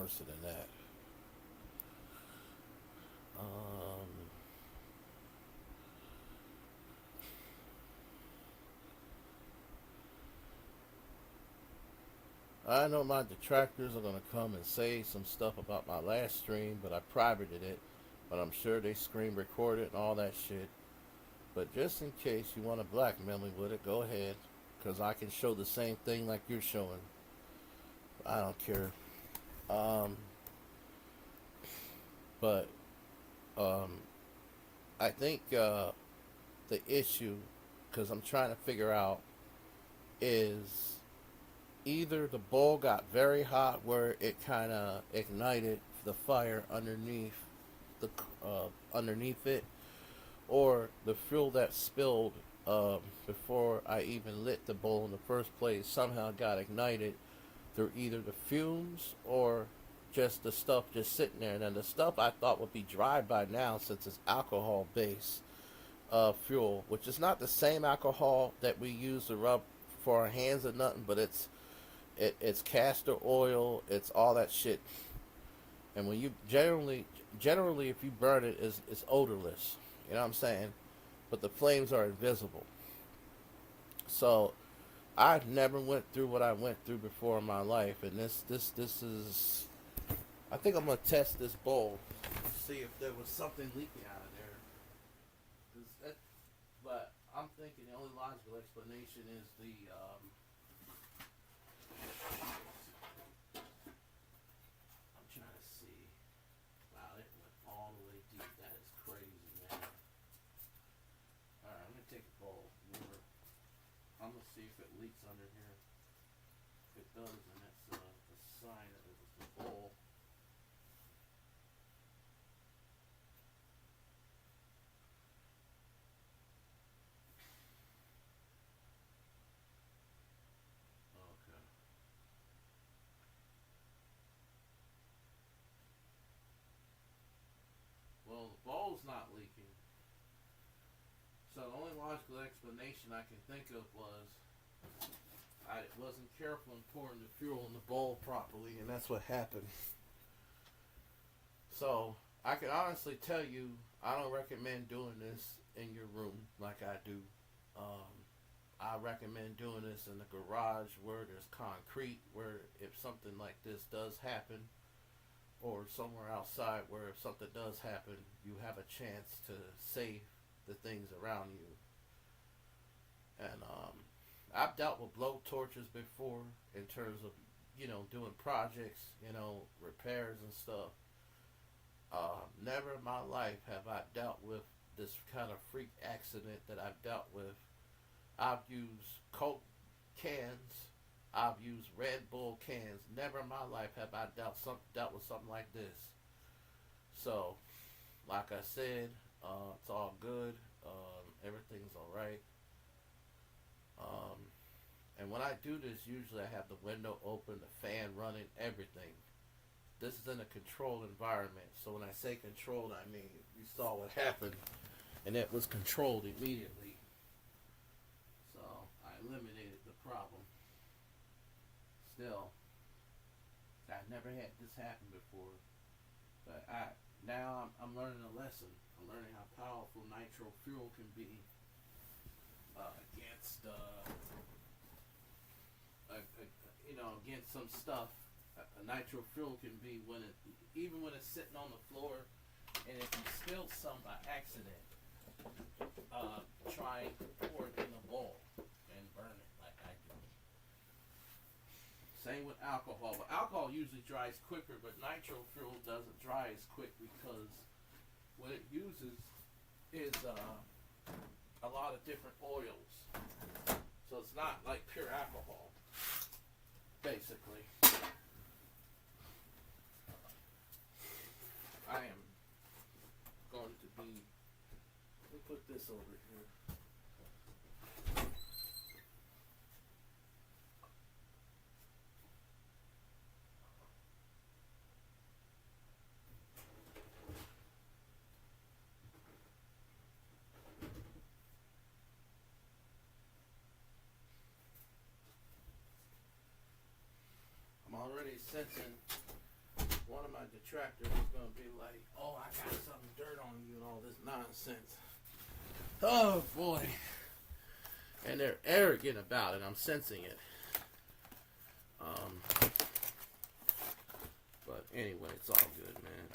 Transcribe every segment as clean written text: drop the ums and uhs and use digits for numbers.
worse than that. Um, I know my detractors are going to come and say some stuff about my last stream, but I privated it. But I'm sure they screen recorded and all that shit. But just in case you want to blackmail me with it, go ahead. Because I can show the same thing like you're showing. I don't care. Um, but um, I think the issue, because I'm trying to figure out, is either the bowl got very hot where it kind of ignited the fire the underneath it, or the fuel that spilled before I even lit the bowl in the first place somehow got ignited through either the fumes or just the stuff just sitting there. And the stuff I thought would be dry by now since it's alcohol based fuel, which is not the same alcohol that we use to rub for our hands or nothing, but it's castor oil, it's all that shit. And when you generally if you burn it, it's odorless. You know what I'm saying? But the flames are invisible. So I've never went through what I went through before in my life, and this is. I think I'm gonna test this bowl, see if there was something leaking out of there. But I'm thinking the only logical explanation is the. I'm trying to see. Wow, it went all the way deep. That is crazy, man. All right, I'm gonna take a bowl. I'm gonna see if it leaks under here. If it does, then that's a sign that it was the bowl. Okay. Well, the bowl's not leaking. So the only logical explanation I can think of was I wasn't careful in pouring the fuel in the bowl properly, and that's what happened. So I can honestly tell you, I don't recommend doing this in your room like I do. Um, I recommend doing this in the garage where there's concrete, where if something like this does happen, or somewhere outside where if something does happen, you have a chance to save the things around you. And I've dealt with blow torches before in terms of doing projects, repairs and stuff. Never in my life have I dealt with this kind of freak accident that I've dealt with. I've used Coke cans. I've used Red Bull cans. Never in my life have I dealt with something like this. So, like I said, it's all good. Everything's all right. Um, and when I do this, usually I have the window open, the fan running, everything. This is in a controlled environment. So when I say controlled, I mean you saw what happened, and it was controlled immediately. So I eliminated the problem. Still, I've never had this happen before, but I'm learning a lesson. I'm learning how powerful nitro fuel can be against against some stuff. A nitro fuel can be even when it's sitting on the floor, and if you spill some by accident, try to pour it in a bowl and burn it like I do. Same with alcohol. But alcohol usually dries quicker, but nitro fuel doesn't dry as quick because what it uses is a lot of different oils. So it's not like pure alcohol, basically. I am going to be. Let me put this over here. I'm already sensing detractors is gonna be like, "Oh, I got some dirt on you" and all this nonsense. Oh boy, and they're arrogant about it. I'm sensing it. But anyway, it's all good, man.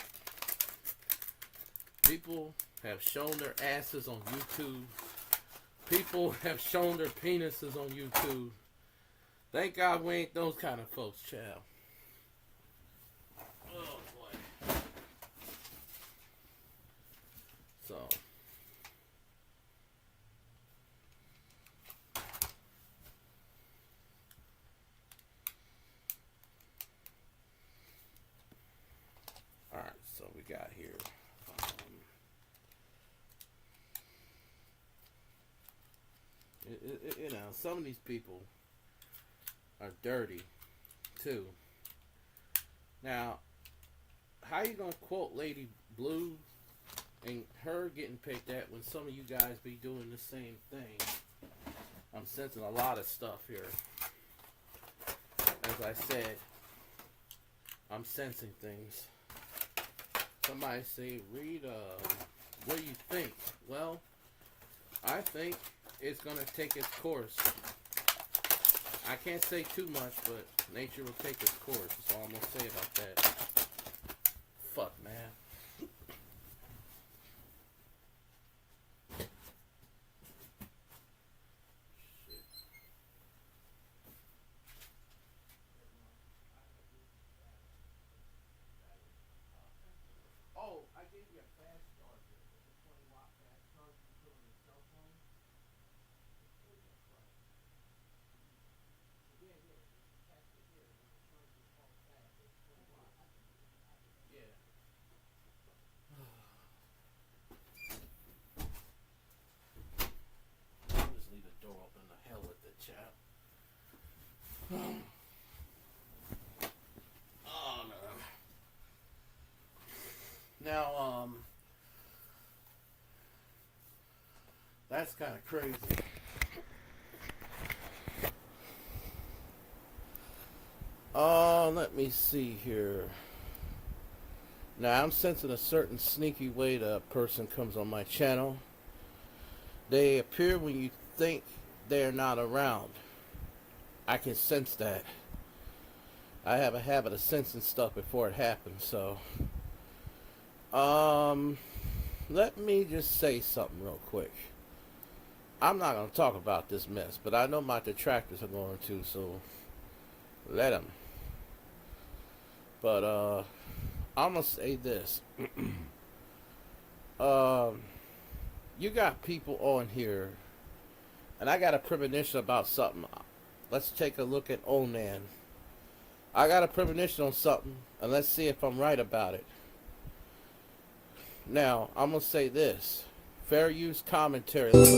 People have shown their asses on YouTube. People have shown their penises on YouTube. Thank God we ain't those kind of folks, child. Oh boy. So. Alright, so we got here. You know, some of these people are dirty too. Now, how you gonna quote Lady Blue and her getting picked at when some of you guys be doing the same thing? I'm sensing a lot of stuff here. As I said, I'm sensing things. Somebody say, read, what do you think? Well, I think it's going to take its course. I can't say too much, but nature will take its course. That's all I'm going to say about that. Fuck, man. Oh, I gave you a fast charger. It's a 20-watt fast charger you put on your cell phone. Yeah, yeah. Catch it here. When the charger falls back, it's 20 watts. Yeah. I'll just leave the door open. The hell with the chap. Oh, no. Now, that's kind of crazy. Let me see here. Now, I'm sensing a certain sneaky way that a person comes on my channel. They appear when you think they're not around. I can sense that. I have a habit of sensing stuff before it happens, so... let me just say something real quick. I'm not going to talk about this mess, but I know my detractors are going to, so let them. But, I'm going to say this. You got people on here, and I got a premonition about something. Let's take a look at Onan. I got a premonition on something, and let's see if I'm right about it. Now, I'm going to say this. Fair use commentary. Channels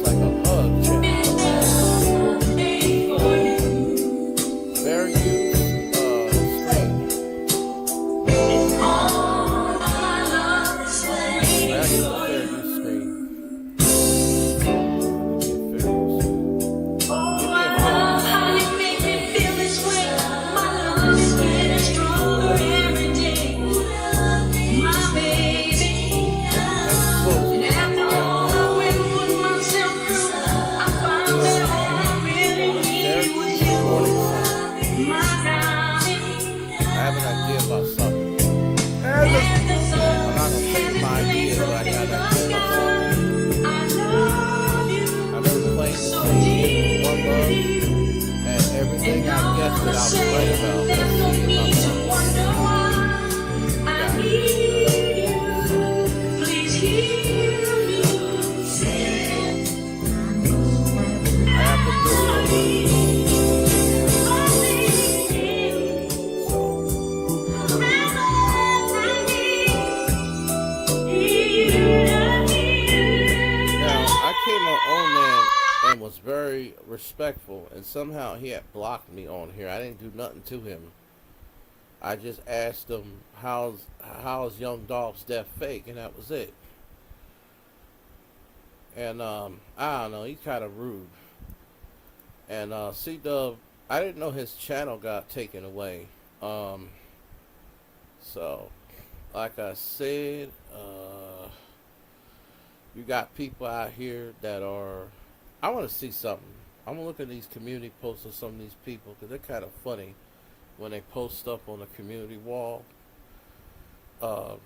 like a hug channel. Fair use stream. Fair use stream. Everything I guess that I was right about. I have to do Now, I came on Onan and was very respectful, and somehow he had blocked me on here. I didn't do nothing to him. I just asked him how's Young Dolph's death fake, and that was it. And I don't know, he's kind of rude. And C Dub, I didn't know his channel got taken away. So, like I said, you got people out here that are. I want to see something. I'm gonna look at these community posts of some of these people because they're kind of funny when they post stuff on the community wall. Uh,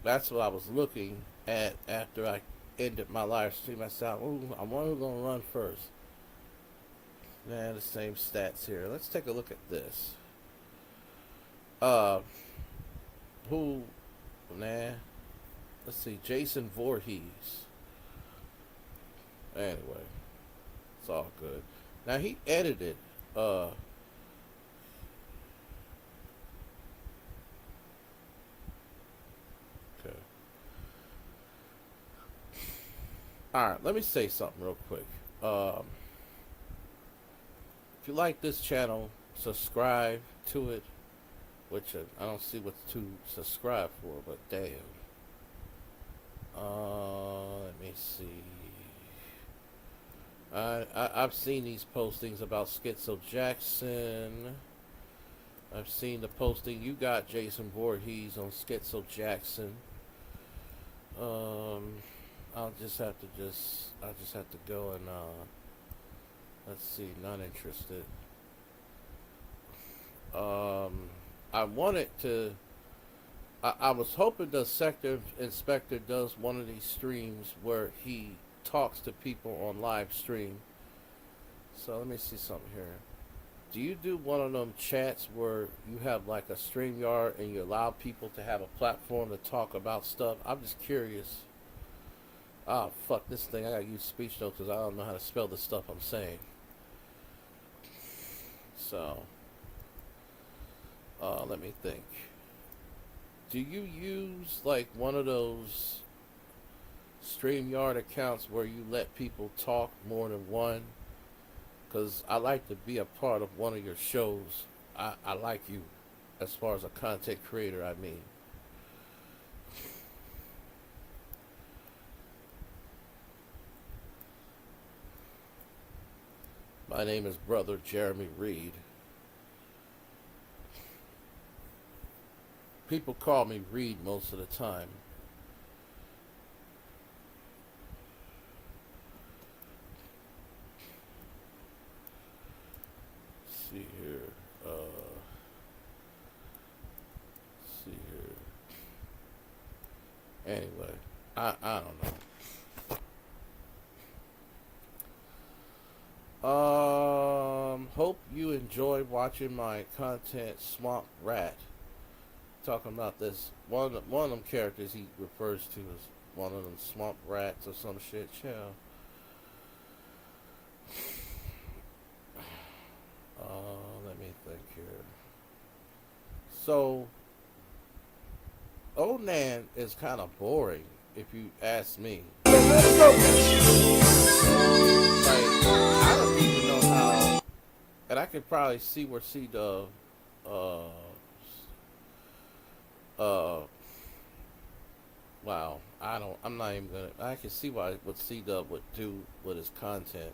that's what I was looking at after I ended my live stream. I said, "Ooh, I wonder who's gonna run first." Nah, the same stats here. Let's take a look at this. Uh, who? Nah. Let's see. Jason Voorhees. Anyway, it's all good. Now he edited. Okay. All right. Let me say something real quick. If you like this channel, subscribe to it. Which I don't see what to subscribe for, but damn. Let me see. I've seen these postings about Schizo Jackson. I've seen the posting you got, Jason Voorhees, on Schizo Jackson. I'll just have to go and let's see, not interested. I wanted to. I was hoping the sector inspector does one of these streams where he talks to people on live stream. So let me see something here. Do you do one of them chats where you have like a StreamYard and you allow people to have a platform to talk about stuff? I'm just curious. Ah, fuck this thing. I gotta use speech notes because I don't know how to spell the stuff I'm saying. So, let me think. Do you use like one of those StreamYard accounts where you let people talk more than one? Because I like to be a part of one of your shows. I like you as far as a content creator, I mean. My name is Brother Jeremy Reed. People call me Reed most of the time. Let's see here. Let's see here. Anyway, I don't know. Hope you enjoy watching my content, Swamp Rat. Talking about this one of them characters he refers to as one of them swamp rats or some shit. Yeah. Let me think here. So, Onan is kind of boring if you ask me. Like, I don't even know how, and I could probably see where C-Dub wow, I'm not even gonna, I can see what C-Dub would do with his content.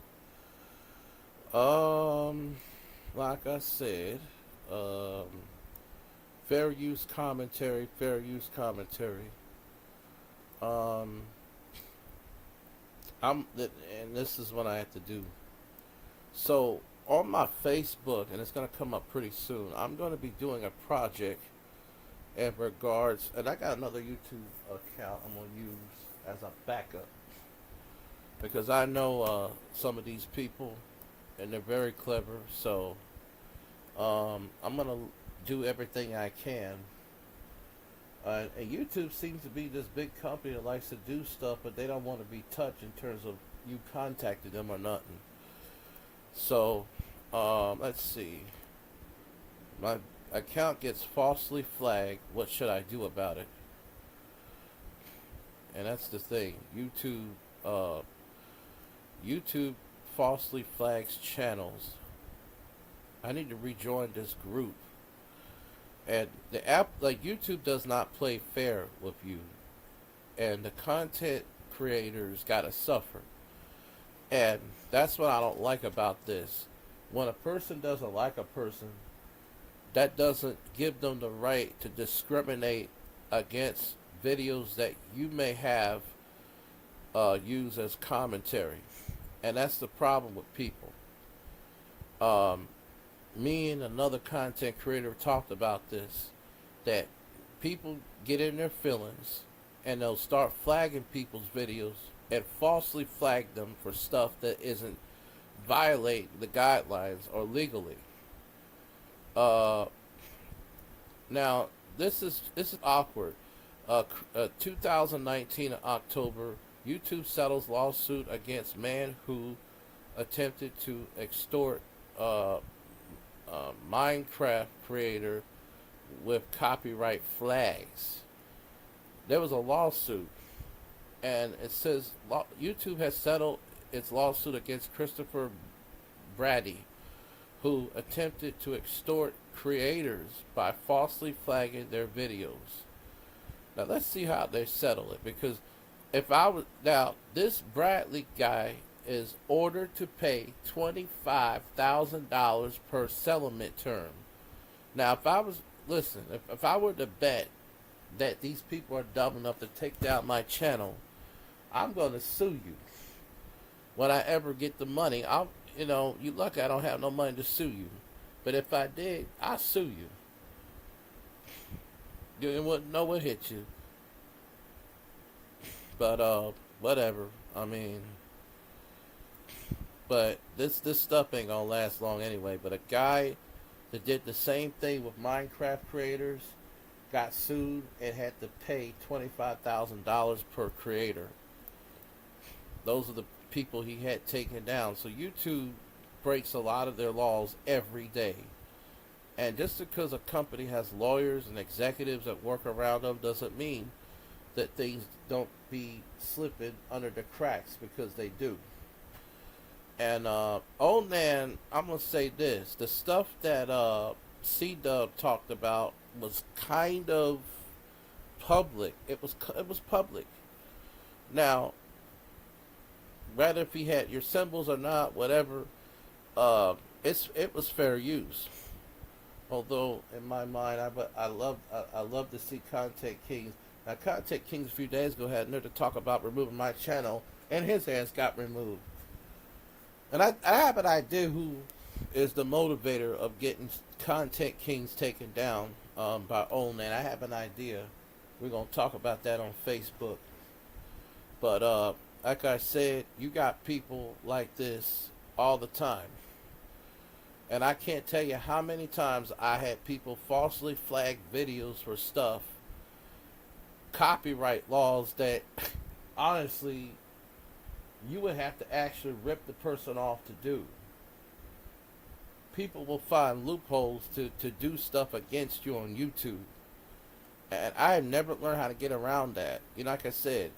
Like I said, fair use commentary. And this is what I have to do. So, on my Facebook, and it's gonna come up pretty soon, I'm gonna be doing a project in regards, and I got another YouTube account I'm going to use as a backup because I know some of these people and they're very clever, so I'm going to do everything I can. And YouTube seems to be this big company that likes to do stuff, but they don't want to be touched in terms of you contacting them or nothing. So let's see. My account gets falsely flagged. What should I do about it? And that's the thing. YouTube falsely flags channels. I need to rejoin this group. And the app, like YouTube, does not play fair with you, and the content creators gotta suffer. And That's what I don't like about this. When a person doesn't like a person, that doesn't give them the right to discriminate against videos that you may have used as commentary. And that's the problem with people. Um, Me and another content creator talked about this, that people get in their feelings and they'll start flagging people's videos and falsely flag them for stuff that isn't violate the guidelines or legally. Uh, Now this is awkward. 2019 October, YouTube settles lawsuit against man who attempted to extort Minecraft creator with copyright flags. There was a lawsuit, and it says YouTube has settled its lawsuit against Christopher Brady, who attempted to extort creators by falsely flagging their videos. Now let's see how they settle it, because if I was now this Bradley guy is ordered to pay $25,000 per settlement term. Now if I was if I were to bet that these people are dumb enough to take down my channel, I'm gonna sue you. When I ever get the money, you lucky I don't have no money to sue you. But if I did, I'll sue you. You wouldn't know what hit you. But whatever. I mean, but this stuff ain't gonna last long anyway. But a guy that did the same thing with Minecraft creators got sued and had to pay $25,000 per creator. Those are the people he had taken down. So YouTube breaks a lot of their laws every day. And just because a company has lawyers and executives that work around them doesn't mean that things don't be slipping under the cracks, because they do. And old man, I'm gonna say this: the stuff that C-Dub talked about was kind of public. It was public. Now, whether if he had your symbols or not, whatever, it was fair use. Although in my mind, I love to see Content Kings. Now, Content Kings a few days ago had nerve to talk about removing my channel, and his ass got removed. And I have an idea who is the motivator of getting Content Kings taken down by old man. I have an idea. We're gonna talk about that on Facebook. But like I said, you got people like this all the time. And I can't tell you how many times I had people falsely flag videos for stuff, copyright laws that honestly you would have to actually rip the person off to do. People will find loopholes to do stuff against you on YouTube. And I have never learned how to get around that. You know, like I said,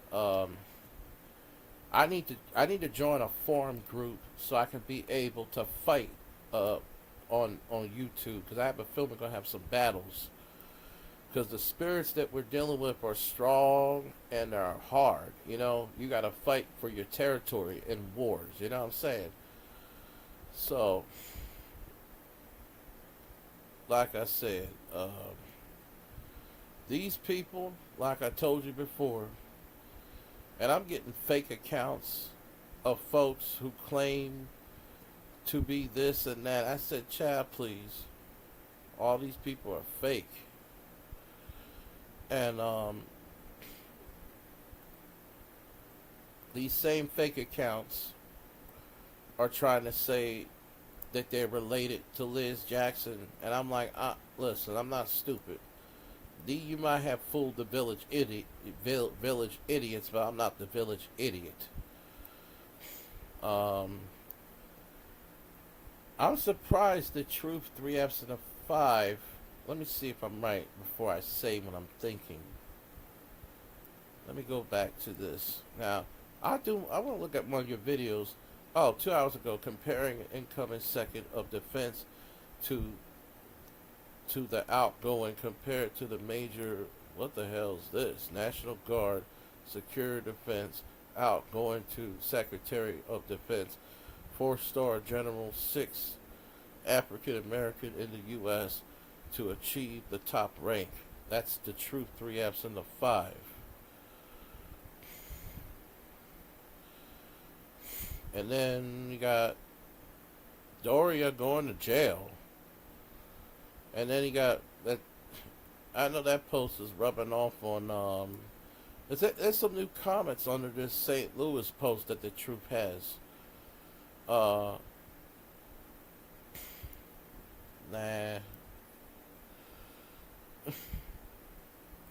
I need to join a forum group so I can be able to fight on YouTube, because I have a feeling we're gonna have some battles, because the spirits that we're dealing with are strong and are hard. You know, you got to fight for your territory in wars. You know what I'm saying? So, like I said, these people, like I told you before, and I'm getting fake accounts of folks who claim to be this and that. I said, child, please. All these people are fake. And these same fake accounts are trying to say that they're related to Liz Jackson. And I'm like, listen, I'm not stupid. You might have fooled the village idiots, but I'm not the village idiot. I'm surprised the Truth 3Fs and a 5. Let me see if I'm right before I say what I'm thinking. Let me go back to this. Now, I want to look at one of your videos. 2 hours ago, comparing incoming second of defense to the outgoing compared to the major. What the hell is this? National Guard, Secure Defense, outgoing to Secretary of Defense. 4-star general, 6 African American in the U.S. to achieve the top rank. That's the truth, 3 F's and the 5. And then you got Doria going to jail. And then you got that. I know that post is rubbing off on. There's some new comments under this St. Louis post that the truth has. Nah.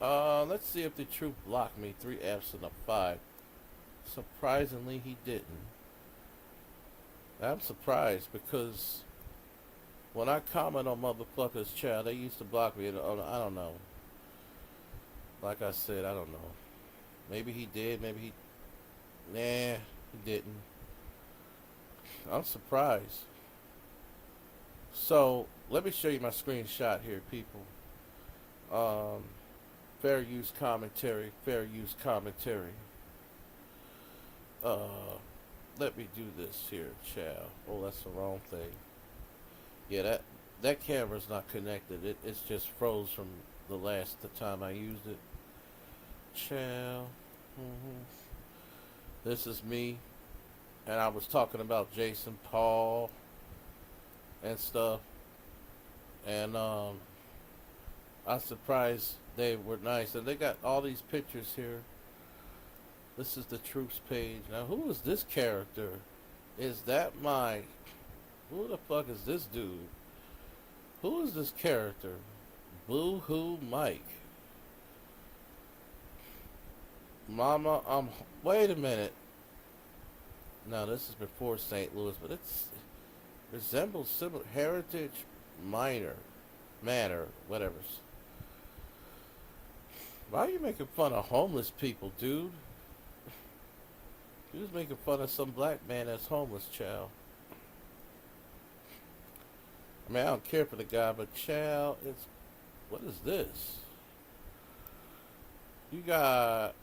Let's see if the truth blocked me. 3 F's and a 5. Surprisingly, he didn't. I'm surprised because when I comment on motherfuckers' child, they used to block me. I don't know. Like I said, I don't know. Maybe he did. Maybe he. Nah, he didn't. I'm surprised. So let me show you my screenshot here, people. Fair use commentary. Fair use commentary. Let me do this here, child. Oh, that's the wrong thing. Yeah, that camera's not connected. It's just froze from the time I used it. Child. This is me. And I was talking about Jason Paul and stuff. And I'm surprised they were nice. And they got all these pictures here. This is the Troops page. Now, who is this character? Is that who the fuck is this dude? Who is this character? Boo-hoo Mike. Mama, wait a minute. Now, this is before St. Louis, but it's resembles similar Heritage Manor, whatever. Why are you making fun of homeless people, dude? You was making fun of some black man that's homeless, child. I mean, I don't care for the guy, but child, what is this? You got,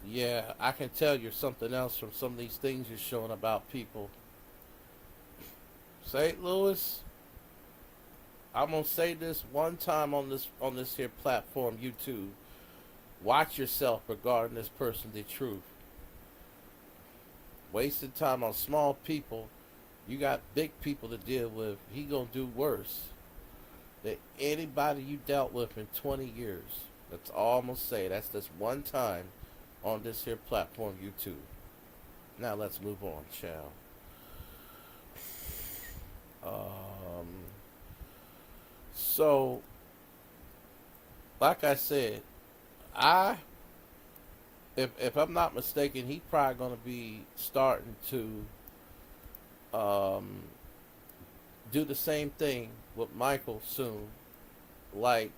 yeah, I can tell you're something else from some of these things you're showing about people. St. Louis, I'm gonna say this one time on this here platform, YouTube. Watch yourself regarding this person, the truth. Wasting time on small people. You got big people to deal with. He gonna do worse than anybody you dealt with in 20 years. That's all I'm gonna say. That's this one time on this here platform, YouTube. Now let's move on, child. So, like I said, if I'm not mistaken, he's probably going to be starting to do the same thing with Michael soon, like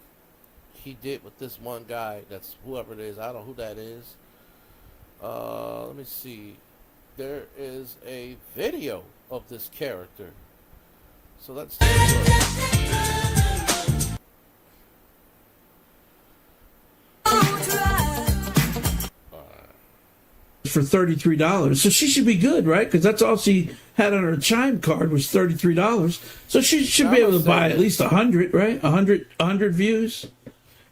he did with this one guy. That's whoever it is. I don't know who that is. Let me see. There is a video of this character. So let's take a look. For $33, so she should be good, right? Because that's all she had on her Chime card was $33. So she should be able to buy at least 100, right? 100 views,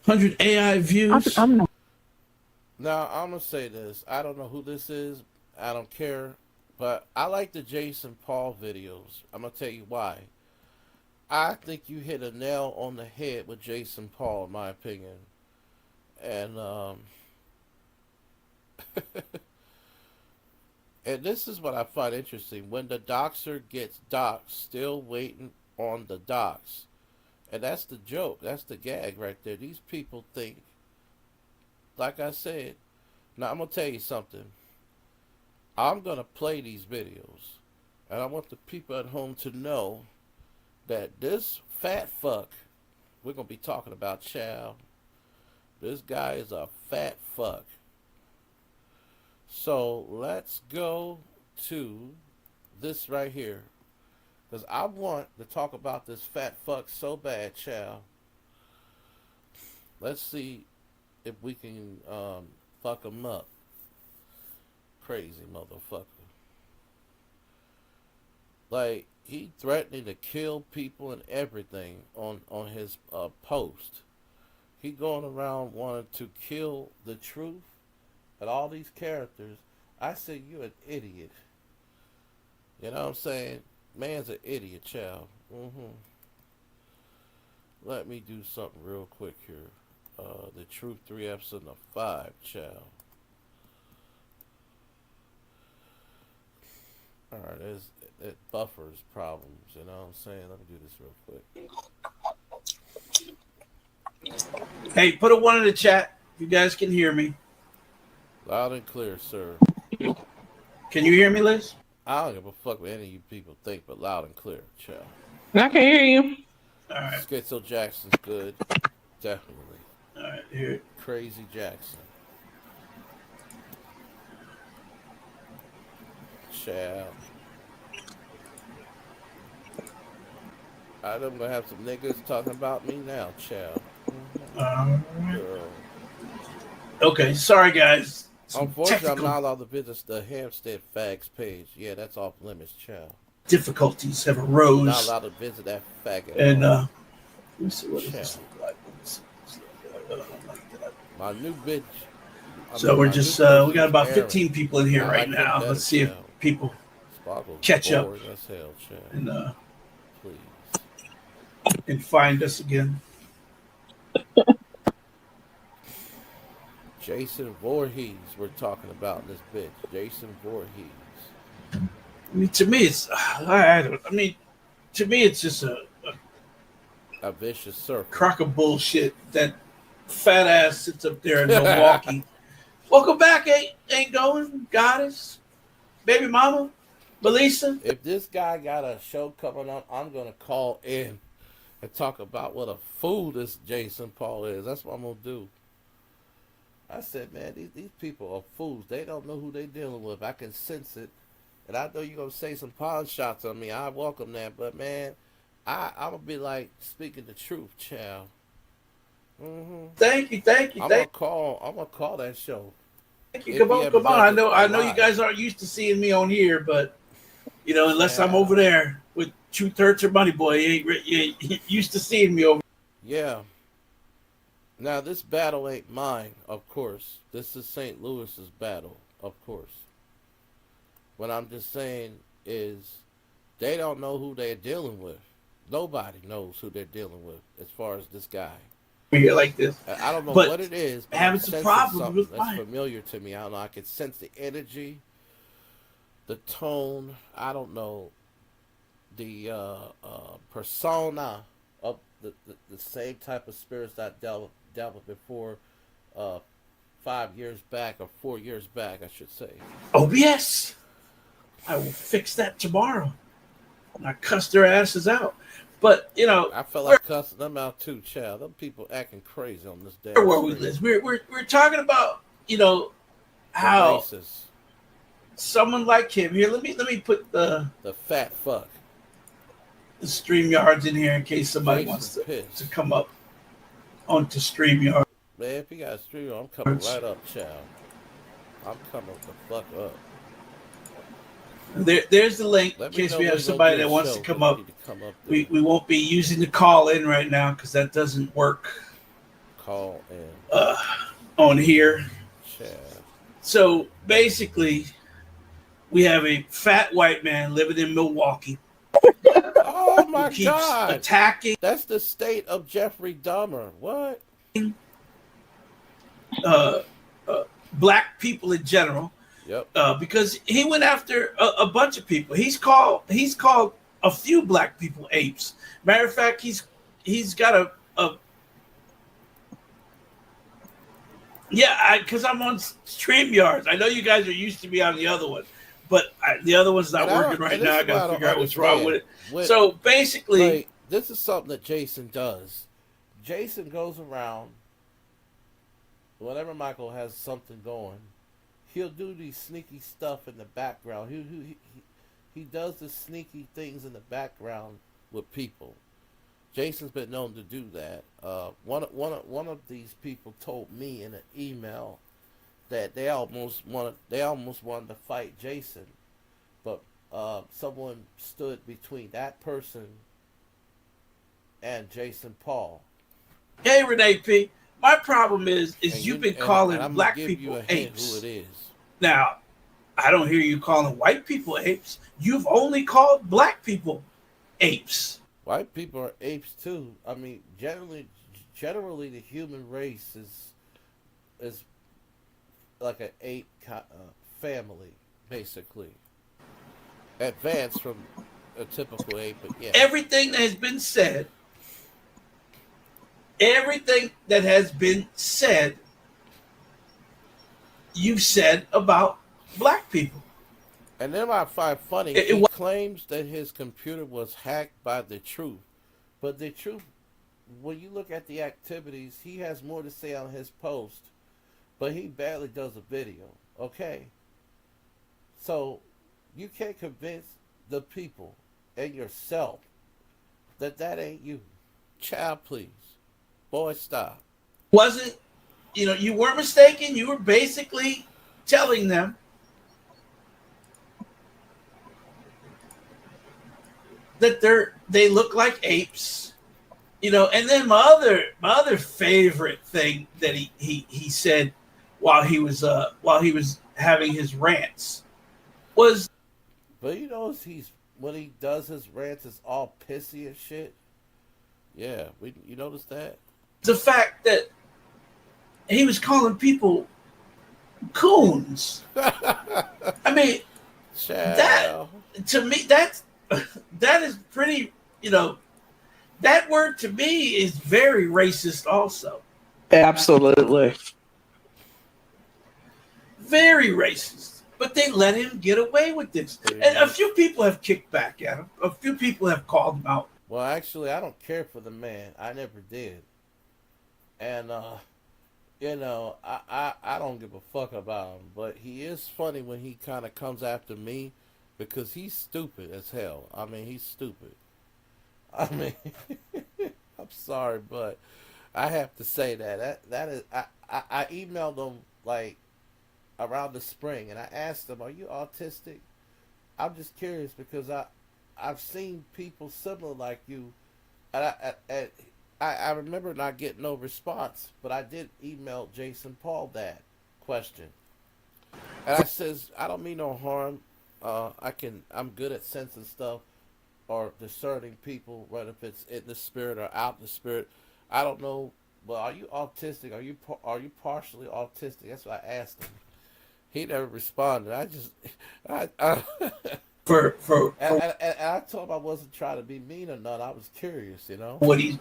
100 AI views. Now I'm gonna say this. I don't know who this is. I don't care, but I like the Jason Paul videos. I'm gonna tell you why. I think you hit a nail on the head with Jason Paul, in my opinion, and and this is what I find interesting. When the doxer gets doxed, still waiting on the dox. And that's the joke. That's the gag right there. These people think, like I said, now I'm going to tell you something. I'm going to play these videos. And I want the people at home to know that this fat fuck, we're going to be talking about, child. This guy is a fat fuck. So let's go to this right here. Because I want to talk about this fat fuck so bad, child. Let's see if we can fuck him up. Crazy motherfucker. Like, he threatening to kill people and everything on his post. He going around wanting to kill the truth and all these characters. I say you an idiot. You know what I'm saying? Man's an idiot, child. Let me do something real quick here. The truth 3 episode of 5, child. Alright, it buffers problems, you know what I'm saying? Let me do this real quick. Hey, put a 1 in the chat if you guys can hear me. Loud and clear, sir. Can you hear me, Liz? I don't give a fuck what any of you people think, but loud and clear, child. I can hear you. All right. Schizo Jackson's good. Definitely. All right, here. Crazy Jackson. Child. I'm gonna have some niggas talking about me now, child. Girl. Okay, sorry guys. Unfortunately, I'm not allowed to visit the Hampstead Fags page. Yeah, that's off limits, child. Difficulties have arose. Not allowed to visit that faggot. And let me see what this look like. My new bitch. So we're just we got about 15 people in here right now. Let's see if people catch up and and find us again. Jason Voorhees, we're talking about this bitch. Jason Voorhees. I mean, to me, it's to me, it's just a vicious circle. Crock of bullshit. That fat ass sits up there in Milwaukee. Welcome back, ain't going, goddess, baby mama, Melissa. If this guy got a show coming up, I'm gonna call in and talk about what a fool this Jason Paul is. That's what I'm gonna do. I said, man, these people are fools. They don't know who they dealing with. I can sense it. And I know you're going to say some pawn shots on me. I welcome that. But, man, I'm going to be like speaking the truth, child. Thank you. I'm going to call that show. Thank you. Come on. I know you guys aren't used to seeing me on here, but, you know, unless I'm over there with Truth Hurts or Money Boy, you ain't used to seeing me over. Yeah. Now, this battle ain't mine, of course. This is St. Louis's battle, of course. What I'm just saying is they don't know who they're dealing with. Nobody knows who they're dealing with as far as this guy. You're like this. I don't know what it is, but having some problems with that's familiar to me. I don't know. I can sense the energy, the tone. I don't know. The persona of the same type of spirits that dealt with before 5 years back or 4 years back, I should say. Oh, yes. I will fix that tomorrow. I cuss their asses out. But, you know. I felt like cussing them out too, child. Them people acting crazy on this day. Where we live. We're talking about, you know, how someone like him. Here, let me put the fat fuck. The StreamYards in here in case somebody wants to come up onto StreamYard. Man, if you got StreamYard, I'm coming right up, child. I'm coming the fuck up. There's the link in case we have somebody that wants to come up. We won't be using the call in right now because that doesn't work. Call in. On here. Child. So basically, we have a fat white man living in Milwaukee. Oh my God! Attacking. That's the state of Jeffrey Dahmer. What? Black people in general. Yep. Because he went after a bunch of people. He's called a few black people apes. Matter of fact, he's got a yeah. Because I'm on StreamYards. I know you guys are used to me on the other one. But the other one's not working right now. I got to figure out what's wrong with it. So basically, like, this is something that Jason does. Jason goes around whenever Michael has something going. He'll do these sneaky stuff in the background. He does the sneaky things in the background with people. Jason's been known to do that. One of these people told me in an email that they almost wanted to fight Jason, but someone stood between that person and Jason Paul. Hey, Renee P. My problem is you've been and calling I'm black gonna give you people a hint apes. who it is. Now, I don't hear you calling white people apes. You've only called black people apes. White people are apes too. I mean, generally, the human race is like an ape family, basically. Advanced from a typical ape, but yeah. Everything that has been said, you've said about black people. And then I find funny, he claims that his computer was hacked by the truth. But the truth, when you look at the activities, he has more to say on his post, but he barely does a video. Okay? So, you can't convince the people and yourself that ain't you. Child, please. Boy, stop. Wasn't, you weren't mistaken. You were basically telling them that they look like apes, and then my other favorite thing that he said while he was having his rants was, but when he does his rants, it's all pissy and shit. Yeah, you notice that? The fact that he was calling people coons. I mean, that to me, that is pretty, that word to me is very racist also. Absolutely. Very racist. But they let him get away with this. And a few people have kicked back at him. A few people have called him out. Well, actually, I don't care for the man. I never did. And, I don't give a fuck about him. But he is funny when he kind of comes after me because he's stupid as hell. I mean, he's stupid. I mean, I'm sorry, but I have to say that is, I emailed him, like, around the spring, and I asked him, are you autistic? I'm just curious because I've seen people similar like you, and I remember not getting no response, but I did email Jason Paul that question, and I says I don't mean no harm. I'm good at sensing stuff or discerning people, whether if it's in the spirit or out the spirit. I don't know, but are you autistic? Are you partially autistic? That's what I asked him. He never responded. And I told him I wasn't trying to be mean or not. I was curious, what he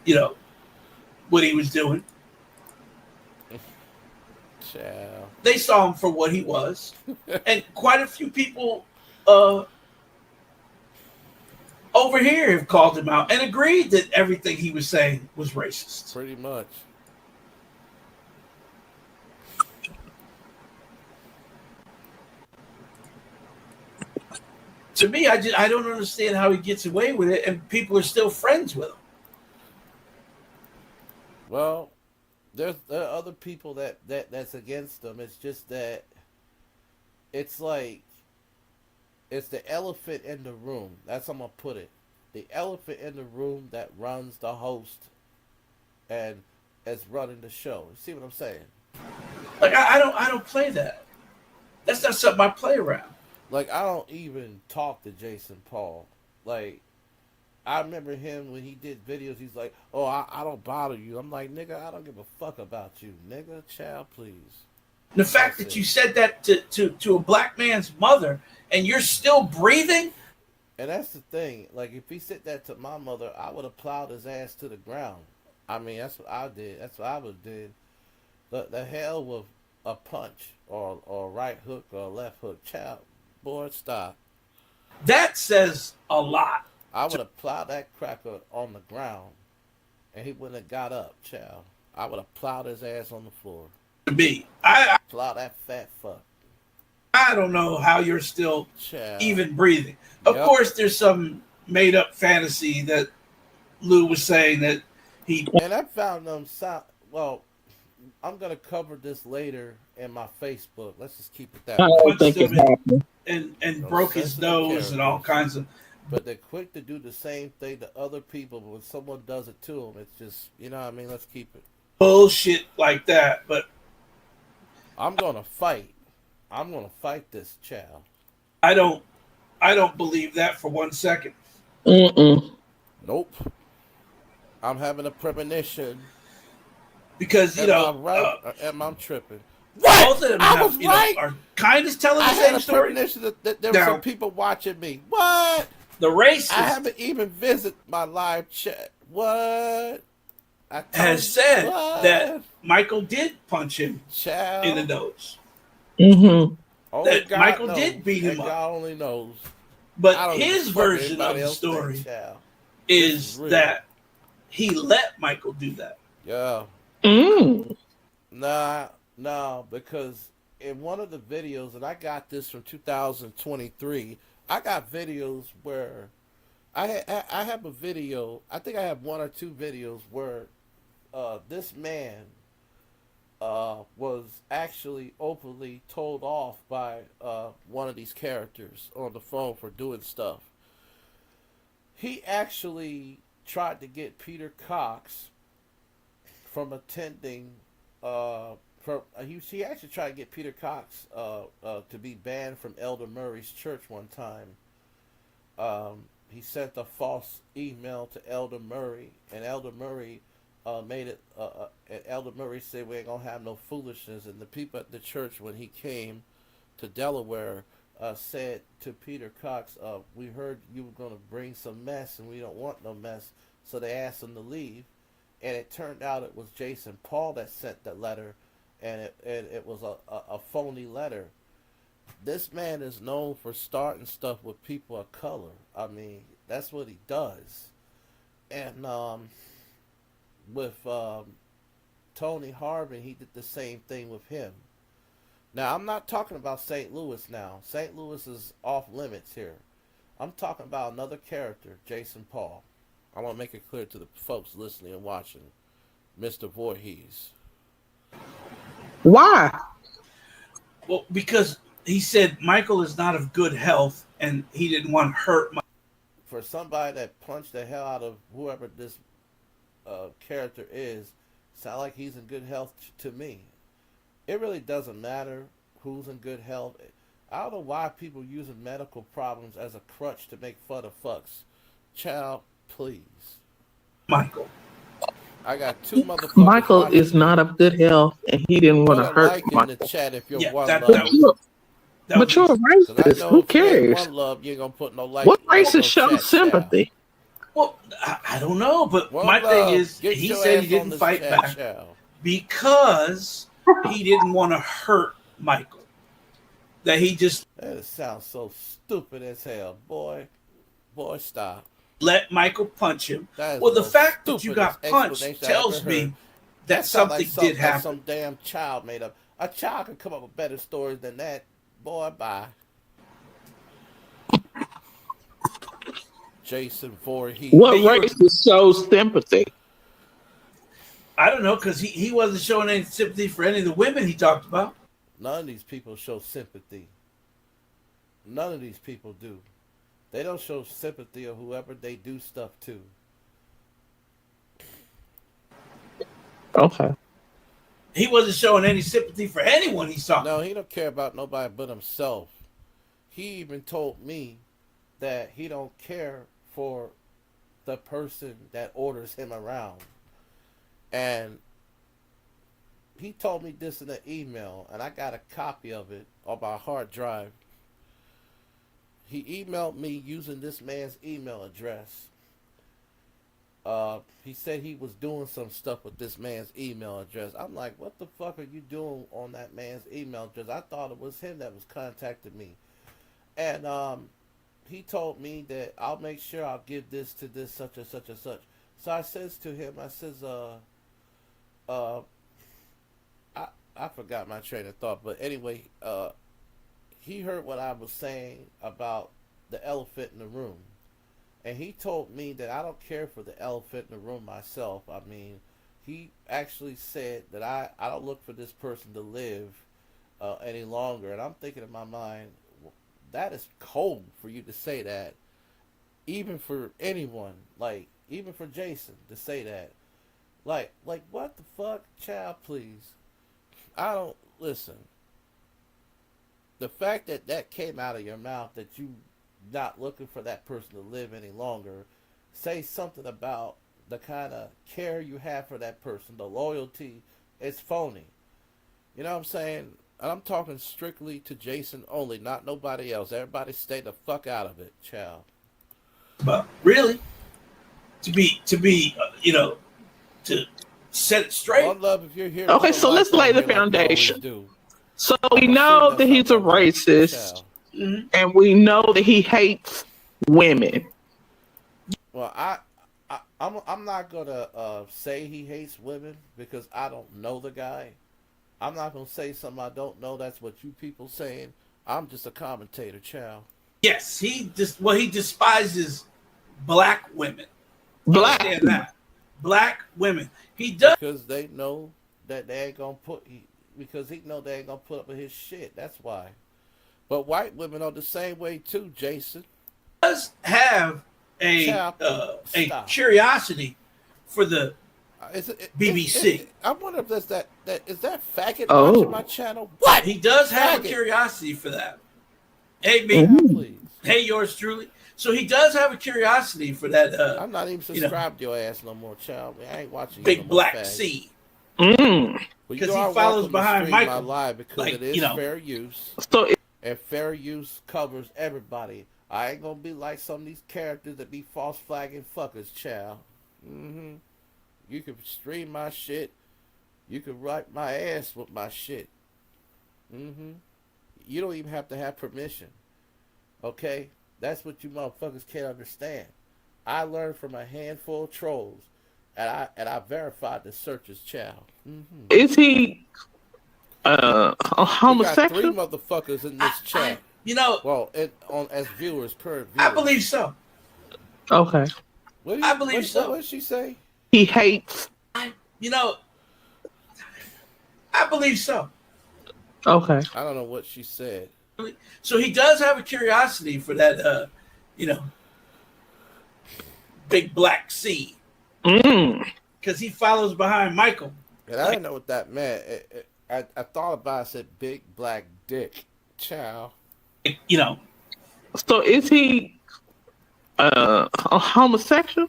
was doing. Child. They saw him for what he was, and quite a few people over here have called him out and agreed that everything he was saying was racist. Pretty much. To me, I don't understand how he gets away with it, and people are still friends with him. Well, there are other people that's against him. It's just that it's like it's the elephant in the room. That's how I'm gonna put it. The elephant in the room that runs the host and is running the show. You see what I'm saying? Like I don't play that. That's not something I play around. Like, I don't even talk to Jason Paul. Like, I remember him when he did videos, he's like, oh, I don't bother you. I'm like, nigga, I don't give a fuck about you. Nigga, child, please. The fact that you said that to a black man's mother and you're still breathing? And that's the thing. Like, if he said that to my mother, I would have plowed his ass to the ground. I mean, that's what I did. That's what I would have did. The hell with a punch or a right hook or a left hook. Child, boy, stop. That says a lot. I would have plowed that cracker on the ground, and he wouldn't have got up, child. I would have plowed his ass on the floor. To me, I plow that fat fuck. I don't know how you're still child. Even breathing. Of course, there's some made-up fantasy that Lou was saying that he... And I found them... Well, I'm gonna cover this later in my Facebook. Let's just keep it I that way. don't think it's happening. and Those broke his sensitive nose and all characters. kinds of But they're quick to do the same thing to other people. But when someone does it to them, it's just, you know what I mean? Let's keep it. bullshit like that. But I'm gonna fight. I'm gonna fight this child. I don't I don't believe that for 1 second. Mm-mm. Nope. I'm having a premonition. Because, Am I right or am I tripping? both of What? them I was have, right. are kind of telling I the had same a story. premonition that there were Now, some people watching me. What? the I racist haven't even visited my live chat. What? I told has you. said that What? Michael did punch him in the Child. nose. Mm-hmm. Only That God Michael knows. did beat him And up. God only knows. But I don't give a his fuck what version of anybody the else thinks, story child. This is is real. that he let Michael do that. Yeah. Mm. Nah, because in one of the videos, and I got this from 2023, I got videos where I have a video. I think I have one or two videos where this man was actually openly told off by one of these characters on the phone for doing stuff. He actually tried to get Peter Cox from attending. He actually tried to get Peter Cox to be banned from Elder Murray's church one time. He sent a false email to Elder Murray, and Elder Murray made it. And Elder Murray said, "We ain't gonna have no foolishness." And the people at the church, when he came to Delaware, said to Peter Cox, "We heard you were gonna bring some mess, and we don't want no mess." So they asked him to leave, and it turned out it was Jason Paul that sent that letter, and it was a phony letter. This man is known for starting stuff with people of color. I mean, that's what he does. And with Tony Harvey, he did the same thing with him. Now, I'm not talking about St. Louis now. St. Louis is off limits here. I'm talking about another character, Jason Paul. I want to make it clear to the folks listening and watching. Mr. Voorhees. Why? Well, because he said Michael is not of good health and he didn't want to hurt Michael. For somebody that punched the hell out of whoever this character is, sound like he's in good health to me. It really doesn't matter who's in good health. I don't know why people using medical problems as a crutch to make fun of fucks. Child, please. Michael. I got two motherfuckers. Michael watching is me. not of good health, and he didn't want Put to a hurt like in Michael. the chat if you're Yeah, one that love. But you're, that but was you're a easy. Because I racist. know Who if you ain't cares? one love, you ain't gonna put no like. What like racist no shows chat, sympathy? Well, I don't know, but One my thing love. is, Get he your said ass he didn't on this fight chat, back child. because he didn't want to hurt Michael. That he just That sounds so stupid as hell, boy. Boy, stop. let Michael punch him. That is Well, the most fact that you got stupidest punched explanation I ever tells heard. me that sounds something like did happen. some damn child made up. A child could come up with better stories than that. Boy, bye. Jason Voorhees. What And you were- racist shows sympathy? I don't know, because he wasn't showing any sympathy for any of the women he talked about. None of these people show sympathy. None of these people do. They don't show sympathy of whoever they do stuff to. Okay. He wasn't showing any sympathy for anyone he saw. No, he don't care about nobody but himself. He even told me that he don't care for the person that orders him around. And he told me this in an email, and I got a copy of it on my hard drive. He emailed me using this man's email address. He said he was doing some stuff with this man's email address. I'm like, what the fuck are you doing on that man's email address? I thought it was him that was contacting me. And he told me that I'll make sure I'll give this to this such and such and such. So I says to him, I says, I forgot my train of thought, but anyway, he heard what I was saying about the elephant in the room. And he told me that I don't care for the elephant in the room myself. I mean, he actually said that I don't look for this person to live any longer. And I'm thinking in my mind, that is cold for you to say that, even for anyone, like even for Jason to say that. Like what the fuck, child, please. I don't listen. The fact that that came out of your mouth, that you not looking for that person to live any longer, say something about the kind of care you have for that person, the loyalty. It's phony. You know what I'm saying? And I'm talking strictly to Jason only, not nobody else. Everybody stay the fuck out of it, child. But really, to be to set it straight. One love, if you're here. Okay, so let's lay the foundation. So we know that he's a racist, and we know that he hates women. Well, I'm not gonna say he hates women because I don't know the guy. I'm not gonna say something I don't know. That's what you people saying. I'm just a commentator, child. Yes, he despises black women. Black women. He does because they know that they ain't gonna because he know they ain't gonna put up with his shit. That's why. But white women are the same way too, Jason. Does have a curiosity for the BBC. I wonder if that's that is that faggot watching my channel? What? He does have a curiosity for that. Hey, me, please. Hey, yours truly. So he does have a curiosity for that. I'm not even subscribed to your ass no more, child. I ain't watching Big you no Black more, C. Because he follows behind Michael. Because like, it is fair use. And fair use covers everybody. I ain't gonna be like some of these characters that be false flagging fuckers, child. You can stream my shit. You can wipe my ass with my shit. You don't even have to have permission. Okay? That's what you motherfuckers can't understand. I learned from a handful of trolls, and I verified the searches, child. Is he a homosexual? We got 3 motherfuckers in this chat. As viewers, current viewers. I believe so. Okay. I believe so. What did she say? He hates. I believe so. Okay. I don't know what she said. So he does have a curiosity for that, Big Black C. Because he follows behind Michael. And I didn't know what that meant. I thought about it, I said big black dick. Child. So is he a homosexual?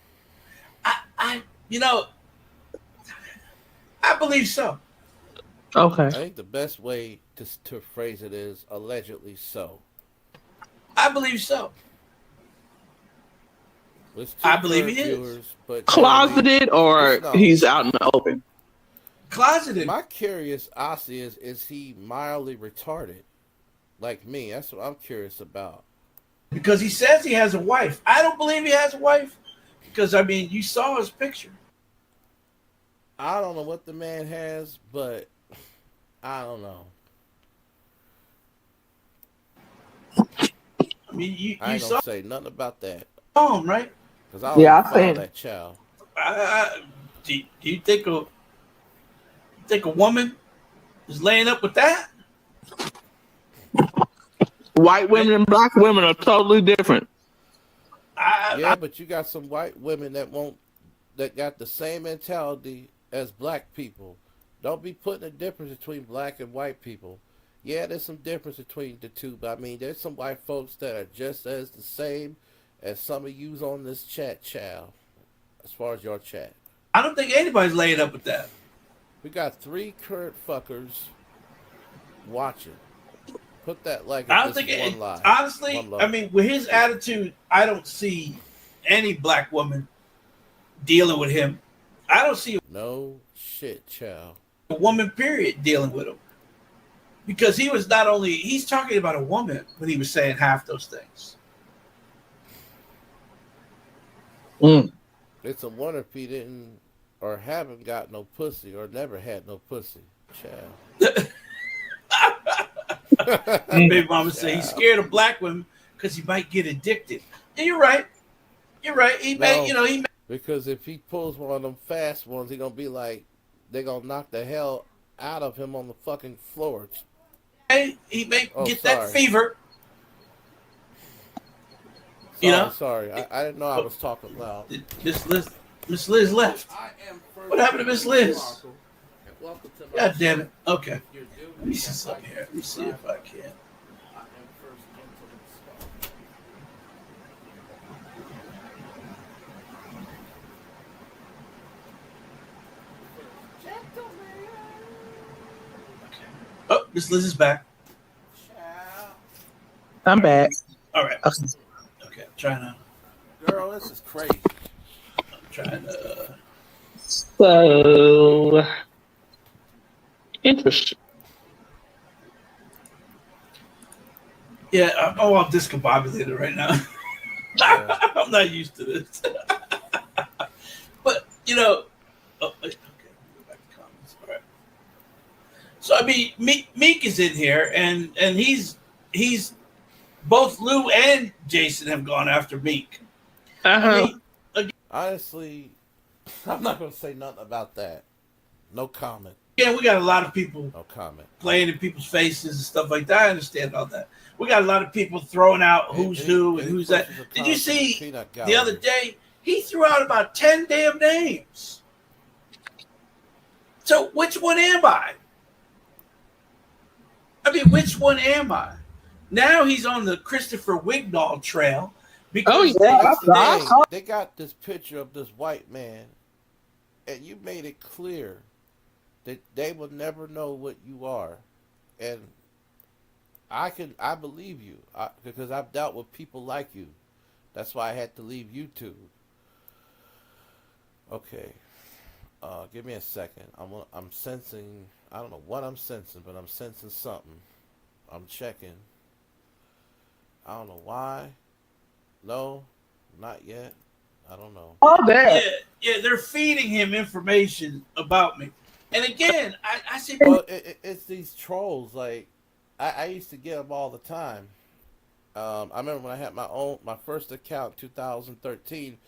I believe so. Okay. I think the best way to phrase it is allegedly so. I believe so. I believe he is. But closeted or he's out in the open? Closeted. My curiosity is he mildly retarded? Like me. That's what I'm curious about. Because he says he has a wife. I don't believe he has a wife. Because, you saw his picture. I don't know what the man has, but I don't know. You I ain't gonna say nothing about that. Right? Because I don't follow that child. Do you think a woman is laying up with that? White women and black women are totally different. But you got some white women that got the same mentality as black people. Don't be putting a difference between black and white people. Yeah, there's some difference between the two, but there's some white folks that are just as the same as some of yous on this chat, child. As far as your chat. I don't think anybody's laying up with that. We got 3 current fuckers watching. Put that like I don't think one lie. Honestly, with his attitude, I don't see any black woman dealing with him. I don't see no shit, child. A woman, period, dealing with him. Because he's talking about a woman when he was saying half those things. It's a wonder if he didn't or haven't got no pussy or never had no pussy, child. Baby mama say he's scared of black women because he might get addicted. And you're right. He may. Because if he pulls one of them fast ones, he gonna be like, they gonna knock the hell out of him on the fucking floor. Hey, he may get that sorry. fever. Sorry. I didn't know I was talking loud. Miss Liz left. What happened to Miss Liz? God damn it. Okay. Let me see something here. Let me see if I can. Oh, Miss Liz is back. I'm back. All right. Okay, I'm trying to. Girl, this is crazy. I'm trying to. So interesting. Yeah, I'm discombobulated right now. Yeah. I'm not used to this. But oh, okay. Go back to comments. All right. So I mean, Meek is in here, and he's both Lou and Jason have gone after Meek. I mean, honestly, I'm not gonna say nothing about that. No comment. Yeah, we got a lot of people no comment playing in people's faces and stuff like that. I understand all that. We got a lot of people throwing out who's who and who's that. Did you see the other day? He threw out about 10 damn names. So which one am I? I mean, which one am I? Now he's on the Christopher Wignall trail. Because they got this picture of this white man, and you made it clear that they will never know what you are, and I believe you because I've dealt with people like you. That's why I had to leave YouTube. Okay, give me a second. I'm sensing. I don't know what I'm sensing, but I'm sensing something. I'm checking. I don't know why. No, not yet. I don't know. Oh, that. Yeah, they're feeding him information about me. And again, I say, well, it's these trolls. Like, I used to get them all the time. I remember when I had my first account, 2013.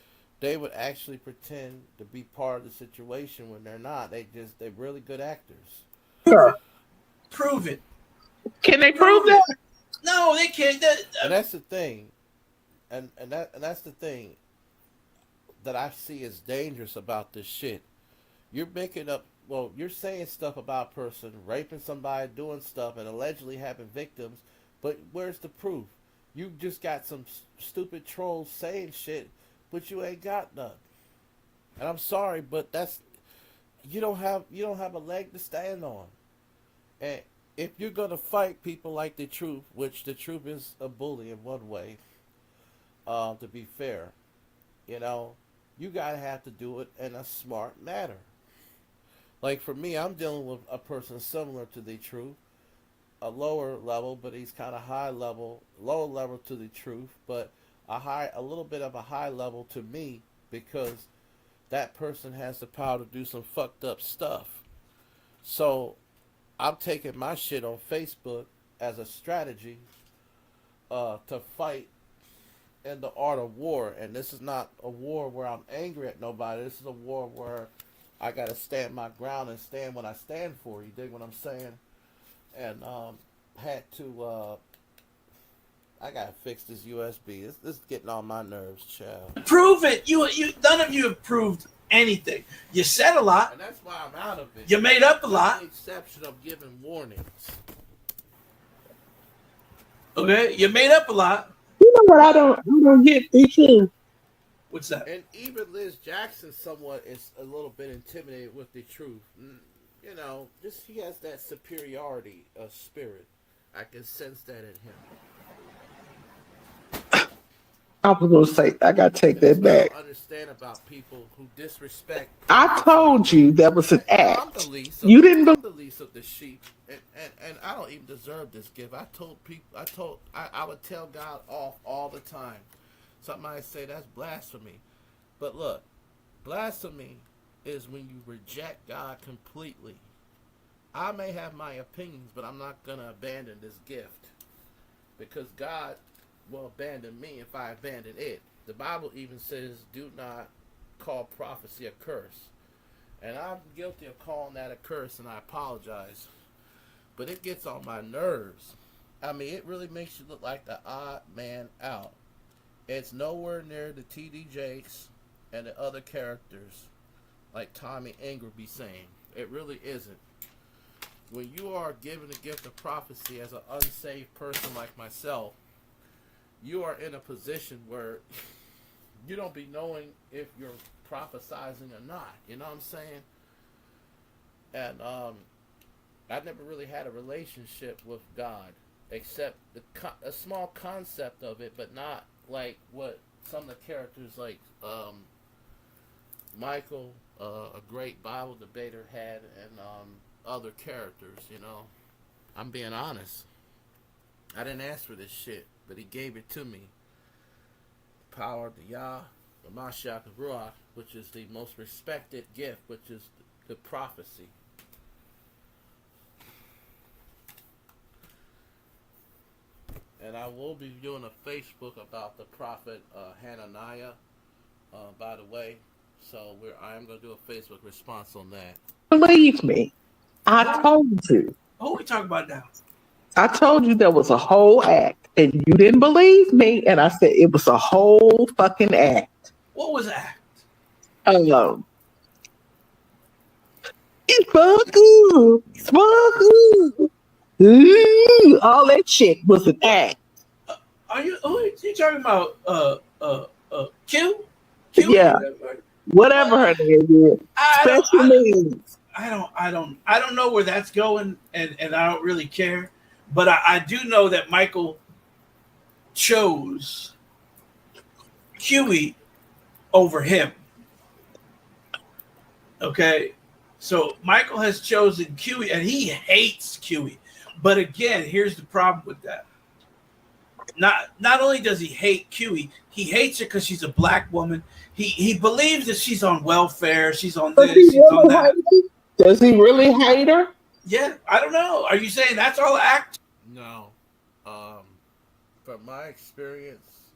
They would actually pretend to be part of the situation when they're not. They're really good actors. Sure. Prove it. Can they prove that? No, they can't. And that's the thing. And that's the thing that I see is dangerous about this shit. You're making up, you're saying stuff about a person, raping somebody, doing stuff, and allegedly having victims, but where's the proof? You just got some stupid trolls saying shit, but you ain't got none. And I'm sorry, but you don't have a leg to stand on. And if you're gonna fight people like the truth, which the truth is a bully in one way, to be fair, you gotta have to do it in a smart manner. Like for me, I'm dealing with a person similar to the truth, a lower level, but he's kind of lower level to the truth, but a little bit of a high level to me because that person has the power to do some fucked up stuff. So I'm taking my shit on Facebook as a strategy to fight in the art of war. And this is not a war where I'm angry at nobody. This is a war where I got to stand my ground and stand what I stand for. You dig what I'm saying? And had to... I gotta fix this USB. This is getting on my nerves, child. Prove it. You. None of you have proved anything. You said a lot. And that's why I'm out of it. You made up a lot. With the exception of giving warnings. Okay, you made up a lot. You know what? I don't get too. What's that? And even Liz Jackson somewhat is a little bit intimidated with the truth. Just he has that superiority of spirit. I can sense that in him. I was going to say, I got to take that back. I don't understand about people who disrespect. I told you that was an act. I'm the least you didn't believe the least of the sheep, and I don't even deserve this gift. I told people, I would tell God off all the time. Somebody say that's blasphemy, but look, blasphemy is when you reject God completely. I may have my opinions, but I'm not gonna abandon this gift because God will abandon me if I abandon it. The Bible even says, do not call prophecy a curse. And I'm guilty of calling that a curse, and I apologize. But it gets on my nerves. I mean, it really makes you look like the odd man out. It's nowhere near the T.D. Jakes and the other characters like Tommy Ingram be saying. It really isn't. When you are given the gift of prophecy as an unsaved person like myself, you are in a position where you don't be knowing if you're prophesizing or not. You know what I'm saying? And I never really had a relationship with God, except a small concept of it, but not like what some of the characters like Michael, a great Bible debater, had, and other characters. You know, I'm being honest. I didn't ask for this shit, but he gave it to me. Power of the Yah, the Mashiach Ruach, which is the most respected gift, which is the prophecy. And I will be doing a Facebook about the prophet Hananiah, by the way. So I am going to do a Facebook response on that. Believe me, I told you. Who are we talking about now? I told you there was a whole act, and you didn't believe me, and I said it was a whole fucking act. What was that? It's fucking, all that shit was an act. Who are you talking about? Q? Yeah. Whatever her name is. Special needs. I don't know where that's going, and I don't really care. But I do know that Michael chose Huey over him. Okay, so Michael has chosen Huey, and he hates Huey. But again, here's the problem with that. Not only does he hate Huey, he hates her because she's a black woman. He believes that she's on welfare. She's on this. She's on that. Does he really hate her? Yeah, I don't know. Are you saying that's all act? No. From my experience,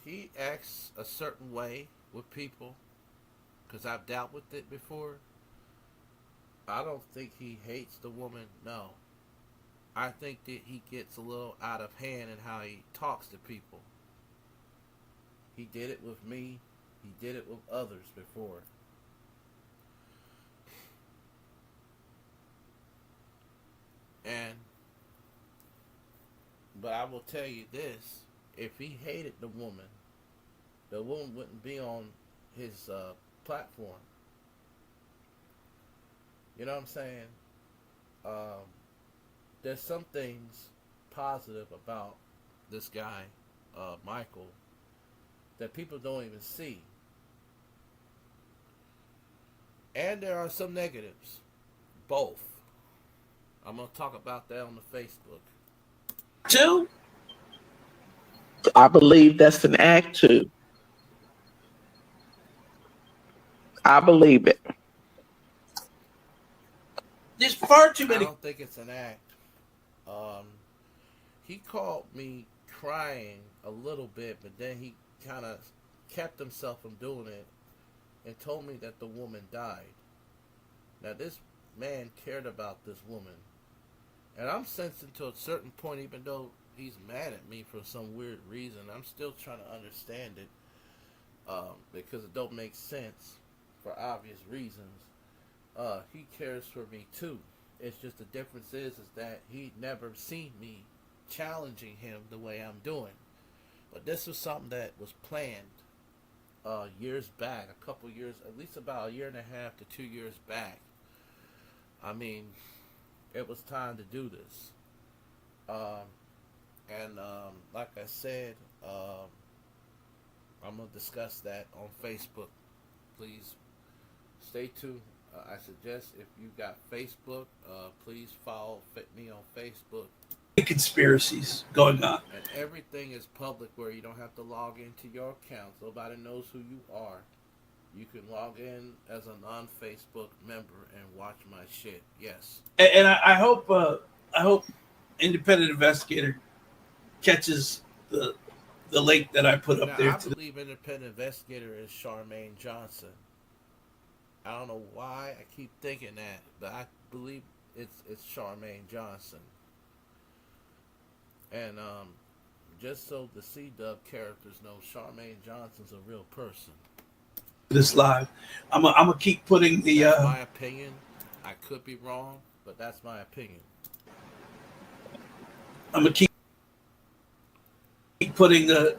he acts a certain way with people because I've dealt with it before. I don't think he hates the woman. No. I think that he gets a little out of hand in how he talks to people. He did it with me. He did it with others before. But I will tell you this. If he hated the woman wouldn't be on his platform. You know what I'm saying? There's some things positive about this guy, Michael, that people don't even see. And there are some negatives. Both. I'm going to talk about that on the Facebook. Two? I believe that's an act too. I believe it. There's far too many. I don't think it's an act. He called me crying a little bit, but then he kind of kept himself from doing it and told me that the woman died. Now, this man cared about this woman. And I'm sensing to a certain point, even though he's mad at me for some weird reason, I'm still trying to understand it because it don't make sense for obvious reasons. He cares for me too. It's just the difference is that he never seen me challenging him the way I'm doing. But this was something that was planned years back, a couple years, at least about a year and a half to 2 years back. I mean, it was time to do this. Like I said, I'm going to discuss that on Facebook. Please stay tuned. I suggest if you got Facebook, please follow me on Facebook. Conspiracies going on. And everything is public where you don't have to log into your account. Nobody knows who you are. You can log in as a non-Facebook member and watch my shit. Yes. And I hope independent investigator catches the the link that I put up Now, there I today. believe independent investigator is Charmaine Johnson. I don't know why I keep thinking that, but I believe it's Charmaine Johnson. And just so the C-Dub characters know, Charmaine Johnson's a real person. This live, I'm gonna keep putting the. That's my opinion. I could be wrong, but that's my opinion. I'm gonna keep putting the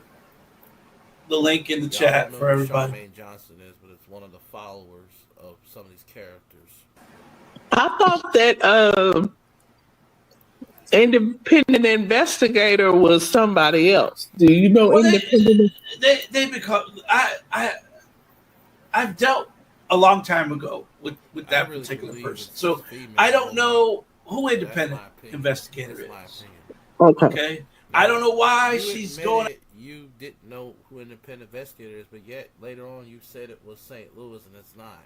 link in the chat for everybody. Charmaine Johnson is, but it's one of the followers of some of these characters. I thought that independent investigator was somebody else. Do you know Well, independent? they become. I've dealt a long time ago with that really particular person, it's so female. I don't know who That's independent my opinion. investigator That's my is. opinion. Okay. Okay, I don't know why You she's admitted going. You didn't know who independent investigator is, but yet later on you said it was St. Louis, and it's not.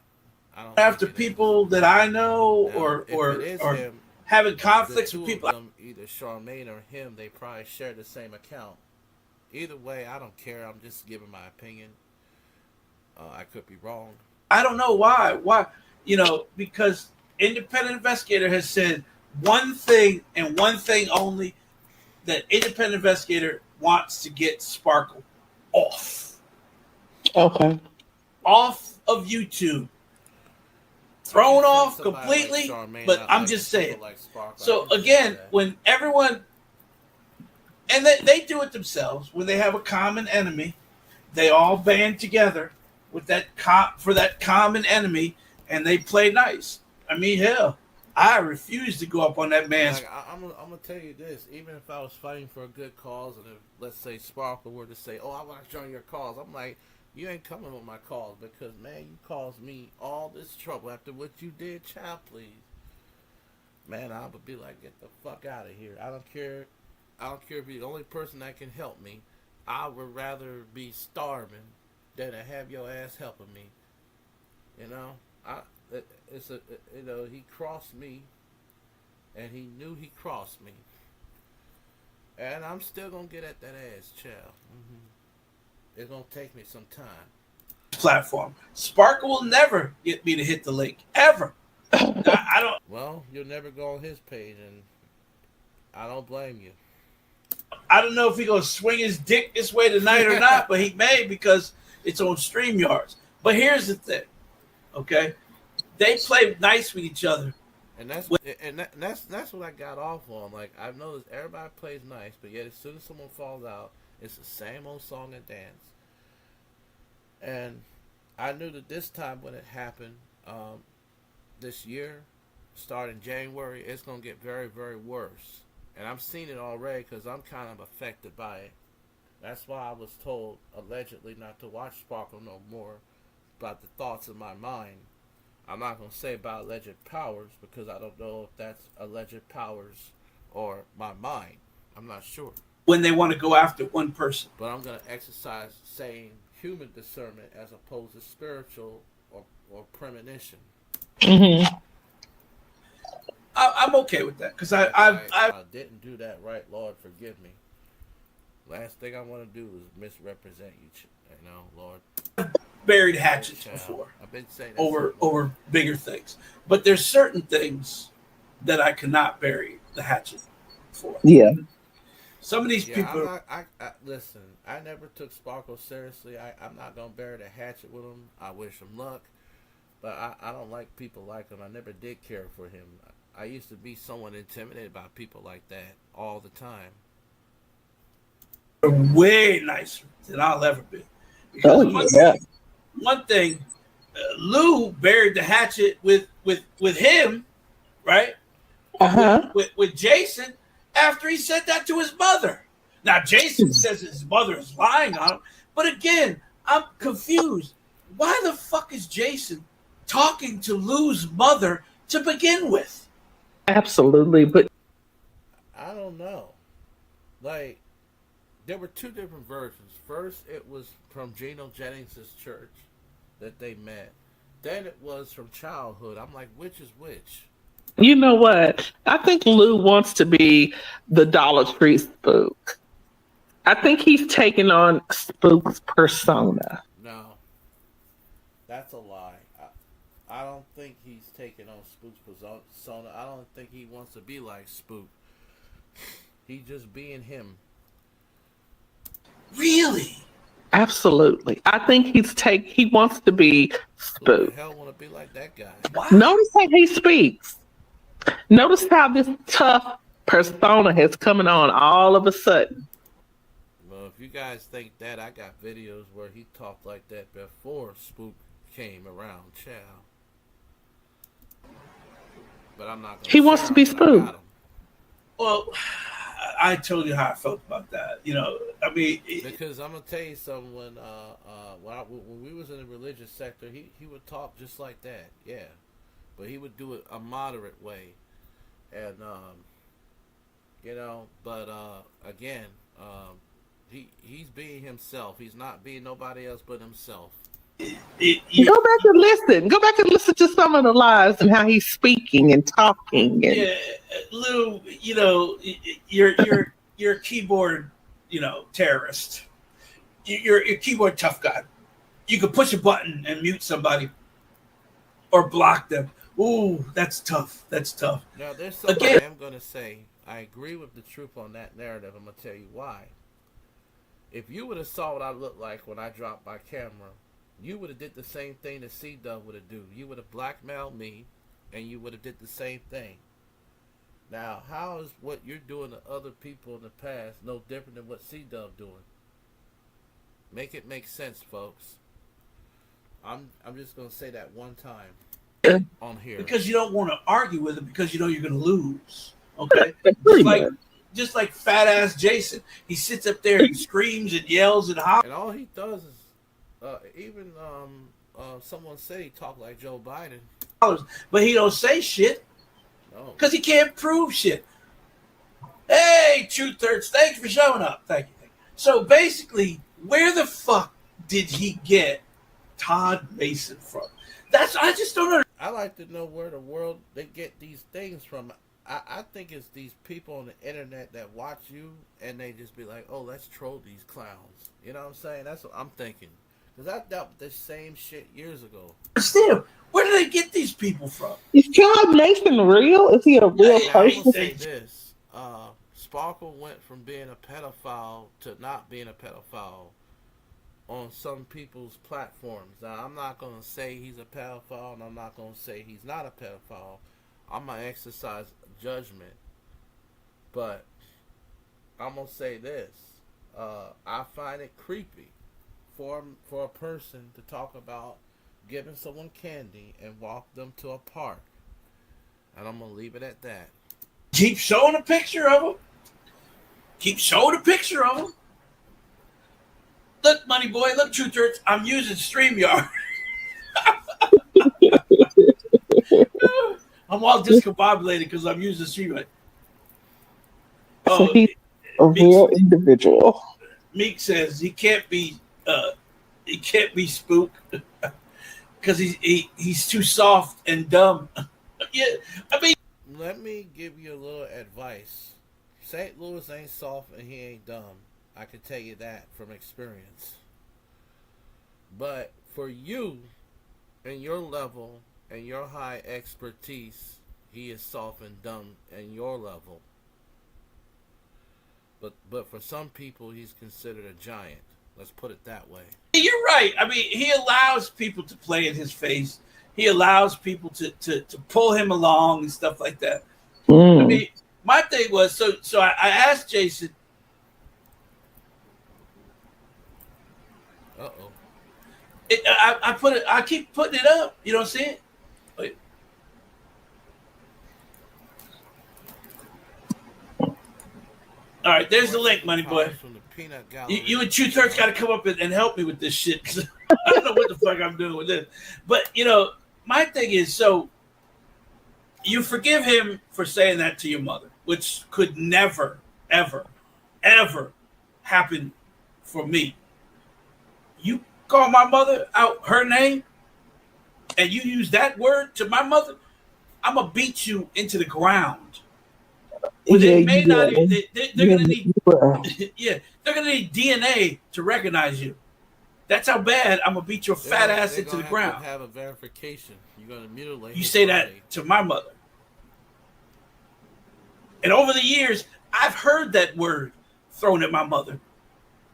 I don't After think it people that I know is. Now, or if it is or him, having the conflicts two with of people. them, either Charmaine or him, they probably share the same account. Either way, I don't care. I'm just giving my opinion. I could be wrong. I don't know why. Why? Because independent investigator has said one thing and one thing only, that independent investigator wants to get Sparkle off of YouTube, thrown off completely. But I'm just saying. So again, when everyone, and they do it themselves, when they have a common enemy, they all band together with that for that common enemy, and they play nice. I mean, hell, I refuse to go up on that man's. Like, I'm gonna tell you this: even if I was fighting for a good cause, and if, let's say, Sparkle were to say, "Oh, I want to join your cause," I'm like, "You ain't coming with my cause because, man, you caused me all this trouble after what you did, child. Please, man, I would be like, get the fuck out of here. I don't care. I don't care if you're the only person that can help me. I would rather be starving than to have your ass helping me. You know, he crossed me, and he knew he crossed me, and I'm still gonna get at that ass, child. Mm-hmm. It's gonna take me some time. Platform. Sparkle will never get me to hit the link ever. I don't. Well, you'll never go on his page, and I don't blame you. I don't know if he's gonna swing his dick this way tonight or not, but he may, because it's on StreamYards. But here's the thing, okay? They play nice with each other, and that's what I got off on. Like, I've noticed everybody plays nice, but yet as soon as someone falls out, it's the same old song and dance. And I knew that this time when it happened, this year, starting January, it's gonna get very, very worse. And I'm seeing it already because I'm kind of affected by it. That's why I was told, allegedly, not to watch Sparkle no more, about the thoughts in my mind. I'm not going to say about alleged powers because I don't know if that's alleged powers or my mind. I'm not sure. When they want to go after one person. But I'm going to exercise saying human discernment as opposed to spiritual or premonition. Mm-hmm. I'm okay with that because I didn't do that right. Lord, forgive me. Last thing I want to do is misrepresent you, Lord. Buried hatchets before. I've been saying that over bigger things, but there's certain things that I cannot bury the hatchet for. Yeah. Some of these people. Listen. I never took Sparkle seriously. I'm not gonna bury the hatchet with him. I wish him luck, but I don't like people like him. I never did care for him. I used to be somewhat intimidated by people like that all the time. Way nicer than I'll ever be. Because one thing, Lou buried the hatchet with him, right? With Jason after he said that to his mother. Now Jason says his mother is lying on him, but again, I'm confused. Why the fuck is Jason talking to Lou's mother to begin with? Absolutely, but I don't know. Like, there were two different versions. First, it was from Geno Jennings' church that they met. Then it was from childhood. I'm like, which is which? You know what? I think Lou wants to be the Dollar Tree spook. I think he's taking on Spook's persona. No, that's a lie. I don't think he's taking on Spook's persona. I don't think he wants to be like Spook. He's just being him. Really? Absolutely. I think he wants to be Spook. Who the hell want to be like that guy? Wow. Notice how he speaks. Notice how this tough persona has coming on all of a sudden. Well, if you guys think that, I got videos where he talked like that before Spook came around, child. But I'm not gonna. He wants to be Spook. Well, I told you how I felt about that. You know, I mean, because I'm gonna tell you something. When we was in the religious sector, he would talk just like that, yeah, but he would do it a moderate way, and you know, but again, he's being himself. He's not being nobody else but himself. Go back and listen. Go back and listen to some of the lies and how he's speaking and talking. And yeah, Lou, you know, you're a keyboard, you know, terrorist. You're a keyboard tough guy. You could push a button and mute somebody or block them. Ooh, that's tough. That's tough. Now, there's something I am going to say. I agree with the truth on that narrative. I'm going to tell you why. If you would have saw what I looked like when I dropped my camera, you would have did the same thing that C-Dub would have do. You would have blackmailed me, and you would have did the same thing. Now, how is what you're doing to other people in the past no different than what C-Dub doing? Make it make sense, folks. I'm just going to say that one time on here. Because you don't want to argue with him because you know you're going to lose. Okay? just like fat ass Jason. He sits up there and screams and yells and hollers. And all he does is even someone said he talked like Joe Biden. But he don't say shit. No. Because he can't prove shit. Hey, Truth Hurts, thanks for showing up. Thank you. So basically, where the fuck did he get Todd Mason from? I just don't understand. I like to know where the world they get these things from. I think it's these people on the internet that watch you and they just be like, oh, let's troll these clowns. You know what I'm saying? That's what I'm thinking. Because I dealt with this same shit years ago. Still, where do they get these people from? Is Todd Mason real? Is he a real person? I will say this. Sparkle went from being a pedophile to not being a pedophile on some people's platforms. Now, I'm not going to say he's a pedophile, and I'm not going to say he's not a pedophile. I'm going to exercise judgment. But I'm going to say this. I find it creepy for a person to talk about giving someone candy and walk them to a park. And I'm going to leave it at that. Keep showing a picture of him. Keep showing a picture of him. Look, money boy, look, Truth Hurts, I'm using StreamYard. I'm all discombobulated because I'm using StreamYard. So he's a real individual. Meek says he can't be Spook because he's too soft and dumb. Yeah, I mean, let me give you a little advice. St. Louis ain't soft and he ain't dumb. I can tell you that from experience. But for you and your level and your high expertise, he is soft and dumb in your level. But for some people, he's considered a giant. Let's put it that way. You're right. I mean, he allows people to play in his face. He allows people to pull him along and stuff like that. I mean, my thing was, so I asked Jason. Uh-oh. I put it. I keep putting it up. You don't see it? Wait. All right, there's the link, money boy. From the peanut you and Truth Hurts got to come up and help me with this shit. I don't know what the fuck I'm doing with this. But, you know, my thing is, so you forgive him for saying that to your mother, which could never, ever, ever happen for me. You call my mother out her name and you use that word to my mother, I'm going to beat you into the ground. They may not even, they're going to need Yeah, they're gonna need DNA to recognize you. That's how bad I'm gonna beat your fat ass into the ground. Have a verification. You're gonna mutilate. You say that to my mother, and over the years, I've heard that word thrown at my mother.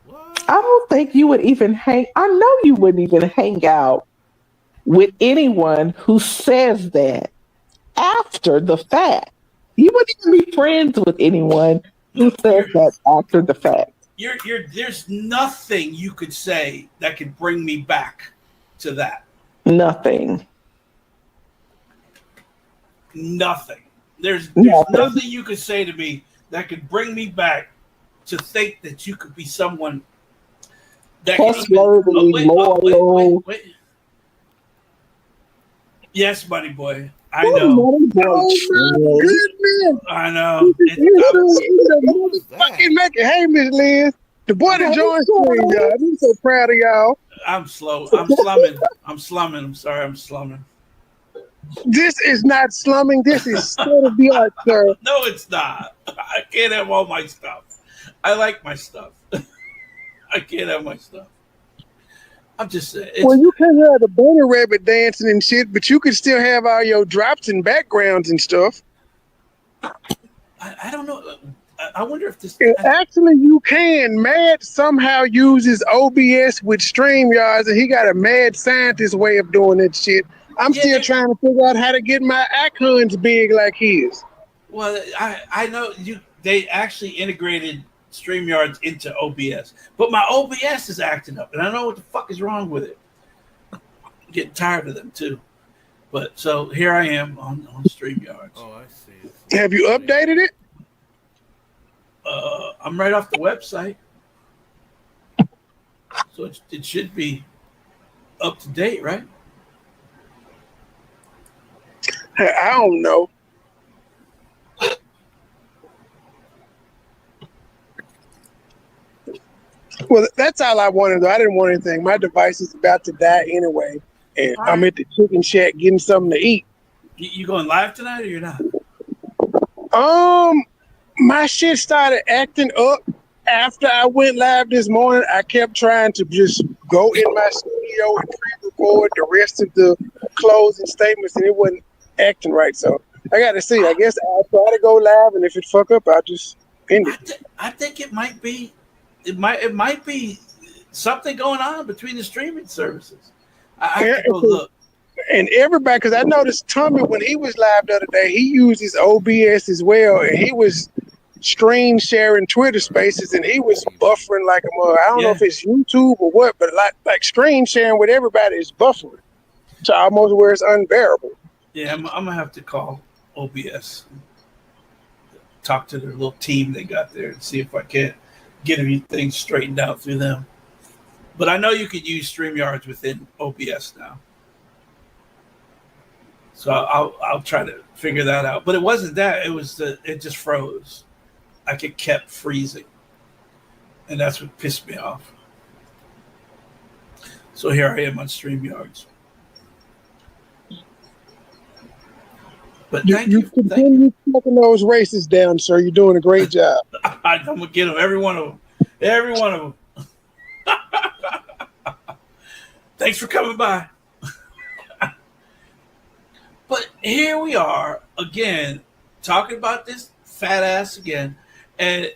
What? I don't think you would even I know you wouldn't even hang out with anyone who says that after the fact. You wouldn't even be friends with anyone who says that after the fact. There's nothing you could say that could bring me back to that. Nothing. Nothing. There's nothing you could say to me that could bring me back to think that you could be someone that trustworthy, loyal. Wait. Yes, buddy boy. I know. Oh my goodness! I know. Fucking making. Hey, Miss Liz, the boy that joined stream, y'all. I'm so proud of y'all. I'm slow. I'm slumming. I'm sorry. I'm slumming. This is not slumming. This is state of the art, sir. No, it's not. I can't have all my stuff. I like my stuff. I can't have my stuff. I'm just saying. Well, you can't have the bunny rabbit dancing and shit, but you can still have all your drops and backgrounds and stuff. I don't know. I wonder if this. Actually, you can. Mad somehow uses OBS with StreamYards, and he got a mad scientist way of doing that shit. I'm still trying to figure out how to get my icons big like his. Well, I know they actually integrated StreamYards into OBS, but my OBS is acting up, and I don't know what the fuck is wrong with it. I'm getting tired of them too. But so here I am on StreamYards. Oh, I see. Have you updated it? I'm right off the website, so it should be up to date, right? I don't know. Well, that's all I wanted, though. I didn't want anything. My device is about to die anyway, and I'm at the chicken shack getting something to eat. You going live tonight, or you're not? My shit started acting up after I went live this morning. I kept trying to just go in my studio and pre-record the rest of the closing statements, and it wasn't acting right. So I got to see. I guess I'll try to go live, and if it fuck up, I'll just end it. I think it might be. It might be something going on between the streaming services. I have to go look. And everybody, because I noticed Tommy, when he was live the other day, he uses OBS as well, and he was screen sharing Twitter Spaces, and he was buffering like a mother. I don't know if it's YouTube or what, but like screen sharing with everybody is buffering to almost where it's unbearable. Yeah, I'm gonna have to call OBS, talk to their little team they got there, and see if I can't get everything straightened out through them. But I know you could use StreamYards within OBS now. So I'll try to figure that out. But it wasn't that. It was it just froze. Like it kept freezing. And that's what pissed me off. So here I am on StreamYards. But you continue taking those races down, sir. You're doing a great job. I'm going to get them. Every one of them. Every one of them. Thanks for coming by. But here we are again, talking about this fat ass again, and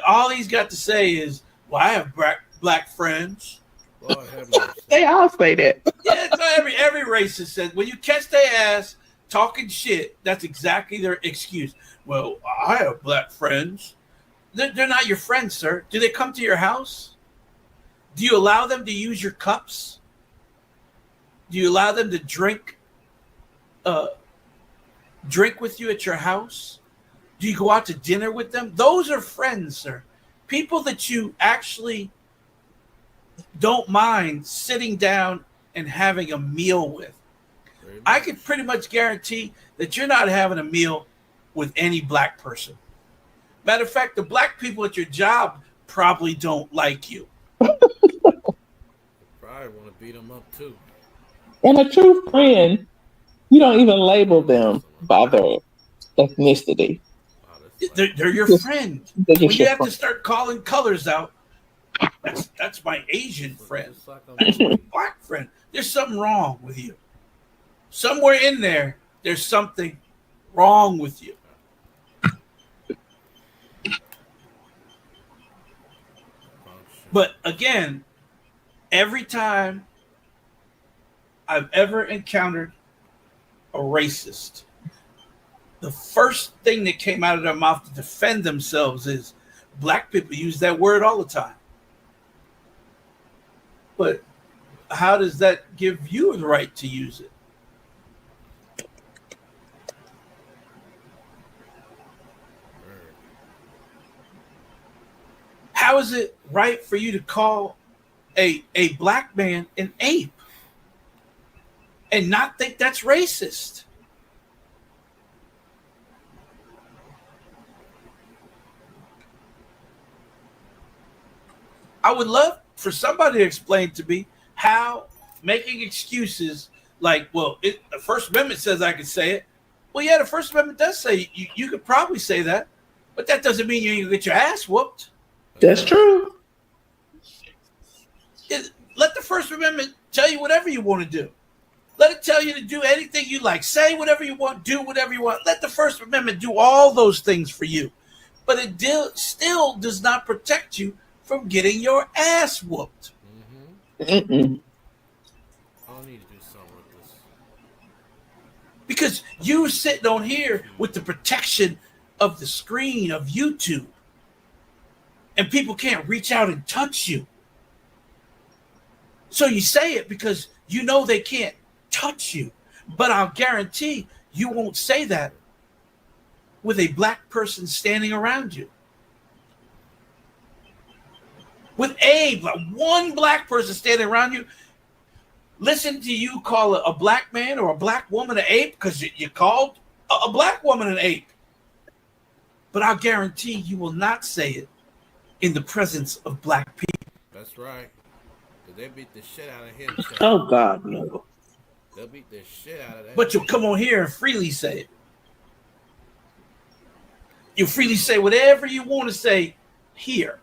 all he's got to say is, "Well, I have black friends." Lord have mercy. They all say that. Yeah, so every racist says when you catch their ass talking shit, that's exactly their excuse. Well, I have black friends. They're not your friends, sir. Do they come to your house? Do you allow them to use your cups? Do you allow them to drink with you at your house? Do you go out to dinner with them? Those are friends, sir. People that you actually don't mind sitting down and having a meal with. I can pretty much guarantee that you're not having a meal with any black person. Matter of fact, the black people at your job probably don't like you. Probably want to beat them up too. And a true friend, you don't even label them by their ethnicity. Wow, that's They're your friend. When you have to start calling colors out, that's my Asian friend. That's my black friend. There's something wrong with you. Somewhere in there, there's something wrong with you. But again, every time I've ever encountered a racist, the first thing that came out of their mouth to defend themselves is black people use that word all the time. But how does that give you the right to use it? How is it right for you to call a black man an ape and not think that's racist? I would love for somebody to explain to me how making excuses like, well, the First Amendment says I can say it. Well, yeah, the First Amendment does say you could probably say that, but that doesn't mean you're going to get your ass whooped. That's true. Let the First Amendment tell you whatever you want to do. Let it tell you to do anything you like. Say whatever you want. Do whatever you want. Let the First Amendment do all those things for you. But it still does not protect you from getting your ass whooped. Mm-hmm. I need to do something with this. Because you're sitting on here with the protection of the screen of YouTube. And people can't reach out and touch you. So you say it because you know they can't touch you. But I'll guarantee you won't say that with a black person standing around you. With one black person standing around you, listen to you call a black man or a black woman an ape because you called a black woman an ape. But I'll guarantee you will not say it in the presence of black people. That's right. They beat the shit out of him. Oh, God, no. They'll beat the shit out of that. But you'll come on here and freely say it. You freely say whatever you want to say here.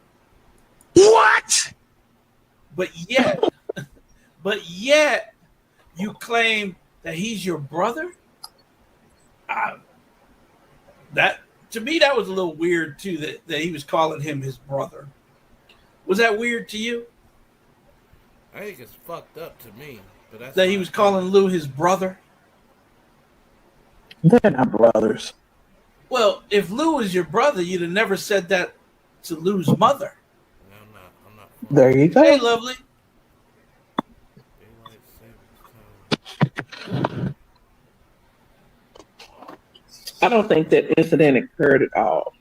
What? But yet, you claim that he's your brother? That to me, that was a little weird too, that he was calling him his brother. Was that weird to you? I think it's fucked up to me. But that's that he was calling Lou his brother? They're not brothers. Well, if Lou was your brother, you'd have never said that to Lou's mother. No, I'm not. There you go. Hey, lovely. I don't think that incident occurred at all.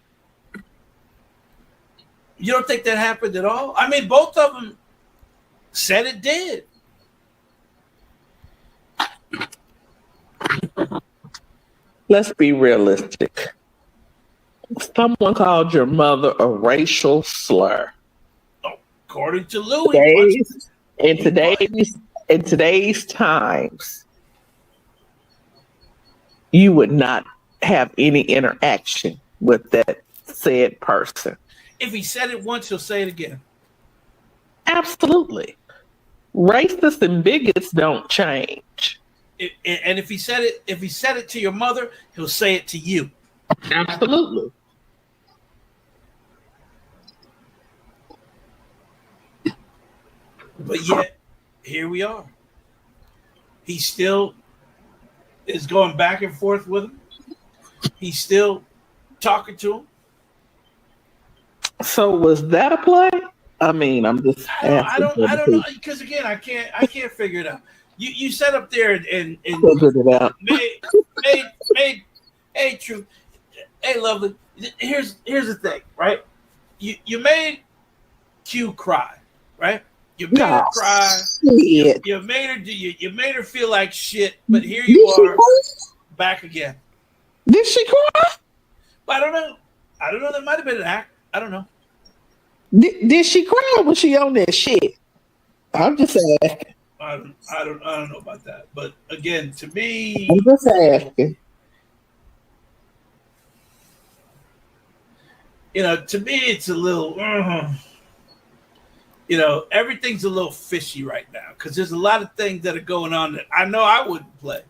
You don't think that happened at all? I mean, both of them said it did. Let's be realistic. Someone called your mother a racial slur. According to Lou, in today's times, you would not have any interaction with that said person. If he said it once, he'll say it again. Absolutely. Racists and bigots don't change. And if he said it to your mother, he'll say it to you. Absolutely. But yet, here we are. He still is going back and forth with him. He's still talking to him. So was that a play? I mean, I'm just I don't know, because again, I can't figure it out. You sat up there and figured it out. made hey, True, hey, lovely. Here's the thing, right? You made Q cry, right? You made her cry. Shit. You made her feel like shit. But here you are, back again. Did she cry? I don't know. That might have been an act. I don't know. Did she cry or was she on that shit? I'm just asking. I don't know about that. But again, to me, I'm just asking. to me, it's a little, everything's a little fishy right now because there's a lot of things that are going on that I know I wouldn't play.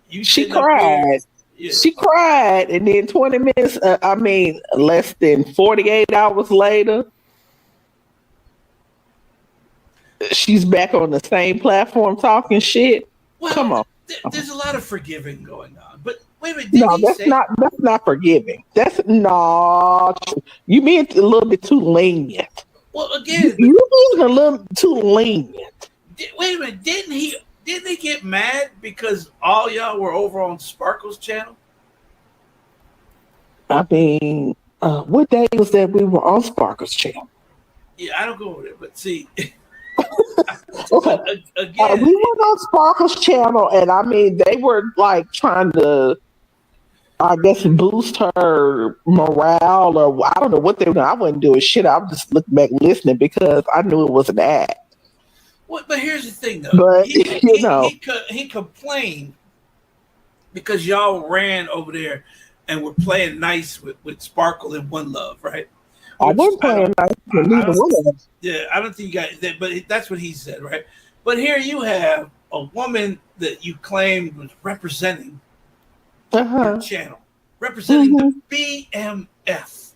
You She sitting up here, cried. yeah. She cried, and then 20 minutes, less than 48 hours later, she's back on the same platform talking shit. Well, Come on. There's a lot of forgiving going on, but wait a minute. No, that's not forgiving. That's not. You being a little bit too lenient. Well, again, you being a little too lenient. Wait a minute. Didn't he get mad because all y'all were over on Sparkle's channel? I mean, what day was that we were on Sparkle's channel? Yeah, I don't go over there, but see. Okay. Again, we were on Sparkle's channel, and they were like trying to, I guess, boost her morale, or I don't know what they were doing. I wasn't doing shit. I was just looking back, listening because I knew it was an act. Well, but here's the thing, though. But he complained because y'all ran over there and were playing nice with Sparkle and One Love, right? I wasn't playing nice with neither one of them. Yeah, I don't think you got that, but that's what he said, right? But here you have a woman that you claimed was representing your channel, representing the BMF,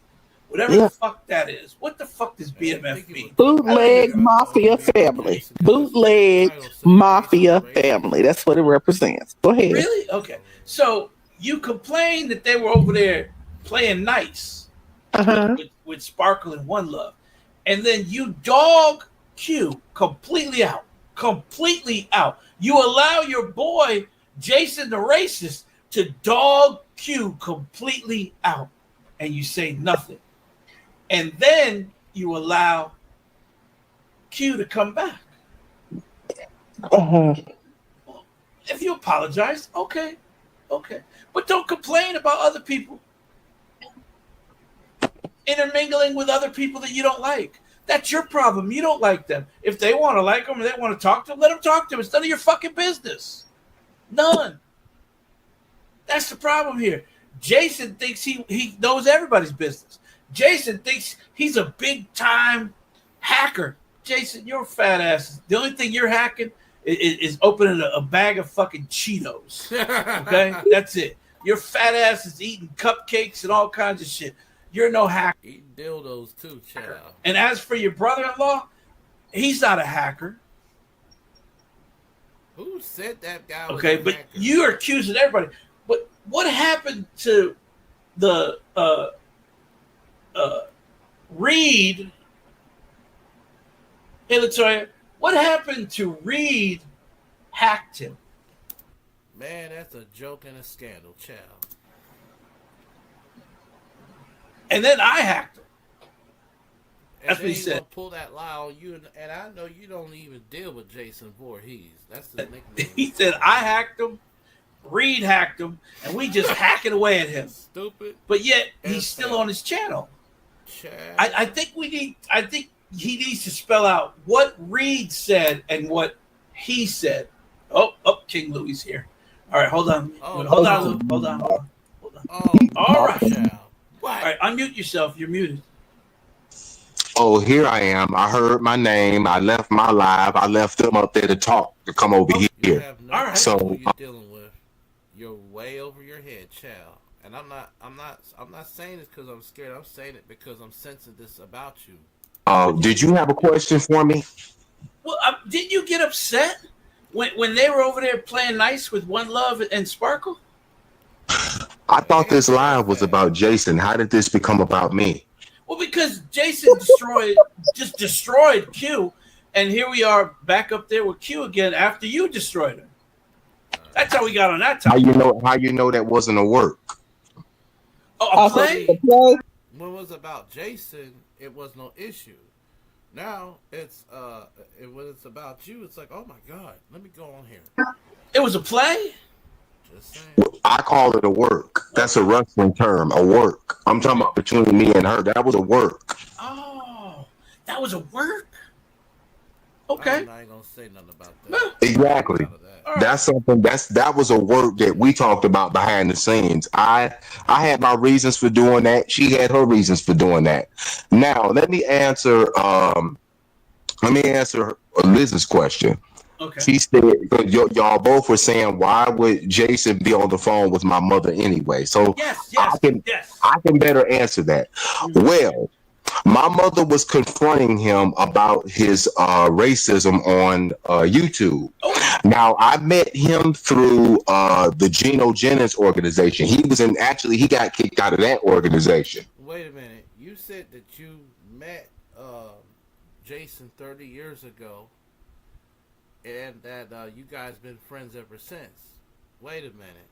whatever the fuck that is. What the fuck does BMF mean? Bootleg Mafia Family. Bootleg Mafia Family. That's what it represents. Go ahead. Really? Okay. So you complained that they were over there playing nice with Sparkle and One Love. And then you dog Q completely out. You allow your boy, Jason the racist, to dog Q completely out. And you say nothing. And then you allow Q to come back. If you apologize, okay. But don't complain about other people intermingling with other people that you don't like. That's your problem. You don't like them. If they want to like them or they want to talk to them, let them talk to them. It's none of your fucking business. None. That's the problem here. Jason thinks he knows everybody's business. Jason thinks he's a big time hacker. Jason, you're a fat ass. The only thing you're hacking is opening a bag of fucking Cheetos. Okay? That's it. Your fat ass is eating cupcakes and all kinds of shit. You're no hacker. Eating dildos too, child. And as for your brother-in-law, he's not a hacker. Who said that guy was okay, a but hacker? you're accusing everybody. But what happened to the Reed? Hey, Latoya, what happened to Reed hacked him? Man, that's a joke and a scandal, child. And then I hacked him. And that's what he said. Pull that lie on you, and I know you don't even deal with Jason Voorhees. That's the nickname. He said I hacked him, Reed hacked him, and we just hacking away at him. Stupid. But yet he's still on his channel. I think he needs to spell out what Reed said and what he said. Oh, KingLouis here. All right, hold on. Hold on. Oh, all right. Child. All right, unmute yourself. You're muted. Oh, here I am. I heard my name. I left my live. I left them up there to talk, to come over here. You have no all right. So who you're dealing with. You're way over your head, child. And I'm not saying this because I'm scared. I'm saying it because I'm sensing this about you. Did you have a question for me? Well, didn't you get upset when they were over there playing nice with One Love and Sparkle? I thought this live was about Jason. How did this become about me? Well, because Jason destroyed Q, and here we are back up there with Q again after you destroyed him. That's how we got on that topic. How you know that wasn't a work? Oh, a play? When it was about Jason, it was no issue. Now it's when it's about you, it's like, oh my God, let me go on here. It was a play? Just saying. I call it a work. That's a wrestling term, a work. I'm talking about between me and her. That was a work. Oh, that was a work? Okay. I ain't gonna say nothing about Nah. that. Exactly. Out of that. All right. That's something that was a work that we talked about behind the scenes. I had my reasons for doing that. She had her reasons for doing that. Now let me answer Liz's question. Okay. She said, y'all both were saying, why would Jason be on the phone with my mother anyway? So Yes. I Yes. can Yes. I can better answer that. Well, my mother was confronting him about his racism on YouTube. Oh. Now, I met him through the Geno Jennings organization. He got kicked out of that organization. Wait a minute. You said that you met Jason 30 years ago, and that you guys been friends ever since. Wait a minute.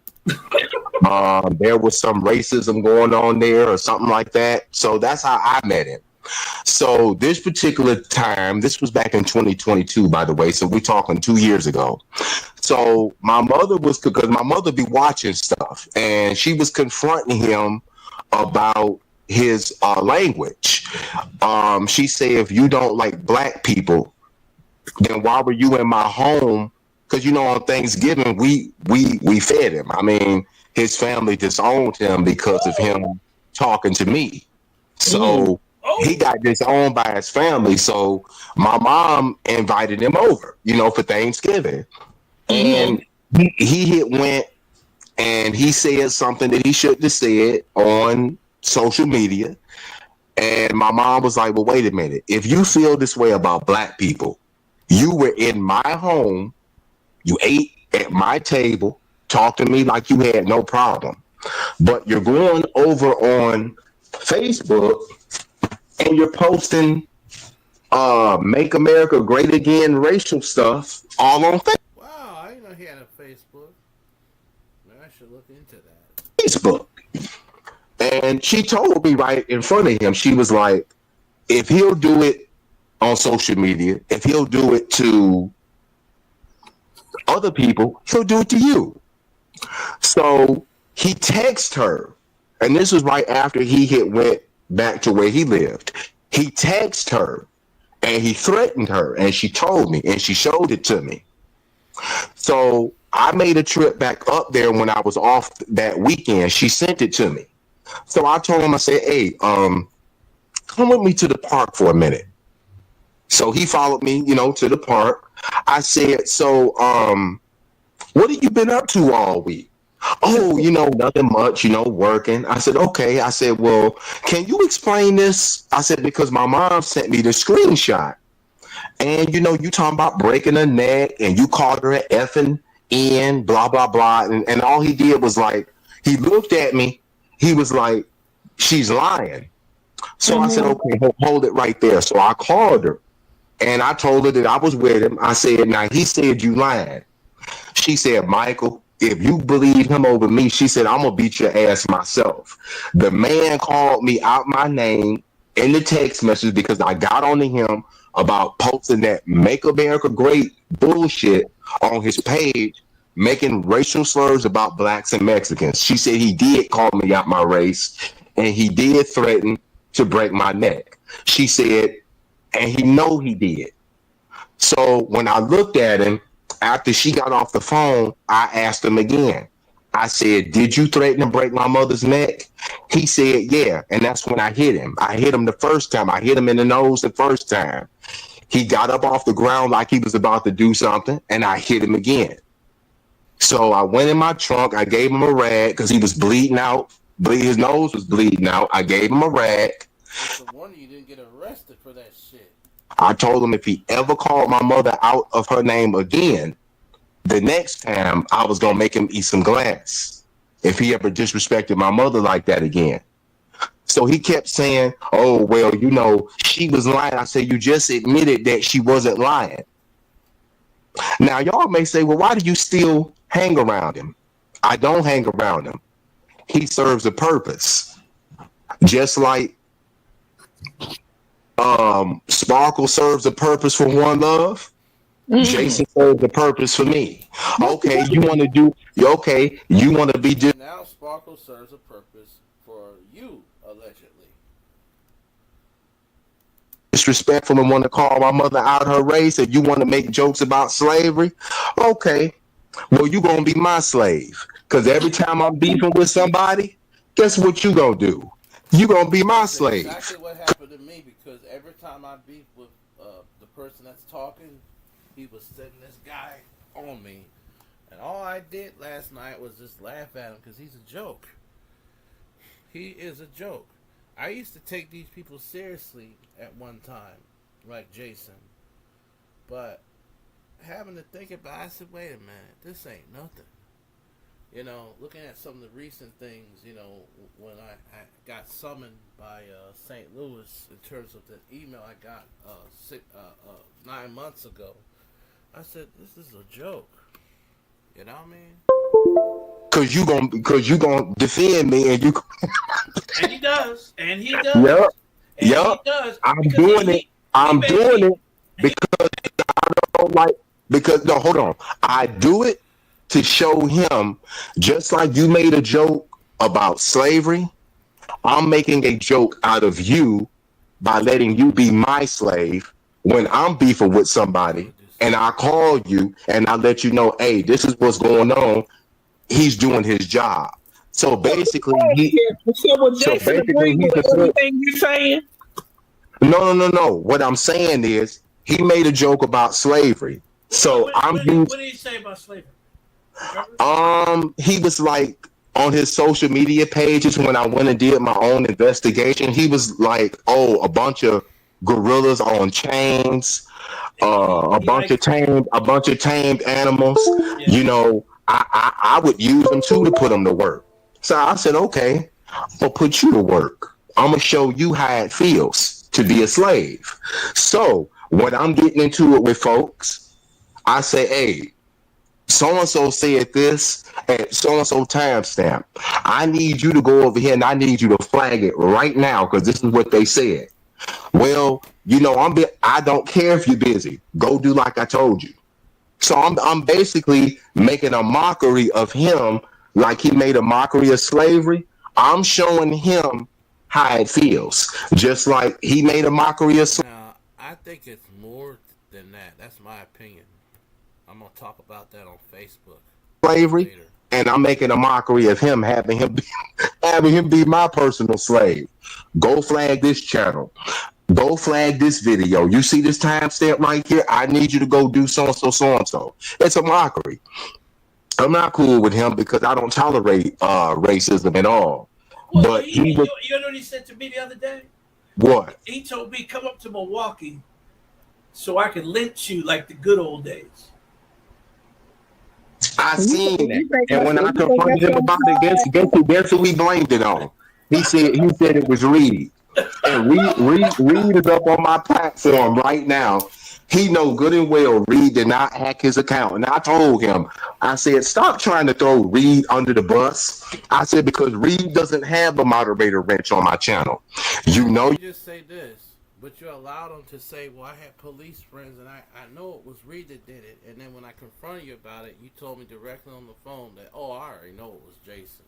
There was some racism going on there or something like that. So that's how I met him. So this particular time, this was back in 2022, by the way. So we're talking 2 years ago. So because my mother be watching stuff, and she was confronting him about his language. She said, if you don't like black people, then why were you in my home? Because on Thanksgiving we fed him. I mean, his family disowned him because of him talking to me. So he got disowned by his family. So my mom invited him over, for Thanksgiving. And he went and he said something that he shouldn't have said on social media. And my mom was like, well, wait a minute. If you feel this way about black people, you were in my home, you ate at my table, talked to me like you had no problem. But you're going over on Facebook and you're posting Make America Great Again racial stuff all on Wow, I didn't know he had a Facebook. Man, I should look into that. Facebook. And she told me right in front of him, she was like, if he'll do it on social media, if he'll do it to other people, he'll do it to you. So he texted her, and this was right after he had went back to where he lived. He texted her and he threatened her, and she told me, and she showed it to me. So I made a trip back up there when I was off that weekend. She sent it to me. So I told him, I said, hey, come with me to the park for a minute. So he followed me, to the park. I said, so what have you been up to all week? Oh, nothing much, working. I said, okay. I said, well, can you explain this? I said, because my mom sent me the screenshot. And, you talking about breaking her neck, and you called her an effing N, blah, blah, blah. And all he did was he looked at me. He was like, she's lying. So I said, okay, hold it right there. So I called her and I told her that I was with him. I said, now he said you lying. She said, Michael, if you believe him over me, she said, I'm going to beat your ass myself. The man called me out my name in the text message because I got on to him about posting that Make America Great bullshit on his page, making racial slurs about blacks and Mexicans. She said he did call me out my race and he did threaten to break my neck. She said, and he know he did. So when I looked at him, after she got off the phone, I asked him again. I said, did you threaten to break my mother's neck? He said, yeah. And that's when I hit him. I hit him the first time. I hit him in the nose the first time. He got up off the ground like he was about to do something, and I hit him again. So I went in my trunk. I gave him a rag because he was bleeding out. His nose was bleeding out. I gave him a rag. It's a wonder you didn't get arrested for that shit. I told him if he ever called my mother out of her name again, the next time I was going to make him eat some glass if he ever disrespected my mother like that again. So he kept saying, oh, well, she was lying. I said, you just admitted that she wasn't lying. Now, y'all may say, well, why do you still hang around him? I don't hang around him. He serves a purpose. Just like Sparkle serves a purpose for One Love, Jason serves a purpose for me. Okay, you want to be Now Sparkle serves a purpose for you, allegedly. disrespectful and want to call my mother out her race, and you want to make jokes about slavery, okay, well, you going to be my slave. Because every time I'm beefing with somebody, guess what you going to do? You going to be my That's slave. exactly what happened to me because every time I beef with the person that's talking, he was setting this guy on me. And all I did last night was just laugh at him because he's a joke. He is a joke. I used to take these people seriously at one time, like Jason. But having to think about it, I said, wait a minute, this ain't nothing. You know, looking at some of the recent things, you know, when I got summoned by St. Louis in terms of the email I got 9 months ago, I said, this is a joke. You know what I mean? Cause you gonna defend me, and you. And he does. And he does. Yep. And Yep. he does. I'm Because doing it. I'm doing it because I don't like. Because no, hold on. I do it to show him, just like you made a joke about slavery. I'm making a joke out of you by letting you be my slave when I'm beefing with somebody, and I call you and I let you know, hey, this is what's going on. He's doing his job. So basically, so Jason agree with everything you're saying? No. What I'm saying is he made a joke about slavery. So what did he say about slavery? He was like on his social media pages when I went and did my own investigation. He was like, "Oh, a bunch of gorillas on chains, a bunch of tamed animals. Yeah. You know, I would use them too to put them to work." So I said, "Okay, I'll put you to work. I'm gonna show you how it feels to be a slave." So when I'm getting into it with folks, I say, "Hey, so-and-so said this at so-and-so timestamp. I need you to go over here and I need you to flag it right now because this is what they said." Well, you know, I don't care if you're busy. Go do like I told you. So I'm basically making a mockery of him like he made a mockery of slavery. I'm showing him how it feels. Just like he made a mockery of slavery. Now, I think it's more than that. That's my opinion. I'm gonna talk about that on Facebook. Slavery, later. And I'm making a mockery of him, having him be my personal slave. Go flag this channel. Go flag this video. You see this timestamp right here? I need you to go do so and so, so and so. It's a mockery. I'm not cool with him because I don't tolerate racism at all. Well, but you know what he said to me the other day? What? He told me, come up to Milwaukee so I can lynch you like the good old days. I seen that. And when I confronted him about it, guess who he blamed it on? He said it was Reed. And Reed is up on my platform right now. He know good and well Reed did not hack his account. And I told him, I said, stop trying to throw Reed under the bus. I said, because Reed doesn't have a moderator wrench on my channel. You know. You just say this, but you allowed him to say, well, I had police friends and I know it was Reed that did it. And then when I confronted you about it, you told me directly on the phone that, oh, I already know it was Jason.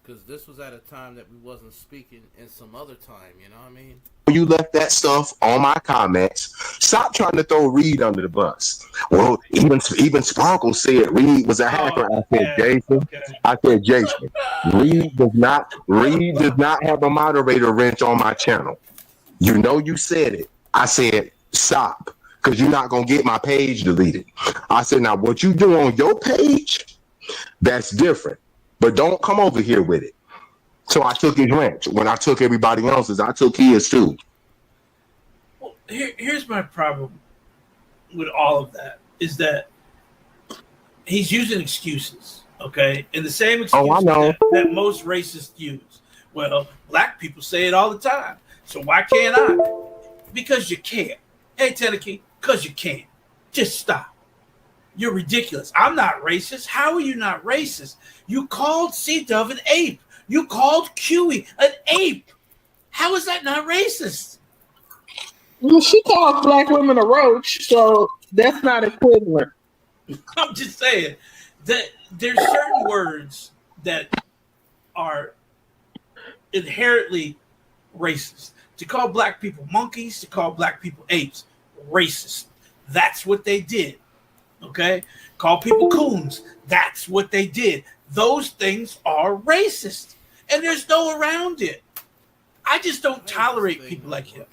Because this was at a time that we wasn't speaking in some other time, you know what I mean? You left that stuff on my comments. Stop trying to throw Reed under the bus. Well, even Sparkle said Reed was a hacker. I said, Jason. Okay. I said, Jason. Reed does not have a moderator wrench on my channel. You know you said it. I said, stop, because you're not gonna get my page deleted. I said, now what you do on your page, that's different. But don't come over here with it. So I took his wrench. When I took everybody else's, I took his too. Well, here's my problem with all of that is that he's using excuses, okay? And the same excuses that most racists use. Well, black people say it all the time. So why can't I? Because you can't. Hey, Tenneke, because you can't. Just stop. You're ridiculous. I'm not racist. How are you not racist? You called C-Dove an ape. You called Kiwi an ape. How is that not racist? Well, she called black women a roach, so that's not equivalent. I'm just saying that there's certain words that are inherently racist. To call black people monkeys, to call black people apes, racist. That's what they did. Okay? Call people coons. That's what they did. Those things are racist. And there's no around it. I just don't tolerate people like him.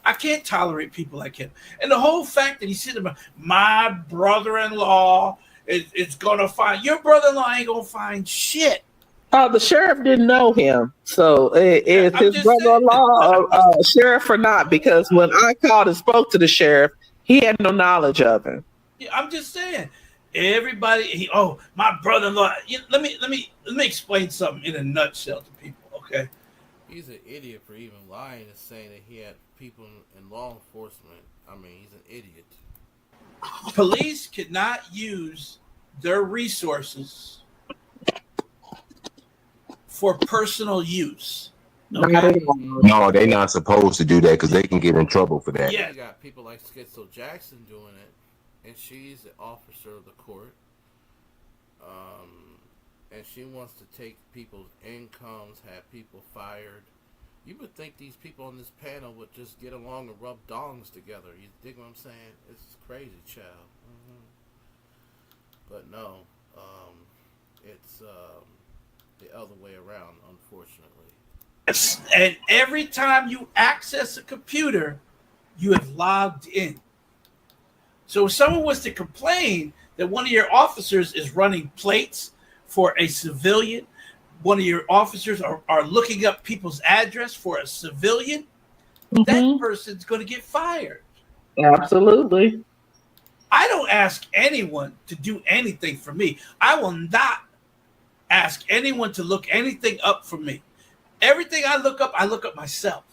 I can't tolerate people like him. And the whole fact that he said about my brother-in-law is going to find, your brother-in-law ain't going to find shit. The sheriff didn't know him. So is his brother-in-law a sheriff or not? Because when I called and spoke to the sheriff, he had no knowledge of him. Yeah, I'm just saying. Everybody, my brother-in-law. Let me explain something in a nutshell to people, okay? He's an idiot for even lying and saying that he had people in law enforcement. I mean, he's an idiot. Police cannot use their resources for personal use. Okay? No, they're not supposed to do that because they can get in trouble for that. Yeah, you got people like Schizo Jackson doing it, and she's the officer of the court. And she wants to take people's incomes, have people fired. You would think these people on this panel would just get along and rub dongs together. You dig what I'm saying? It's crazy, child. But no, it's the other way around, unfortunately. And every time you access a computer, you have logged in. So if someone was to complain that one of your officers is running plates for a civilian, one of your officers are looking up people's address for a civilian, that person's going to get fired. Absolutely. I don't ask anyone to do anything for me. I will not ask anyone to look anything up for me. Everything I look up myself.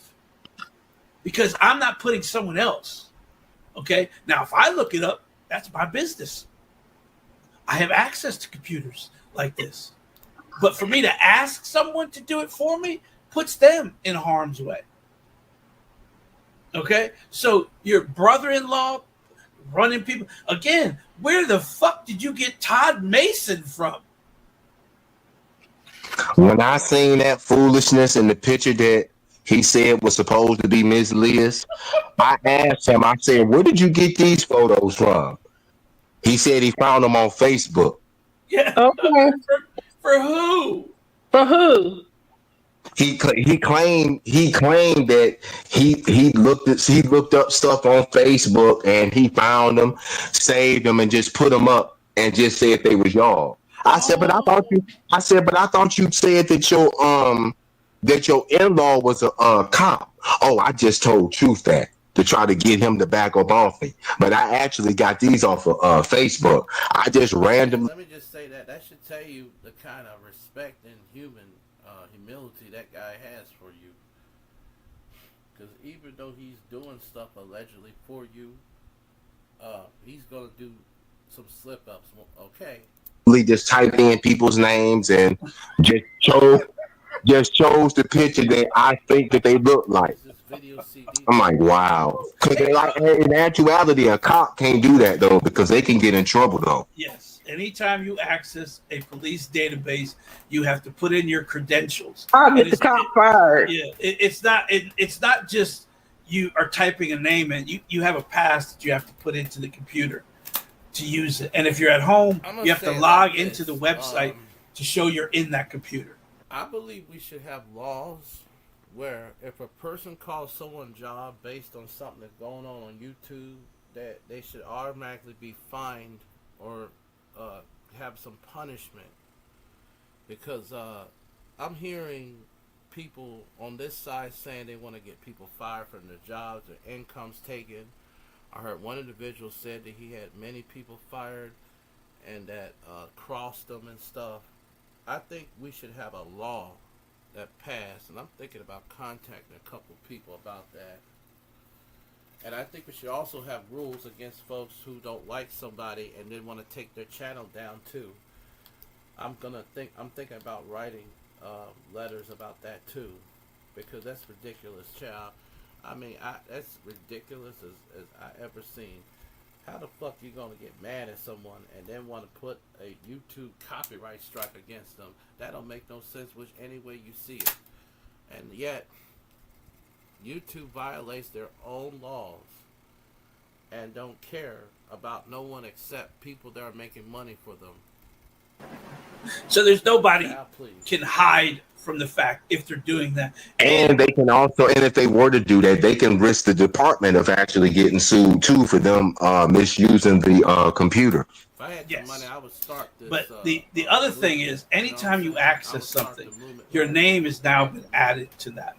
Because I'm not putting someone else. Okay? Now, if I look it up, that's my business. I have access to computers like this. But for me to ask someone to do it for me puts them in harm's way. Okay? So your brother-in-law running people. Again, where the fuck did you get Todd Mason from? When I seen that foolishness in the picture that he said was supposed to be Miss Leah's, I asked him, I said, where did you get these photos from? He said he found them on Facebook. Yeah. Okay. For who? For who? He claimed that he looked up stuff on Facebook and he found them, saved them, and just put them up and just said they was y'all. I said, but I thought you said that your in-law was a cop. Oh, I just told Truth that to try to get him to back up off me. But I actually got these off of Facebook. I just randomly. Let me just say that should tell you the kind of respect and human humility that guy has for you. Because even though he's doing stuff allegedly for you, he's gonna do some slip-ups. Okay. Just typed in people's names and just chose the picture that I think that they look like. I'm like, wow. Because in actuality, a cop can't do that though, because they can get in trouble though. Yes. Anytime you access a police database, you have to put in your credentials. I'll get the cop fired. Yeah, it's not just you are typing a name in. You have a pass that you have to put into the computer to use it. And if you're at home, you have to log into the website to show you're in that computer. I believe we should have laws where if a person calls someone job based on something that's going on YouTube, that they should automatically be fined or have some punishment. Because I'm hearing people on this side saying they want to get people fired from their jobs, their incomes taken. I heard one individual said that he had many people fired and that crossed them and stuff. I think we should have a law that passed, and I'm thinking about contacting a couple people about that. And I think we should also have rules against folks who don't like somebody and then want to take their channel down too. I'm thinking about writing letters about that too, because that's ridiculous, child. I mean, that's ridiculous as I ever seen. How the fuck you gonna get mad at someone and then want to put a YouTube copyright strike against them? That don't make no sense which any way you see it. And yet, YouTube violates their own laws and don't care about no one except people that are making money for them. So there's nobody Yeah, please. can hide from the fact if they're doing that. And they can also, and if they were to do that, they can risk the department of actually getting sued too for them misusing the computer. If I had the money, I would start this. But the other thing is, anytime you access something, your name has now been added to that.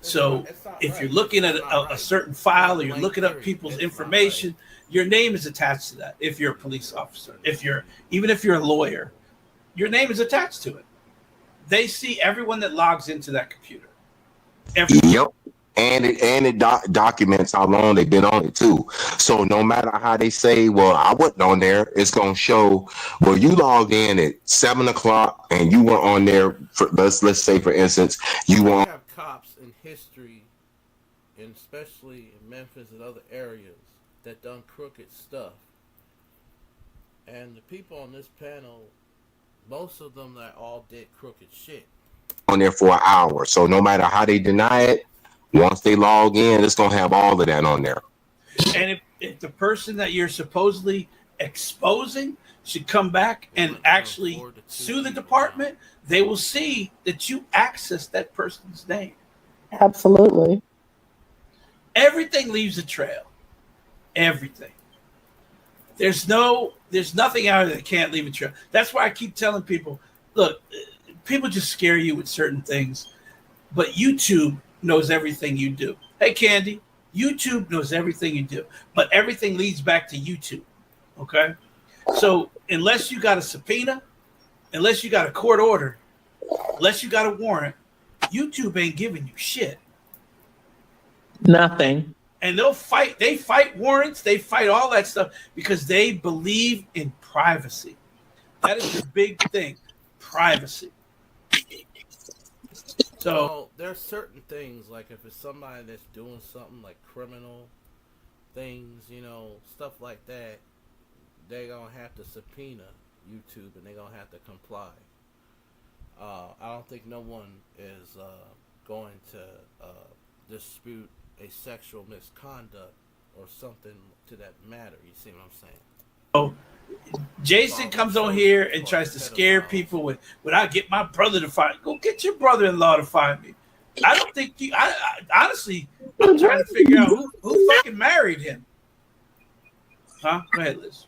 So if you're looking at a certain file or you're looking up people's information, your name is attached to that. If you're a police officer, even if you're a lawyer, your name is attached to it. They see everyone that logs into that computer. Yep. And it documents how long they've been on it too. So no matter how they say, well, I wasn't on there, it's gonna show, well, you logged in at 7 o'clock and you were on there for, let's say for instance, you were. We have cops in history, and especially in Memphis and other areas, that done crooked stuff. And the people on this panel, most of them that all did crooked shit. On there for an hour. So no matter how they deny it, once they log in, it's gonna have all of that on there. And if the person that you're supposedly exposing should come back and actually sue the department, they will see that you accessed that person's name. Absolutely. Everything leaves a trail. Everything. There's nothing out there that can't leave a trail. That's why I keep telling people, look, people just scare you with certain things, but YouTube knows everything you do. Hey, Candy, YouTube knows everything you do, but everything leads back to YouTube. Okay? So unless you got a subpoena, unless you got a court order, unless you got a warrant, YouTube ain't giving you shit. Nothing. And they fight warrants, they fight all that stuff because they believe in privacy. That is the big thing, privacy. So well, there are certain things, like if it's somebody that's doing something like criminal things, stuff like that, they're going to have to subpoena YouTube and they're going to have to comply. I don't think no one is going to dispute a sexual misconduct or something to that matter. You see what I'm saying? Oh, Jason comes on here and tries to scare people with, I get my brother to find. Go get your brother-in-law to find me. I don't think you. I honestly, I'm trying to figure out who fucking married him. Huh? Go ahead, Liz.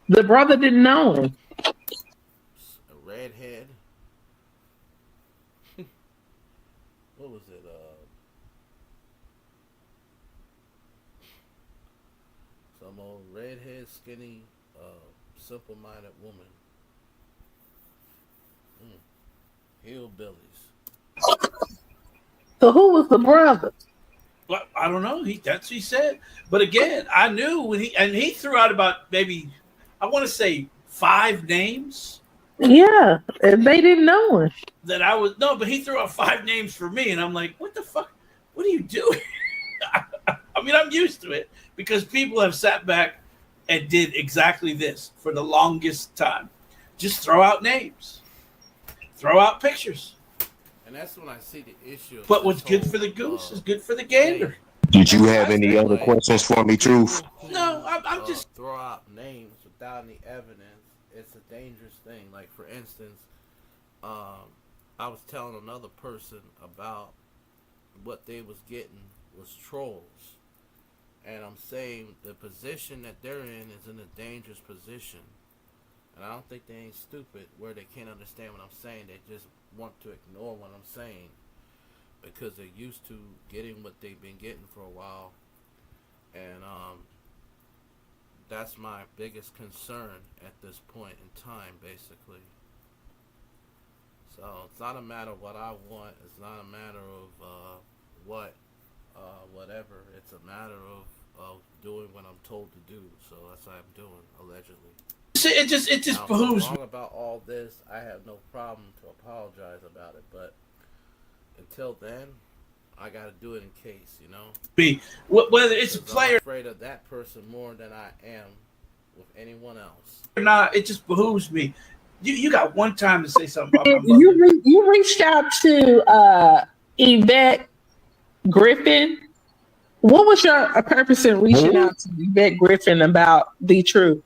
The brother didn't know him. A redhead. What was it? Some old redhead, skinny, simple-minded woman. Hillbillies. So who was the brother? Well, I don't know. That's what he said. But again, I knew when he threw out about maybe, I want to say 5 names. Yeah, and they didn't know him. But he threw out 5 names for me, and I'm like, what the fuck? What are you doing? I mean, I'm used to it because people have sat back and did exactly this for the longest time. Just throw out names, throw out pictures. And that's when I see the issue. But what's good for the goose is good for the gander. Did you have any other questions for me, Truth? No, I'm just throw out names without any evidence. It's a dangerous thing. Like for instance, I was telling another person about what they was getting was trolls. And I'm saying the position that they're in is in a dangerous position. And I don't think they ain't stupid where they can't understand what I'm saying. They just want to ignore what I'm saying because they're used to getting what they've been getting for a while. And that's my biggest concern at this point in time, basically. So it's not a matter of what I want. It's not a matter of whatever. It's a matter of doing what I'm told to do. So that's what I'm doing, allegedly. It just behooves me. Wrong about all this. I have no problem to apologize about it, but until then, I got to do it in case, Whether it's a player, I'm afraid of that person more than I am with anyone else. Or not, it just behooves me. You got one time to say something about my mother. You reached out to Yvette Griffin. What was your purpose in reaching out to Yvette Griffin about the truth?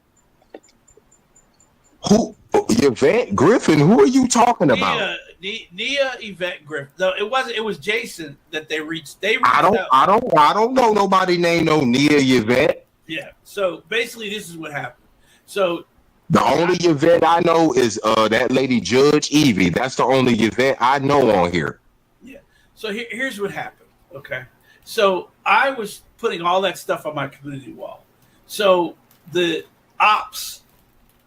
Who? Yvette Griffin? Who are you talking about? Nia Yvette Griffin. No, it wasn't. It was Jason that they reached. They reached out. I don't know nobody named no Nia Yvette. Yeah. So basically, this is what happened. So the only Yvette I know is that lady Judge Evie. That's the only Yvette I know on here. Yeah. So here's what happened. Okay. So I was putting all that stuff on my community wall. So the ops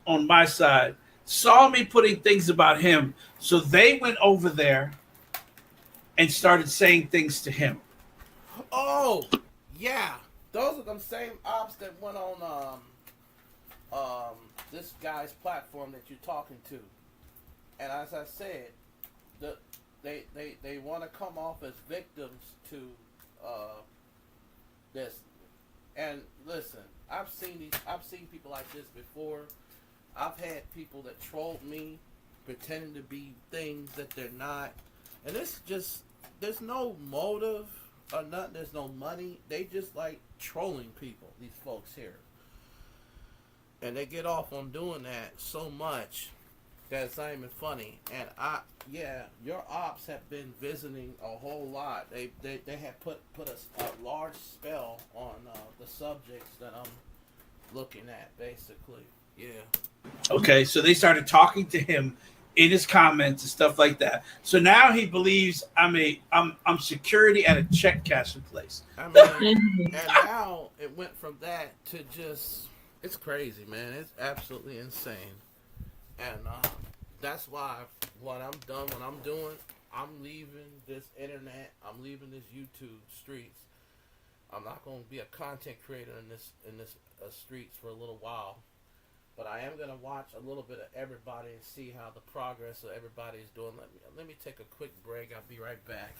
on my side saw me putting things about him. So they went over there and started saying things to him. Oh, yeah. Those are them same ops that went on this guy's platform that you're talking to. And as I said, they want to come off as victims to this. And listen, I've seen people like this before. I've had people that trolled me, pretending to be things that they're not. And it's just, there's no motive or nothing. There's no money. They just like trolling people, these folks here. And they get off on doing that so much that it's not even funny. And your ops have been visiting a whole lot. They have put a large spell on the subjects that I'm looking at, basically. Yeah. Okay, so they started talking to him in his comments and stuff like that. So now he believes I'm security at a check cashing place. I mean, and now it went from that to just, it's crazy, man. It's absolutely insane. And that's why when I'm done, what I'm doing, I'm leaving this internet. I'm leaving this YouTube streets. I'm not going to be a content creator in this streets for a little while. But I am going to watch a little bit of everybody and see how the progress of everybody is doing. Let me take a quick break. I'll be right back.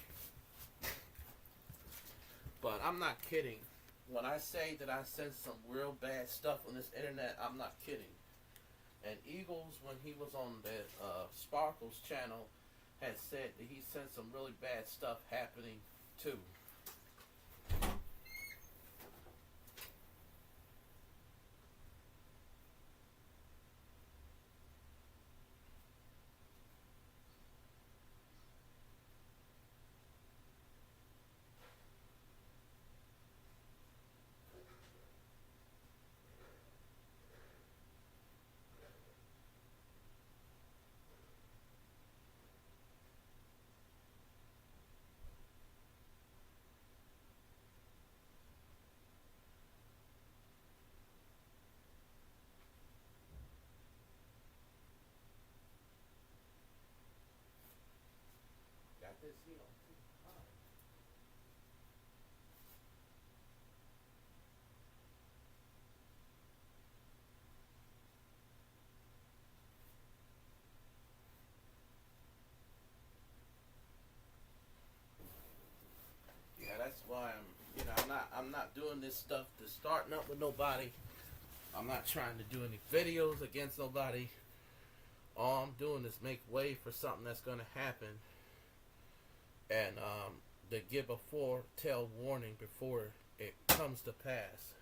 But I'm not kidding. When I say that I sent some real bad stuff on this internet, I'm not kidding. And Eagles, when he was on the Sparkles channel, had said that he sent some really bad stuff happening too. That's why I'm not doing this stuff to starting up with nobody. I'm not trying to do any videos against nobody. All I'm doing is make way for something that's going to happen, and to give a foretell warning before it comes to pass.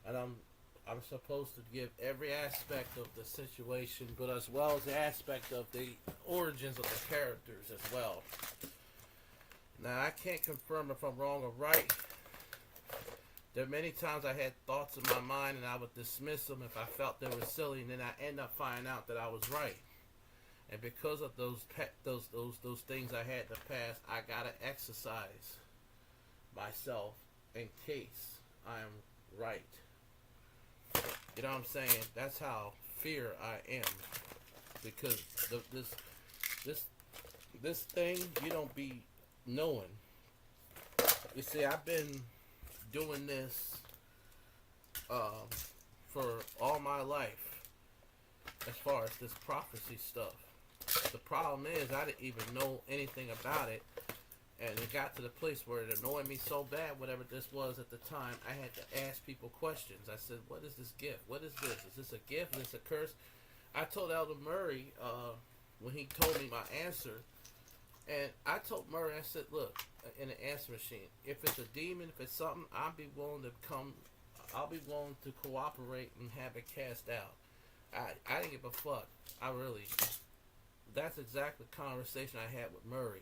And I'm supposed to give every aspect of the situation, but as well as the aspect of the origins of the characters as well. Now, I can't confirm if I'm wrong or right. There are many times I had thoughts in my mind and I would dismiss them if I felt they were silly, and then I end up finding out that I was right. And because of those things I had in the past, I gotta exercise myself in case I am right. You know what I'm saying? That's how fear I am. Because this thing, you don't be knowing. You see, I've been doing this for all my life as far as this prophecy stuff. The problem is I didn't even know anything about it, and it got to the place where it annoyed me so bad, whatever this was at the time, I had to ask people questions. I said, what is this gift? What is this? Is this a gift? Is this a curse? I told Elder Murray when he told me my answer, And I told Murray, I said, look, in the answer machine, if it's a demon, if it's something, I'll be willing to cooperate and have it cast out. I didn't give a fuck. That's exactly the conversation I had with Murray.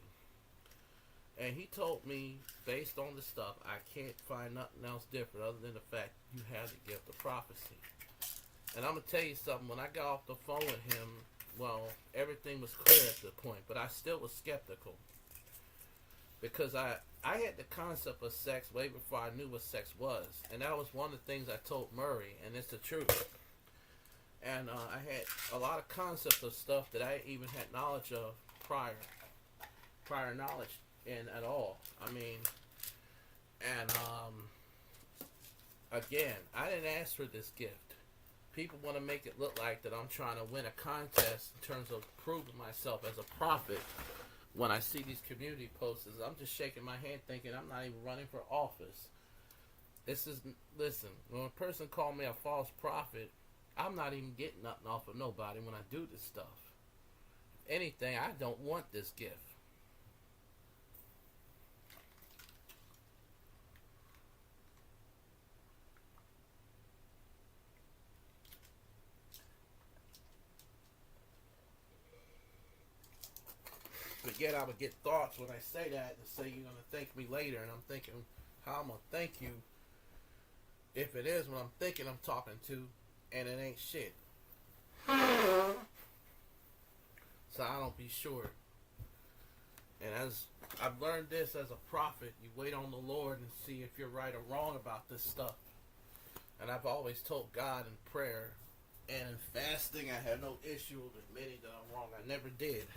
And he told me, based on the stuff, I can't find nothing else different other than the fact you have the gift of prophecy. And I'm going to tell you something, when I got off the phone with him, well, everything was clear at the point, but I still was skeptical. Because I had the concept of sex way before I knew what sex was. And that was one of the things I told Murray, and it's the truth. And I had a lot of concepts of stuff that I even had knowledge of prior knowledge in at all. I mean, and again, I didn't ask for this gift. People want to make it look like that I'm trying to win a contest in terms of proving myself as a prophet. When I see these community posts, I'm just shaking my head thinking I'm not even running for office. Listen, when a person called me a false prophet, I'm not even getting nothing off of nobody when I do this stuff. If anything, I don't want this gift. But yet I would get thoughts when I say that and say you're going to thank me later. And I'm thinking, how I'm going to thank you if it is what I'm thinking I'm talking to and it ain't shit. So I don't be sure. And as I've learned this as a prophet, you wait on the Lord and see if you're right or wrong about this stuff. And I've always told God in prayer and in fasting I have no issue with admitting that I'm wrong. I never did.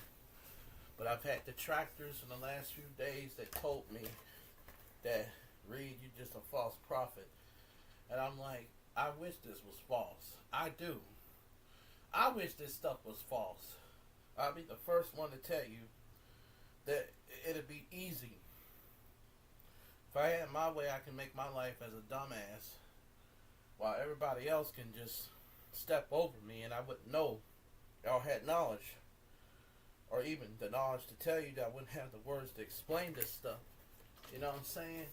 But I've had detractors in the last few days that told me that, Reed, you're just a false prophet. And I'm like, I wish this was false. I do. I wish this stuff was false. I'll be the first one to tell you that it'd be easy. If I had my way, I can make my life as a dumbass while everybody else can just step over me and I wouldn't know or had knowledge. Or even the knowledge to tell you that I wouldn't have the words to explain this stuff. You know what I'm saying?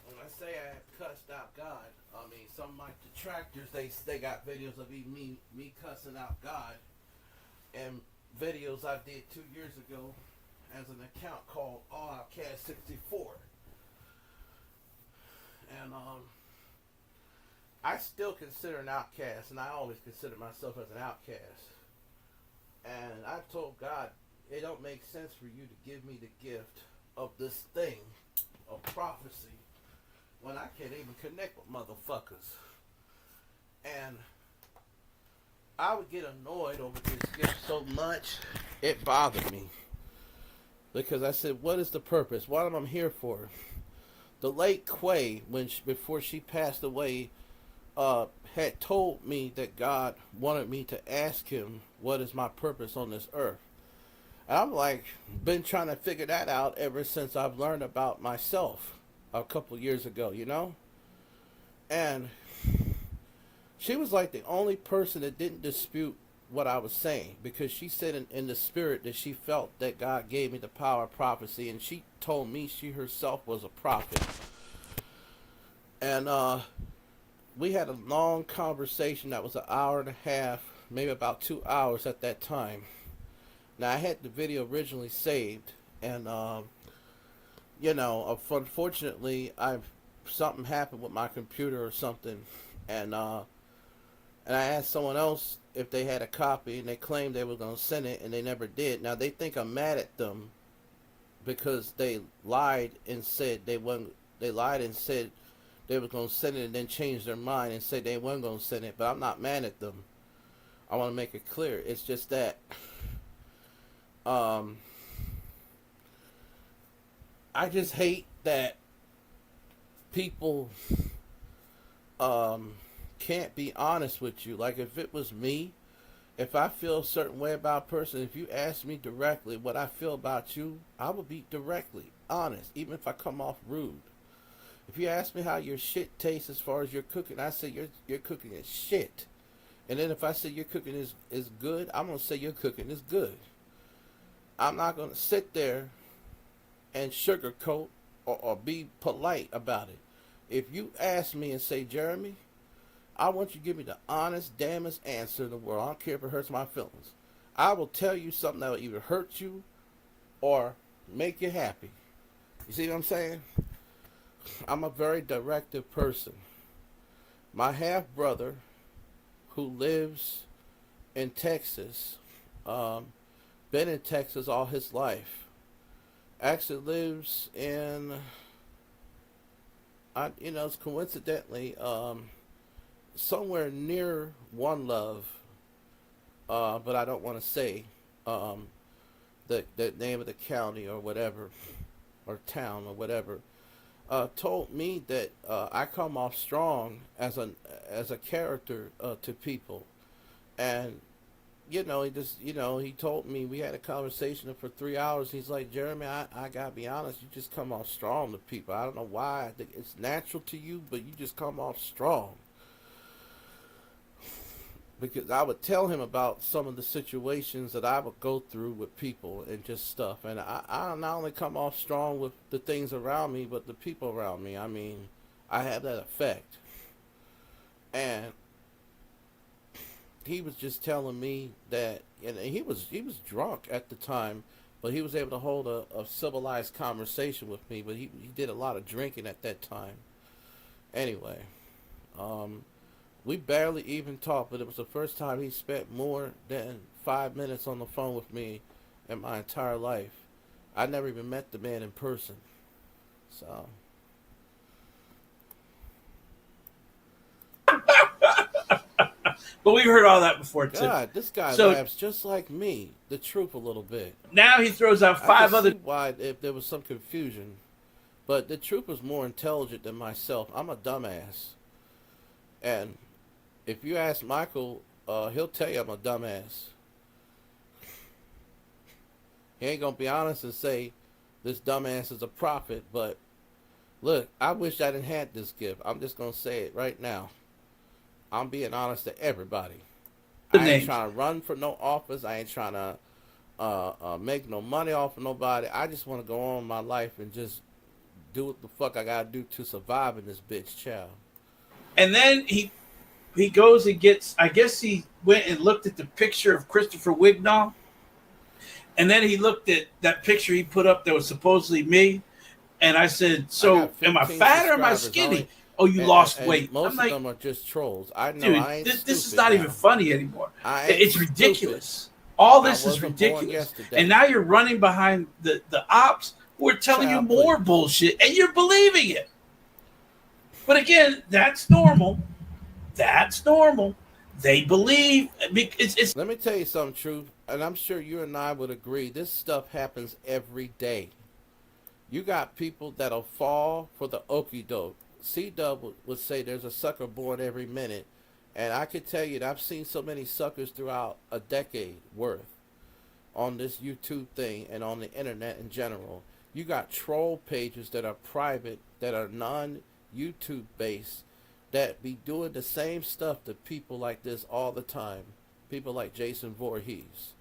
When I say I have cussed out God, I mean some of my detractors, they got videos of me cussing out God. And videos I did 2 years ago as an account called All Outcast 64. And I still consider an outcast, and I always consider myself as an outcast. And I told God, it don't make sense for you to give me the gift of this thing, of prophecy, when I can't even connect with motherfuckers. And I would get annoyed over this gift so much, it bothered me. Because I said, what is the purpose? What am I here for? The late Quay, before she passed away, had told me that God wanted me to ask him, what is my purpose on this earth? And I'm like, been trying to figure that out ever since I've learned about myself a couple years ago, you know? And she was like the only person that didn't dispute what I was saying, because she said in the spirit that she felt that God gave me the power of prophecy, and she told me she herself was a prophet. And we had a long conversation that was an hour and a half, maybe about 2 hours at that time. Now I had the video originally saved, and you know, unfortunately, something happened with my computer or something, and I asked someone else if they had a copy, and they claimed they were going to send it, and they never did. Now they think I'm mad at them because they lied and said they wasn't. They lied and said they were going to send it, and then changed their mind and said they weren't going to send it. But I'm not mad at them. I want to make it clear. It's just that I just hate that people can't be honest with you. Like, if it was me, if I feel a certain way about a person, if you ask me directly what I feel about you, I will be directly honest, even if I come off rude. If you ask me how your shit tastes as far as your cooking, I say your cooking is shit. And then if I say your cooking is good, I'm gonna say your cooking is good. I'm not gonna sit there and sugarcoat or be polite about it. If you ask me and say, Jeremy, I want you to give me the honest, damnest answer in the world. I don't care if it hurts my feelings. I will tell you something that will either hurt you or make you happy. You see what I'm saying? I'm a very directive person. My half brother, who lives in Texas, been in Texas all his life, actually lives in, it's coincidentally somewhere near One Love, but I don't want to say the name of the county or whatever, or town or whatever. Told me that I come off strong as a character to people, and he told me, we had a conversation for 3 hours. He's like, Jeremy, I gotta be honest, you just come off strong to people. I don't know why. I think it's natural to you, but you just come off strong. Because I would tell him about some of the situations that I would go through with people and just stuff. And I not only come off strong with the things around me, but the people around me. I mean, I have that effect. And he was just telling me that, and he was drunk at the time, but he was able to hold a civilized conversation with me. But he did a lot of drinking at that time. Anyway, we barely even talked, but it was the first time he spent more than 5 minutes on the phone with me in my entire life. I never even met the man in person. So. But we've heard all that before, too. God, this guy laughs just like me. The truth a little bit. Now he throws out five other... see why if there was some confusion. But the truth was more intelligent than myself. I'm a dumbass. And if you ask Michael, he'll tell you I'm a dumbass. He ain't going to be honest and say this dumbass is a prophet. But look, I wish I didn't have this gift. I'm just going to say it right now. I'm being honest to everybody. I ain't trying to run for no office. I ain't trying to make no money off of nobody. I just want to go on my life and just do what the fuck I got to do to survive in this bitch, child. And then he goes and gets, I guess he went and looked at the picture of Christopher Wignall. And then he looked at that picture he put up that was supposedly me. And I said, so am I fat or am I skinny? Oh, you lost weight. Most of them are just trolls. I know. Dude, I ain't this is not even funny anymore. It's ridiculous. Stupid. All this is ridiculous. And now you're running behind the ops who are telling you more bullshit, and you're believing it. But again, that's normal. That's normal. They believe. It's Let me tell you something, Truth, and I'm sure you and I would agree. This stuff happens every day. You got people that'll fall for the okie doke. C-Dub would say there's a sucker born every minute. And I could tell you that I've seen so many suckers throughout a decade worth on this YouTube thing and on the internet in general. You got troll pages that are private, that are non-YouTube based, that be doing the same stuff to people like this all the time. People like Jason Voorhees.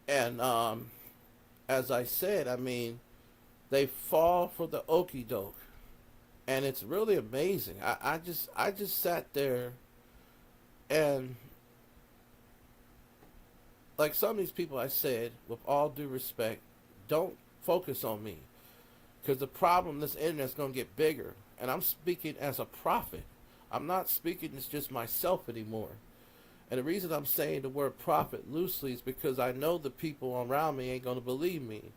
And as I said, I mean, they fall for the okie doke. And it's really amazing. I just sat there and, like some of these people, I said, with all due respect, don't focus on me. Because the problem, this internet's going to get bigger. And I'm speaking as a prophet. I'm not speaking as just myself anymore. And the reason I'm saying the word prophet loosely is because I know the people around me ain't going to believe me.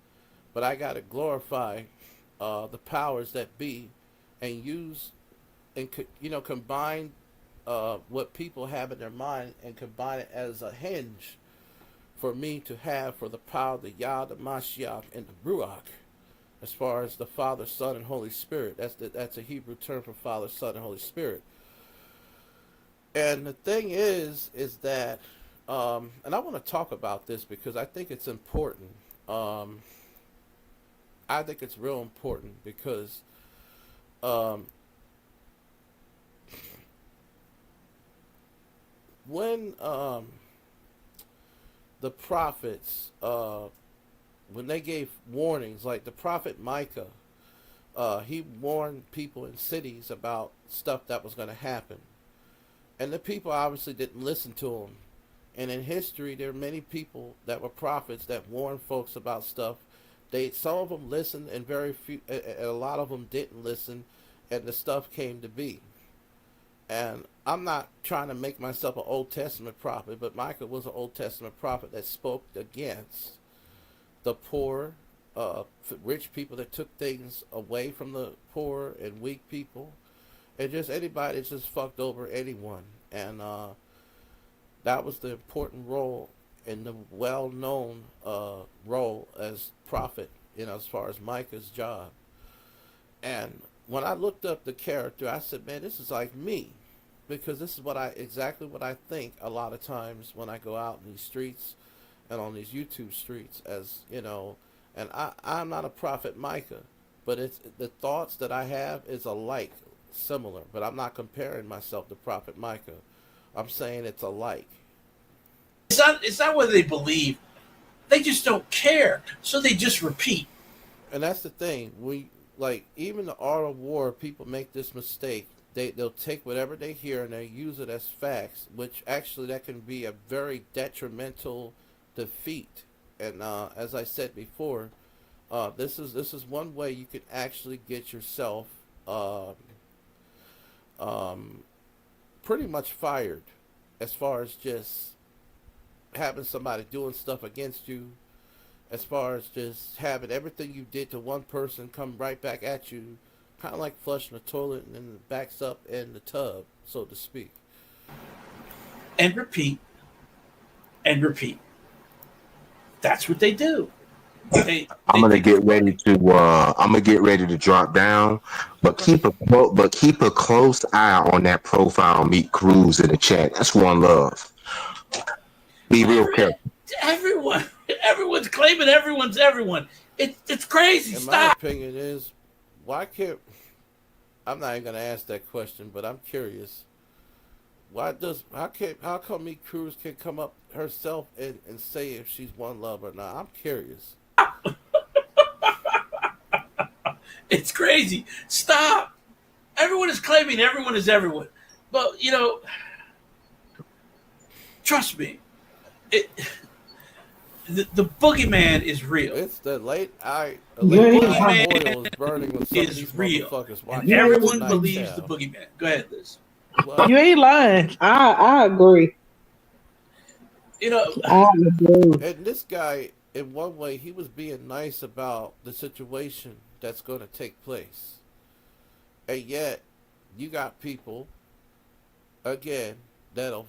But I got to glorify the powers that be and use and, combine what people have in their mind and combine it as a hinge for me to have for the power of the Yah, the Mashiach, and the Ruach, as far as the Father, Son, and Holy Spirit. That's a Hebrew term for Father, Son, and Holy Spirit. And the thing is that, and I want to talk about this because I think it's important. I think it's real important because when the prophets when they gave warnings, like the prophet Micah, he warned people in cities about stuff that was going to happen, and the people obviously didn't listen to him. And in history, there are many people that were prophets that warned folks about stuff. Some of them listened, and very few, a lot of them didn't listen, and the stuff came to be. And I'm not trying to make myself an Old Testament prophet, but Micah was an Old Testament prophet that spoke against the poor, rich people that took things away from the poor and weak people, and just anybody that just fucked over anyone. And that was the important role and the well-known role as prophet, as far as Micah's job. And when I looked up the character, I said, man, this is like me, because this is exactly what I think a lot of times when I go out in these streets and on these YouTube streets, and I'm not a prophet Micah, but it's the thoughts that I have is alike, similar, but I'm not comparing myself to prophet Micah. I'm saying it's alike. It's not whether they believe. They just don't care. So they just repeat. And that's the thing. Even the art of war, people make this mistake. They'll take whatever they hear and they use it as facts, which actually that can be a very detrimental defeat. And as I said before, this is one way you can actually get yourself pretty much fired, as far as just having somebody doing stuff against you, as far as just having everything you did to one person come right back at you, kind of like flushing the toilet and then it backs up in the tub, so to speak. And repeat. And repeat. That's what they do. I'm gonna get ready to drop down, but keep a close eye on that profile. Meet Cruz in the chat. That's one love. Be real careful. Everyone's claiming everyone's everyone. It's crazy. And Stop. my opinion is, why can't? I'm not even gonna ask that question, but I'm curious. How come me Cruz can come up herself and say if she's one love or not? I'm curious. It's crazy. Stop. Everyone is claiming everyone is everyone. But, trust me, the boogeyman is real. It's the late eye boogeyman oil is burning with some of these real. motherfuckers. And everyone believes the boogeyman. Go ahead, Liz. Well, You ain't lying. I agree. I agree. And this guy, in one way, he was being nice about the situation that's going to take place. And yet, you got people, again, that'll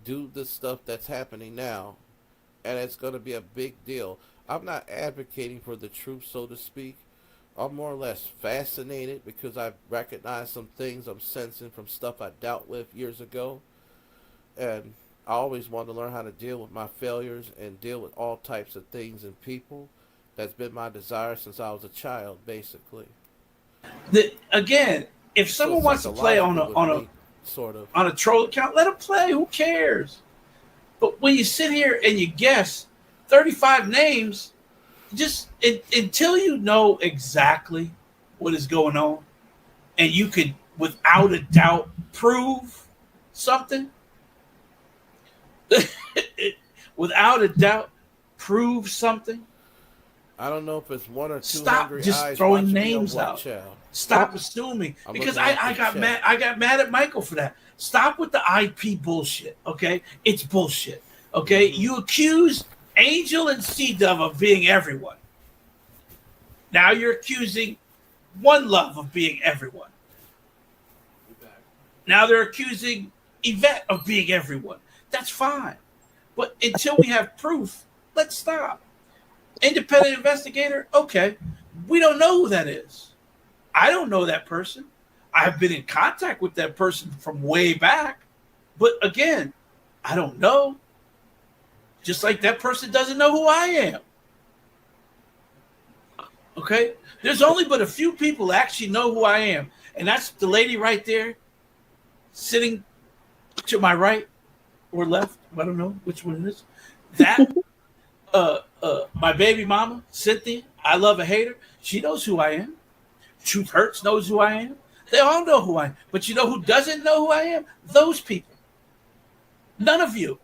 do the stuff that's happening now, and it's going to be a big deal. I'm not advocating for the truth, so to speak. I'm more or less fascinated because I've recognized some things I'm sensing from stuff I dealt with years ago. And I always wanted to learn how to deal with my failures and deal with all types of things and people. That's been my desire since I was a child, basically. Again, if someone wants to play on a troll account, let them play. Who cares? But when you sit here and you guess 35 names, just until you know exactly what is going on, and you could, without a doubt, prove something. Without a doubt, prove something. I don't know if it's one or two. Stop hungry just eyes throwing watching names me on out. Child. Stop assuming, because I got mad. I got mad at Michael for that. Stop with the IP bullshit. Okay, it's bullshit. Okay, you accuse Angel and C-Dub of being everyone. Now you're accusing One Love of being everyone. Now they're accusing Yvette of being everyone. That's fine. But until we have proof, let's stop. Independent investigator, okay. We don't know who that is. I don't know that person. I've been in contact with that person from way back. But again, I don't know. Just like that person doesn't know who I am. Okay? There's only but a few people that actually know who I am. And that's the lady right there sitting to my right, or left. I don't know which one it is. That my baby mama, Cynthia, I love a hater. She knows who I am. Truth Hurts knows who I am. They all know who I am. But you know who doesn't know who I am? Those people. None of you.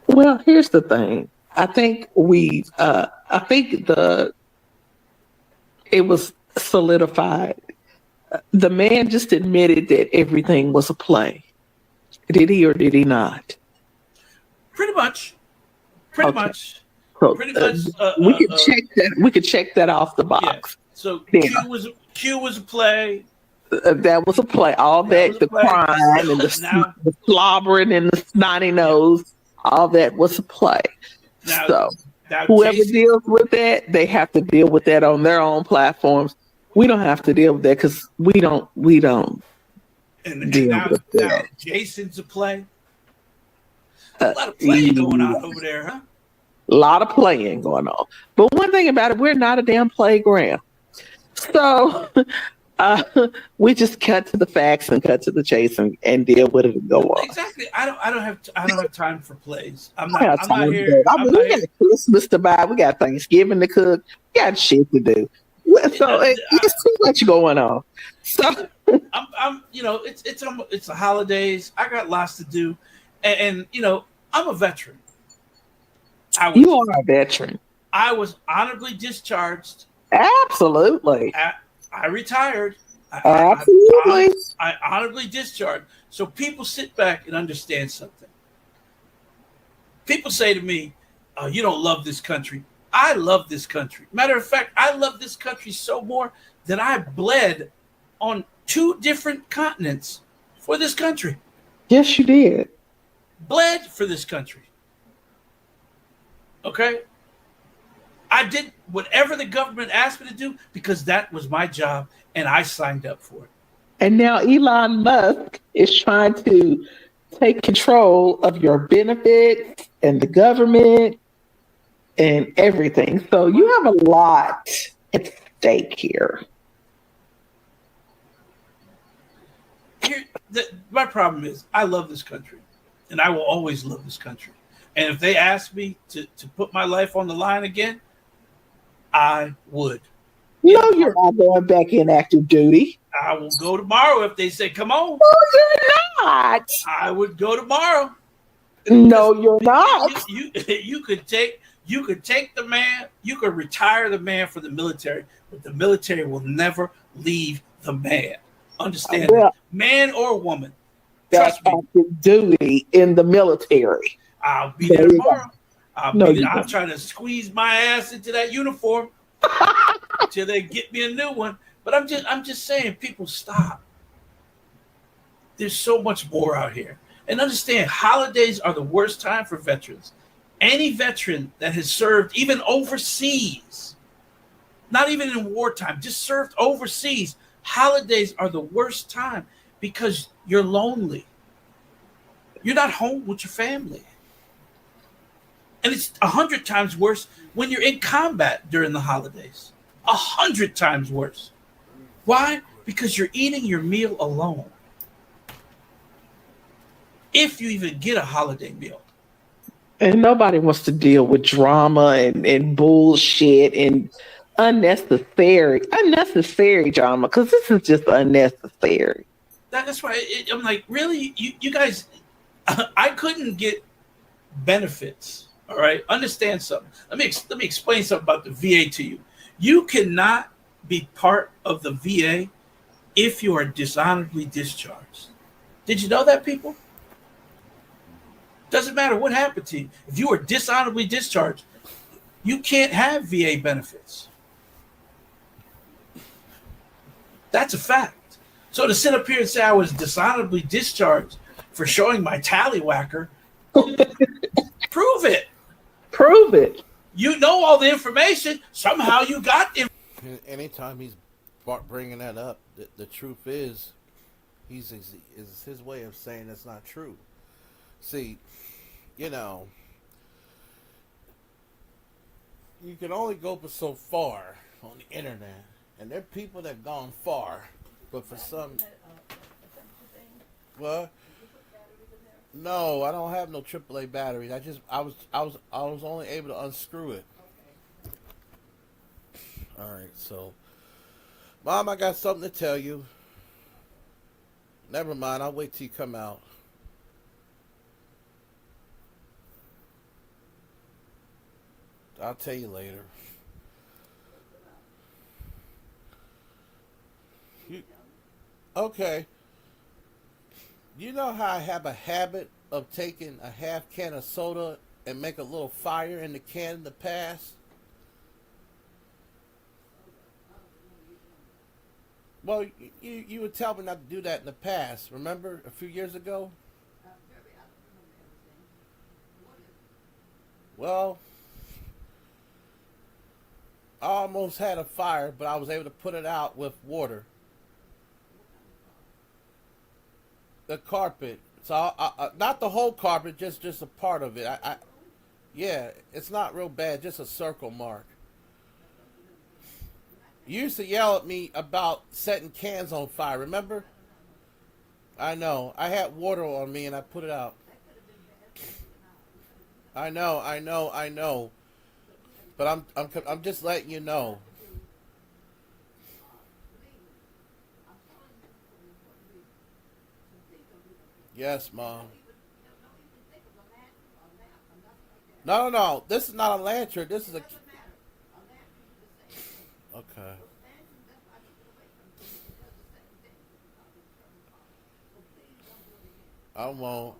Well, here's the thing. I think it was solidified. The man just admitted that everything was a play. Did he or did he not? Pretty much. Pretty Okay. much. So Pretty much. we could check that. We could check that off the Yeah. box. So Yeah. Q was a play. That was a play. All that, the crime and the slobbering and the snotty nose, all that was a play. Now Whoever Jason, deals with that, they have to deal with that on their own platforms. We don't have to deal with that because we don't and deal now, with now that. Jason's a play. A lot of playing going on over there, huh? A lot of playing going on. But one thing about it, we're not a damn playground. So we just cut to the facts and cut to the chase and deal with it and go on. Exactly. I don't have time for plays. I'm I not here. we got Christmas to buy. We got Thanksgiving to cook. We got shit to do. So it's too much going on. So I'm it's the holidays. I got lots to do, and I'm a veteran. You are a veteran. I was honorably discharged. Absolutely. I retired. Absolutely. I honorably discharged. So people sit back and understand something. People say to me, you don't love this country. I love this country. Matter of fact, I love this country so more that I bled on 2 different continents for this country. Yes, you did. Bled for this country. Okay? I did whatever the government asked me to do because that was my job and I signed up for it. And now Elon Musk is trying to take control of your benefits and the government and everything. So you have a lot at stake here. My problem is I love this country and I will always love this country. And if they ask me to put my life on the line again, I would. No, you're not going back in active duty. I will go tomorrow if they say, come on. No, you're not. I would go tomorrow. No, you're not. You could take the man, you could retire the man for the military, but the military will never leave the man. Understand that? Man or woman. Trust me. Active duty in the military. I'll be there tomorrow. I'll try to squeeze my ass into that uniform till they get me a new one. But I'm just saying, people, stop. There's so much more out here. And understand, holidays are the worst time for veterans. Any veteran that has served even overseas, not even in wartime, just served overseas, holidays are the worst time because you're lonely. You're not home with your family. And it's 100 times worse when you're in combat during the holidays. 100 times worse. Why? Because you're eating your meal alone. If you even get a holiday meal. And nobody wants to deal with drama and bullshit and unnecessary drama, because this is just unnecessary. That's why I'm like, really? You guys, I couldn't get benefits. All right, understand something. Let me explain something about the VA to you. You cannot be part of the VA if you are dishonorably discharged. Did you know that, people? Doesn't matter what happened to you. If you are dishonorably discharged, you can't have VA benefits. That's a fact. So to sit up here and say I was dishonorably discharged for showing my tallywhacker, prove it. Prove it. You know all the information. Somehow you got it. Anytime he's bringing that up, the truth is his way of saying it's not true. See, you can only go but so far on the internet, and there are people that have gone far, but for some, what? No, I don't have no AAA batteries. I was only able to unscrew it. All right, so, Mom, I got something to tell you. Never mind. I'll wait till you come out. I'll tell you later. You, okay. You know how I have a habit of taking a half can of soda and make a little fire in the can in the past? Well, you would tell me not to do that in the past. Remember a few years ago? Well, I almost had a fire, but I was able to put it out with water. The carpet. So not the whole carpet, just a part of it. Yeah, it's not real bad, just a circle mark. You used to yell at me about setting cans on fire, remember? I know. I had water on me and I put it out. I know. But I'm just letting you know. Yes, Mom. No. This is not a lantern. This is a. Okay. I won't.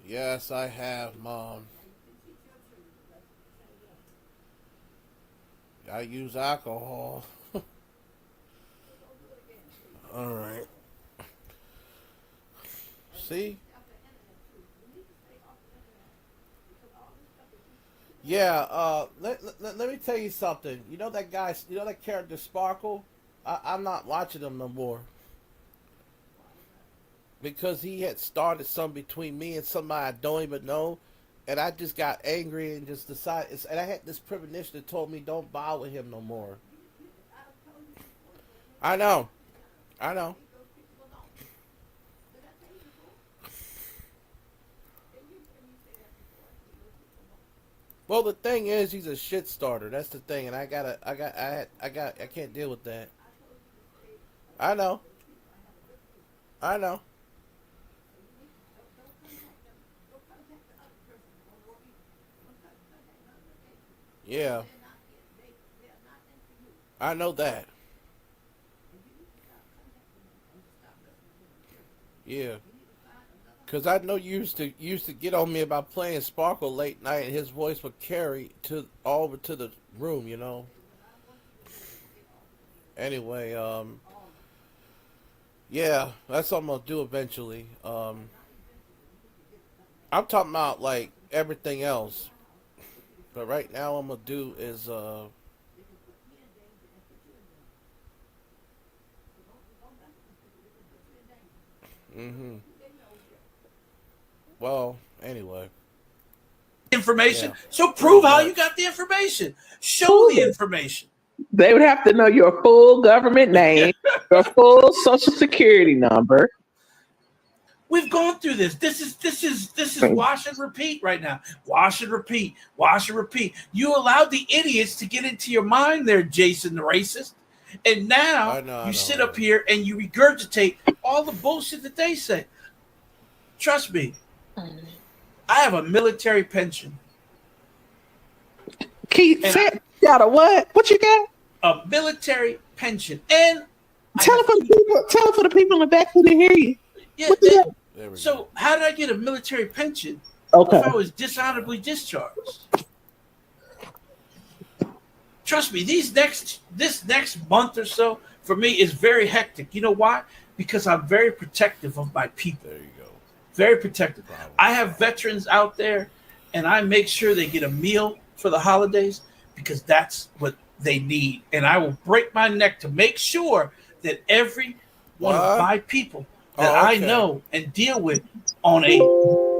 Yes, I have, Mom. I use alcohol. All right. See? Yeah, let me tell you something. You know that guy, you know that character Sparkle? I'm not watching him no more. Because he had started something between me and somebody I don't even know. And I just got angry and just decided, and I had this premonition that told me don't bother with him no more. I know. Well, the thing is, he's a shit starter. That's the thing, and I can't deal with that. I know. Yeah. I know that. Yeah. Cause I know you used to get on me about playing Sparkle late night, and his voice would carry to all over to the room, you know. Anyway, yeah, that's what I'm gonna do eventually. I'm talking about like everything else, but right now what I'm gonna do is mhm. Well, anyway. Information. Yeah. So prove Pretty how much. you got the information. Show the information. They would have to know your full government name, your full social security number. We've gone through this. This is wash and repeat right now. Wash and repeat. Wash and repeat. You allowed the idiots to get into your mind there, Jason the racist. And now you sit up here and you regurgitate all the bullshit that they say. Trust me. I have a military pension. Keith said, "Got a what? What you got?" A military pension, and tell it for the people. Tell it for the people in the back who didn't hear you. Yeah. So how did I get a military pension? Okay. If I was dishonorably discharged. Trust me, this next month or so for me is very hectic. You know why? Because I'm very protective of my people. There you go. Very protective. I have veterans out there, and I make sure they get a meal for the holidays because that's what they need. And I will break my neck to make sure that every one of my people that I know and deal with on a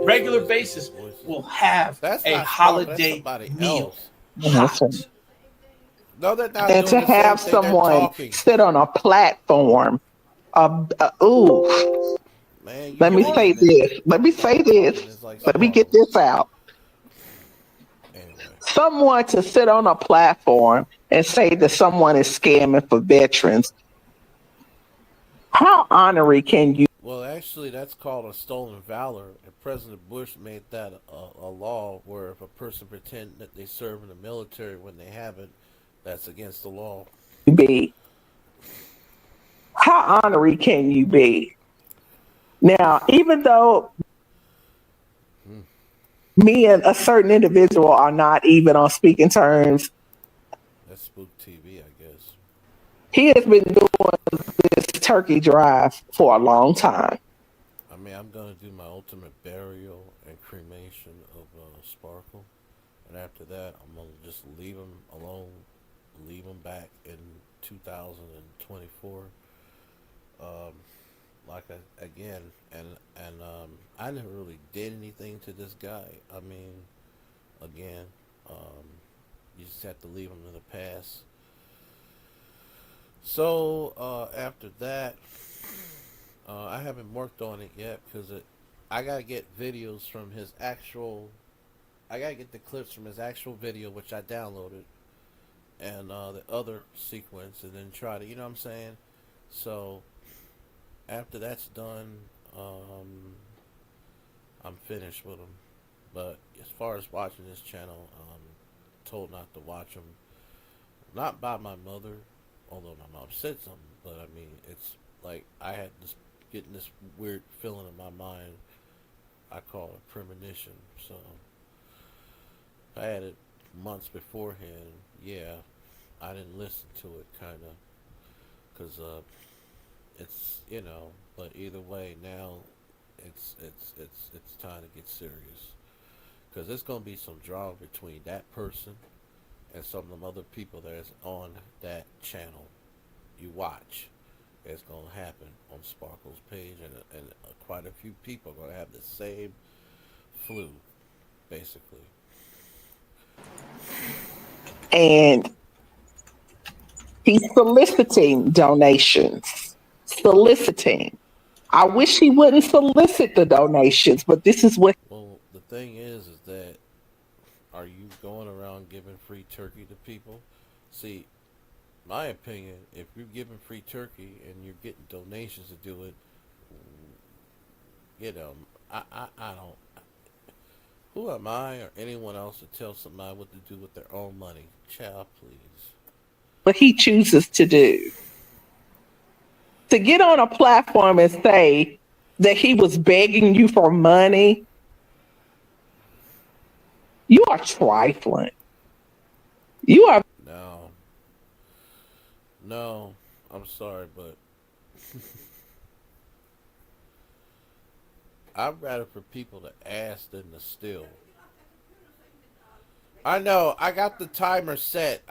regular basis will have a holiday meal. Hot. No, they're not. And to have someone sit on a platform. Ooh. Man, you Let me mentioned say it. this. Let me say this. It's like Let me get sparkle. this out. Anyway, Someone to sit on a platform and say that someone is scamming for veterans. How honorary can you well, actually, that's called a stolen valor, and President Bush made that a law where if a person pretend that they serve in the military when they haven't, that's against the law. be? How honorary can you be? Now, even though Hmm. me and a certain individual are not even on speaking terms, That's Spook TV, I guess. he has been doing this turkey drive for a long time. I mean, I'm gonna do my ultimate burial and cremation of Sparkle, and after that, I'm gonna just leave him alone, leave him back in 2024. Um, again, and I never really did anything to this guy. I mean, again, um, you just have to leave him in the past. So after that, I haven't worked on it yet because I gotta get videos from his actual. I gotta get the clips from his actual video, which I downloaded, and the other sequence, and then try to, you know what I'm saying. So after that's done, I'm finished with him. But as far as watching this channel, I'm told not to watch him. Not by my mother, although my mom said something. But I mean, it's like I had this getting this weird feeling in my mind. I call it premonition. So I had it months beforehand. Yeah, I didn't listen to it, kind of, because it's, you know. But either way, now it's time to get serious, because there's gonna be some drama between that person and some of them other people that's on that channel. You watch. It's gonna happen on Sparkle's page, and quite a few people are gonna have the same flu, basically. And he's soliciting donations. Soliciting. I wish he wouldn't solicit the donations, but this is what. Well, the thing is that, are you going around giving free turkey to people? See, my opinion, if you're giving free turkey and you're getting donations to do it, you know, I don't. Who am I or anyone else to tell somebody what to do with their own money? Child, please. what he chooses to do. To get on a platform and say that he was begging you for money, you are trifling. You are. No. No. I'm sorry, but I'd rather for people to ask than to steal. I know. I got the timer set.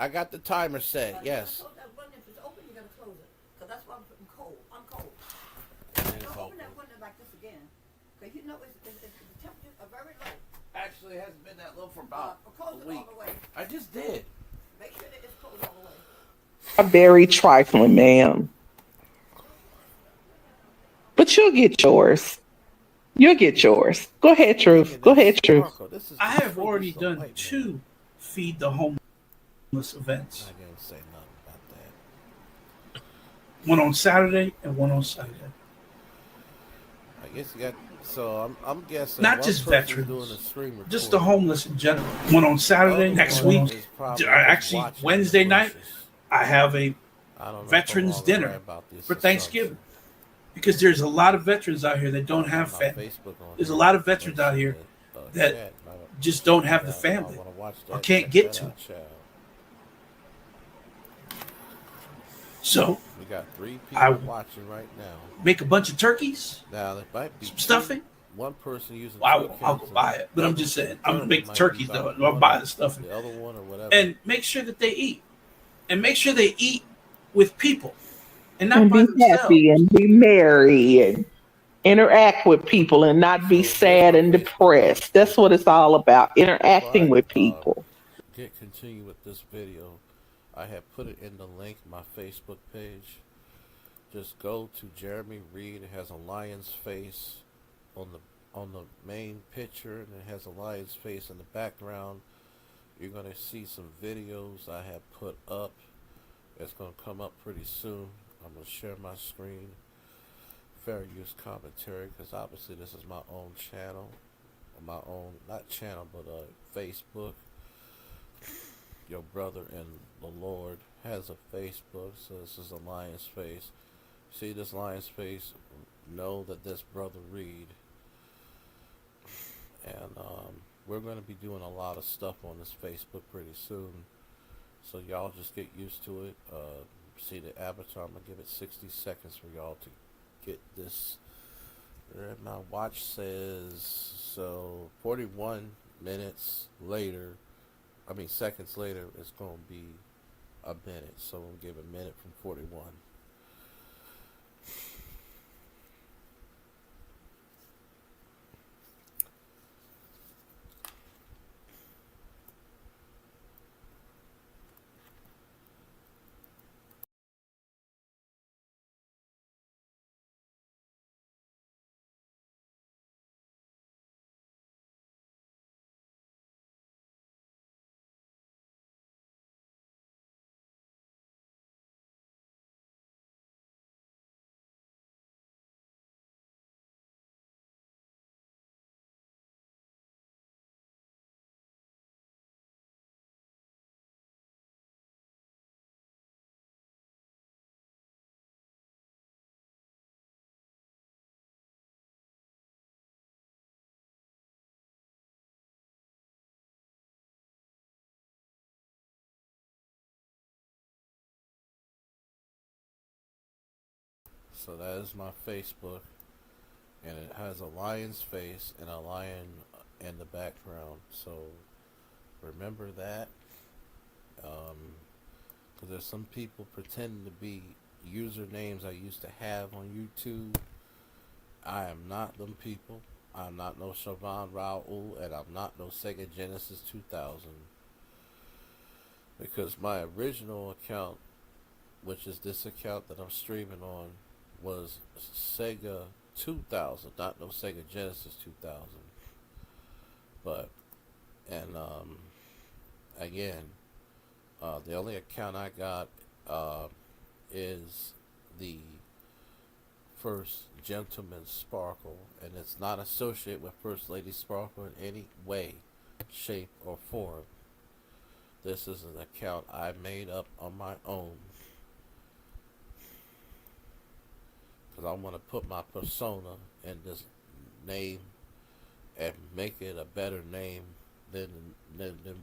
Yes. Actually, it hasn't been that low for about a week. I just did. Make sure that it's closed all the way. Very trifling, ma'am. But you'll get yours. You'll get yours. Go ahead, Truth. Go ahead, Truth. I have already done 2 feed the homeless events. I'm not gonna say nothing about that. One on Saturday and one on Sunday. I guess you got. So I'm guessing Not one just person's veterans, doing a stream just the recording. homeless in general. One on Saturday Other next one week. is probably Actually, watching Wednesday the night, bushes. I have a I don't know if I'm veterans wrong or dinner right about this for assumption. Thanksgiving. Because there's a lot of veterans out here that don't have My family. Facebook on There's a here lot of veterans out mentioned here that, that chat, and I just don't have the I family wanna watch or that. can't Check get that to out, it. child. So We got 3 I people watching right now. make a bunch of turkeys, Now there might be some stuffing. one person using Well, I'll go cameras. buy it, but The I'm other just saying, I'm gonna gentleman make the might be turkeys about though. I'll one buy or the stuffing the other one or whatever. and make sure that they eat, and make sure they eat with people and not And by be happy themselves. and be merry and interact with people and not be So here's sad my and Facebook page. depressed. That's what it's all about. Before Interacting I with people. continue with this video, I have put it in the link my Facebook page. just go to Jeremy Reed. It has a lion's face on the main picture, and it has a lion's face in the background. You're gonna see some videos I have put up. It's gonna come up pretty soon. I'm gonna share my screen. Fair use commentary, because obviously this is my own channel, my own not channel, but Facebook. Your brother in the Lord has a Facebook, so this is a lion's face. See this lion's face? Know that this brother Reed, and we're going to be doing a lot of stuff on this Facebook pretty soon. So y'all just get used to it. See the avatar? I'm gonna give it 60 seconds for y'all to get this. My watch says so. 41 minutes later. Seconds later, it's going to be a minute. So we'll give a minute from 41. So that is my Facebook, and it has a lion's face and a lion in the background. So remember that, because there's some people pretending to be usernames I used to have on YouTube. I am not them people. I'm not no Siobhan Raoul, and I'm not no Sega Genesis 2000. Because my original account, which is this account that I'm streaming on, was Sega 2000, not no Sega Genesis 2000. But, and again, the only account I got is the First Gentleman Sparkle, and it's not associated with First Lady Sparkle in any way, shape, or form. This is an account I made up on my own, because I want to put my persona in this name and make it a better name than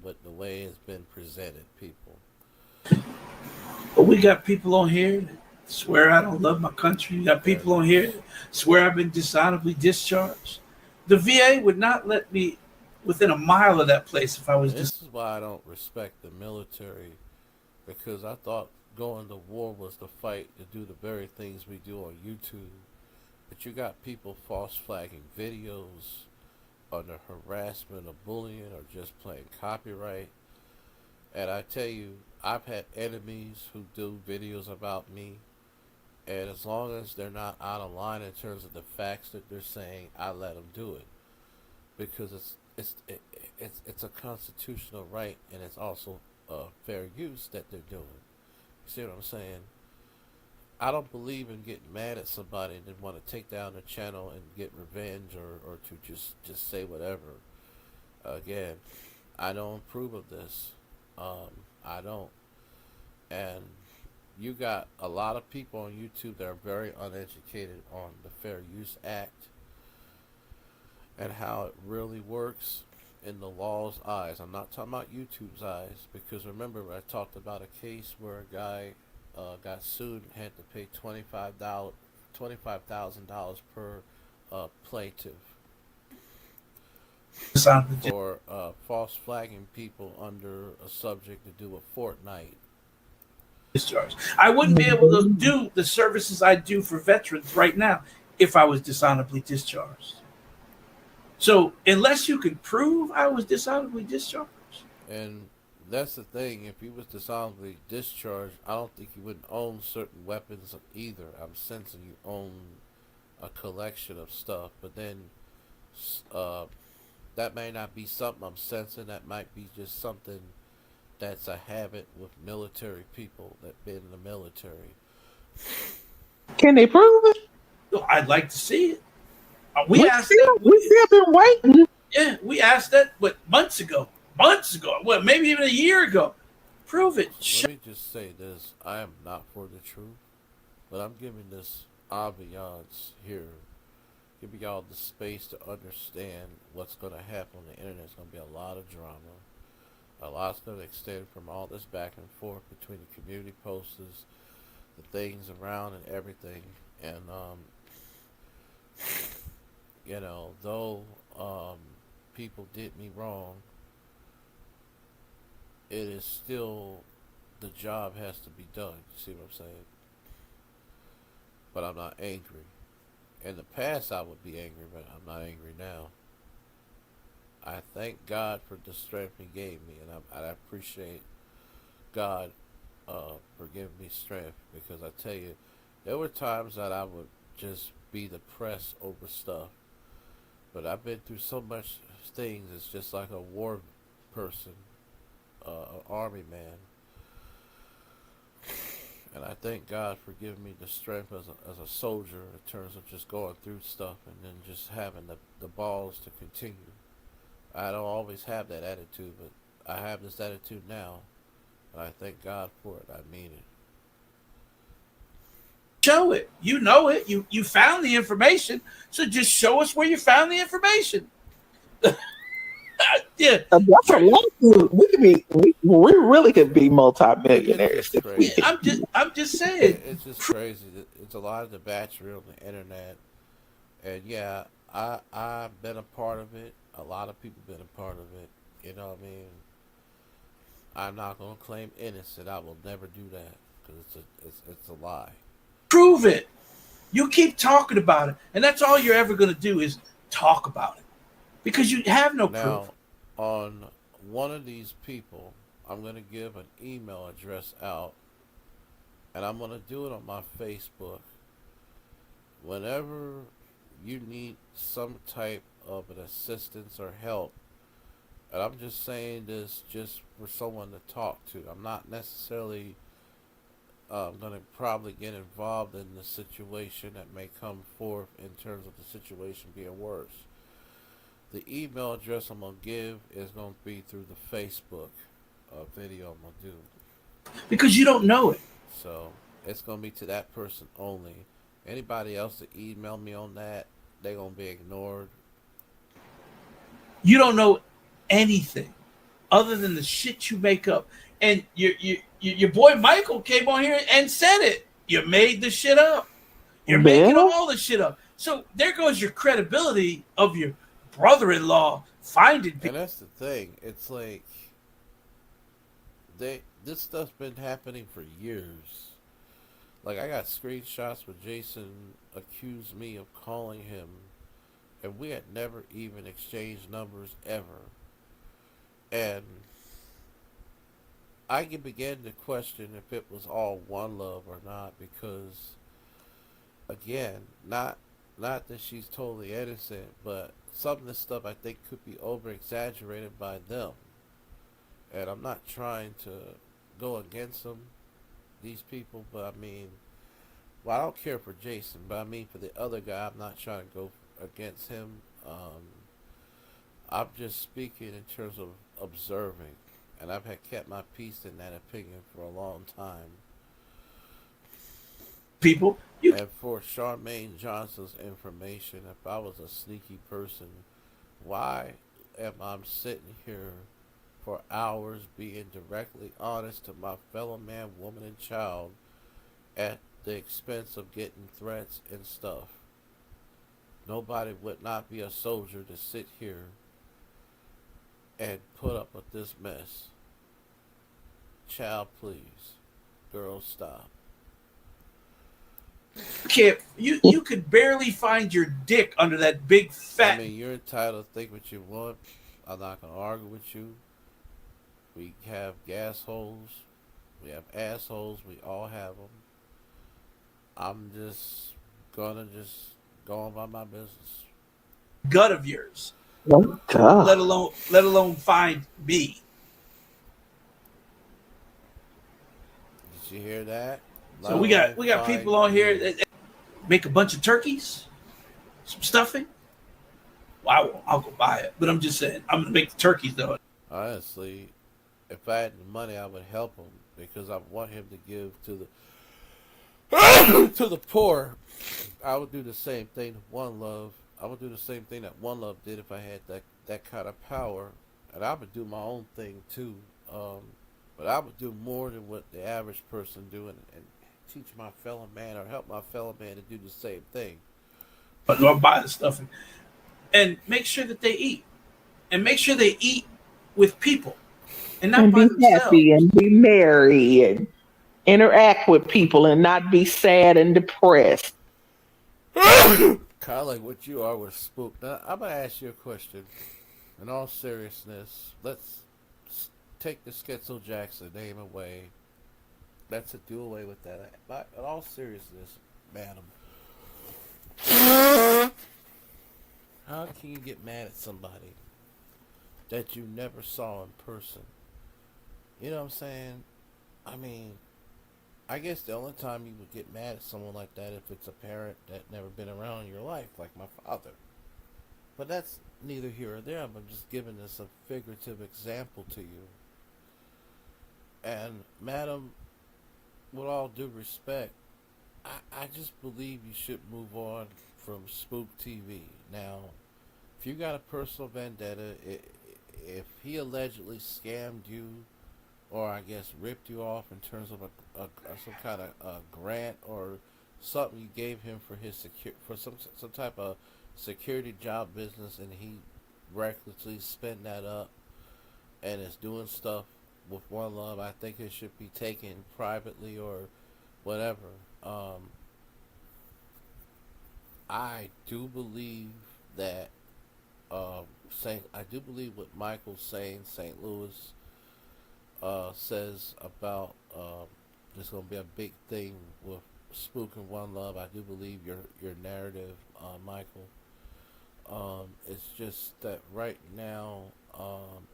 what the way it's been presented, people. But we got people on here that swear I don't love my country. You got people on here that swear I've been dishonorably discharged. The VA would not let me within a mile of that place if I was This is why I don't respect the military, because I thought going to war was the fight to do the very things we do on YouTube. But you got people false flagging videos under harassment or bullying or just playing copyright. And I tell you, I've had enemies who do videos about me, and as long as they're not out of line in terms of the facts that they're saying, I let them do it, because it's a constitutional right, and it's also fair use that they're doing. See what I'm saying? I don't believe in getting mad at somebody and then want to take down their channel and get revenge, or to just say whatever. Again, I don't approve of this. I don't. And you got a lot of people on YouTube that are very uneducated on the Fair Use Act and how it really works in the law's eyes. I'm not talking about YouTube's eyes, because remember I talked about a case where a guy got sued and had to pay $25,000 per plaintiff for false flagging people under a subject to do with Fortnite. discharged. I wouldn't be able to do the services I do for veterans right now if I was dishonorably discharged. So unless you can prove I was dishonorably discharged. And that's the thing. If he was dishonorably discharged, I don't think he wouldn't own certain weapons either. I'm sensing you own a collection of stuff, but then uh, that may not be something I'm sensing. That might be just something that's a habit with military people that been in the military. Can they prove it? So I'd like to see it. We still been waiting. Yeah, we asked that months ago. Well, maybe even a year ago. Prove it. Let me just say this: I am not for the truth, but I'm giving this ambiance here, giving y'all the space to understand what's going to happen on the internet. It's going to be a lot of drama. A lot's going to extend from all this back and forth between the community posters, the things around, and everything. And though people did me wrong, it is still, the job has to be done. You see what I'm saying? But I'm not angry. In the past, I would be angry, but I'm not angry now. I thank God for the strength He gave me, and I appreciate God for giving me strength, because I tell you, there were times that I would just be depressed over stuff. But I've been through so much things. It's just like a war person, an army man. And I thank God for giving me the strength as a soldier in terms of just going through stuff and then just having the balls to continue. I don't always have that attitude, but I have this attitude now. And I thank God for it. I mean it. Show it. You know it. You found the information. So just show us where you found the information. Yeah. That's a lot. We really could be multimillionaires. I'm just saying. It's just crazy. It's a lot of debauchery on the internet. And yeah, I've been a part of it. A lot of people been a part of it. You know what I mean? I'm not going to claim innocent. I will never do that, because it's a lie. Prove it. You keep talking about it, and that's all you're ever going to do is talk about it, because you have no proof. Now, on one of these people, I'm going to give an email address out, and I'm going to do it on my Facebook. Whenever you need some type of an assistance or help, and I'm just saying this just for someone to talk to. I'm not necessarily going to probably get involved in the situation that may come forth in terms of the situation being worse. The email address I'm going to give is going to be through the Facebook video I'm going to do. Because you don't know it. So it's going to be to that person only. Anybody else that email me on that, they're going to be ignored. You don't know anything other than the shit you make up. And your boy Michael came on here and said it. You made the shit up. You're making all the shit up. So there goes your credibility of your brother-in-law finding people. And that's the thing. It's like this stuff's been happening for years. Like, I got screenshots where Jason accused me of calling him, and we had never even exchanged numbers ever. And I began to question if it was all one love or not, because, again, not that she's totally innocent, but some of this stuff I think could be over-exaggerated by them. And I'm not trying to go against them, these people, but I mean, well, I don't care for Jason, but I mean for the other guy, I'm not trying to go against him. I'm just speaking in terms of observing, and I've kept my peace in that opinion for a long time. People, and for Charmaine Johnson's information, if I was a sneaky person, why am I sitting here for hours being directly honest to my fellow man, woman, and child at the expense of getting threats and stuff? Nobody would not be a soldier to sit here and put up with this mess. Child, please. Girl, stop. Kip, you could barely find your dick under that big fat. I mean, you're entitled to think what you want. I'm not going to argue with you. We have gas holes. We have assholes. We all have them. I'm just gonna just go on by my business. Gut of yours, Oh, God. let alone find me. Did you hear that? So Let alone we got people find on here me. that make a bunch of turkeys, some stuffing. Well, I won't. I'll go buy it. But I'm just saying, I'm gonna make the turkeys though. Honestly, if I had the money, I would help him because I want him to give to the to the poor. I would do the same thing to One Love. I would do the same thing that One Love did if I had that kind of power, and I would do my own thing too. But I would do more than what the average person do, and teach my fellow man or help my fellow man to do the same thing. But I'll buy the stuffing and make sure that they eat, and make sure they eat with people and not And by be themselves. happy and be merry and interact with people and not be sad and depressed. Kind of like what you are with Spook. Now, I'm gonna ask you a question. In all seriousness, let's take the Schizo Jackson name away. Let's do away with that. But in all seriousness, madam, how can you get mad at somebody that you never saw in person? You know what I'm saying? I mean, I guess the only time you would get mad at someone like that if it's a parent that never been around in your life, like my father. But that's neither here or there. I'm just giving this a figurative example to you. And, madam, with all due respect, I just believe you should move on from Spook TV. Now, if you got a personal vendetta, if he allegedly scammed you, or I guess ripped you off in terms of some kind of grant or something you gave him for his for some type of security job business, and he recklessly spent that up and is doing stuff with One Love, I think it should be taken privately or whatever. I do believe that I do believe what Michael's saying, St. Louis says about there's going to be a big thing with Spook and One Love. I do believe your narrative, Michael. It's just that right now,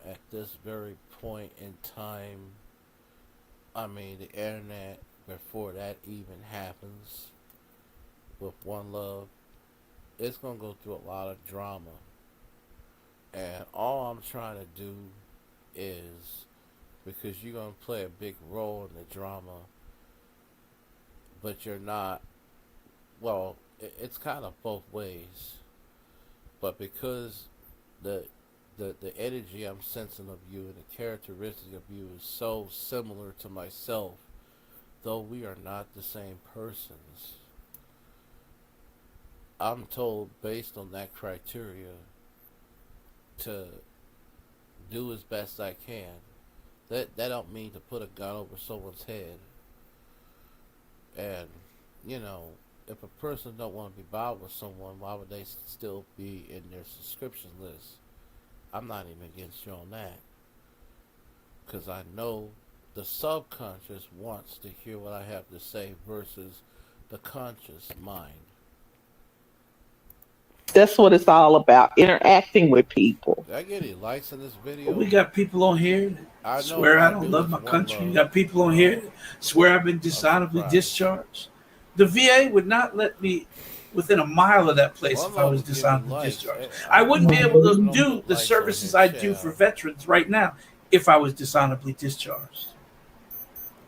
at this very point in time, I mean, the internet, before that even happens with One Love, it's going to go through a lot of drama. And all I'm trying to do is, because you're going to play a big role in the drama, but you're not, well, it's kind of both ways. But because the energy I'm sensing of you and the characteristic of you is so similar to myself, though we are not the same persons, I'm told based on that criteria to do as best I can. That don't mean to put a gun over someone's head. And, you know, if a person don't want to be bothered with someone, why would they still be in their subscription list? I'm not even against you on that. Because I know the subconscious wants to hear what I have to say versus the conscious mind. That's what it's all about, interacting with people. Did I get any likes in this video? We got people on here that swear I don't love my country. We got people on here that swear I've been dishonorably discharged. The VA would not let me within a mile of that place if I was dishonorably discharged. I wouldn't be able to do the services I do for veterans right now if I was dishonorably discharged.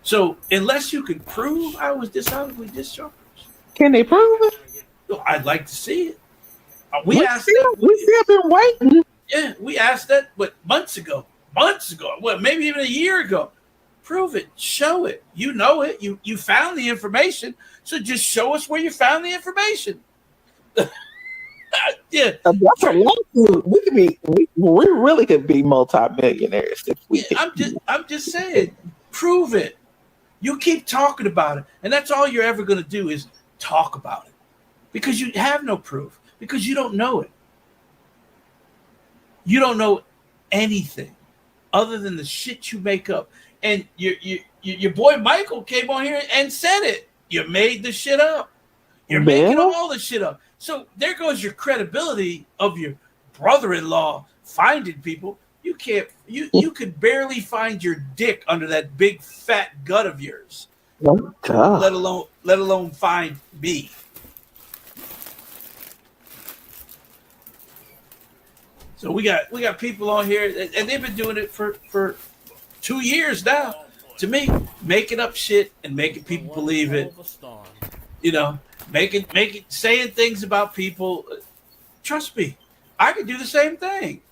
So unless you can prove I was dishonorably discharged, can they prove it? I'd like to see it. We still been waiting. Yeah, we asked that, but months ago, well, maybe even a year ago. Prove it, show it. You know it. You found the information, so just show us where you found the information. Yeah, that's a lawsuit. We really could be multimillionaires if we. Yeah, I'm just saying, prove it. You keep talking about it, and that's all you're ever going to do is talk about it, because you have no proof, because you don't know it. You don't know anything. other than the shit you make up. And your boy Michael came on here and said it. You made the shit up. You're making all the shit up. So there goes your credibility of your brother-in-law finding people. You can't. You could barely find your dick under that big fat gut of yours. Oh, God. Let alone find me. So we got people on here, and they've been doing it for 2 years now. To me, making up shit and making people believe it. You know, making saying things about people. Trust me, I can do the same thing.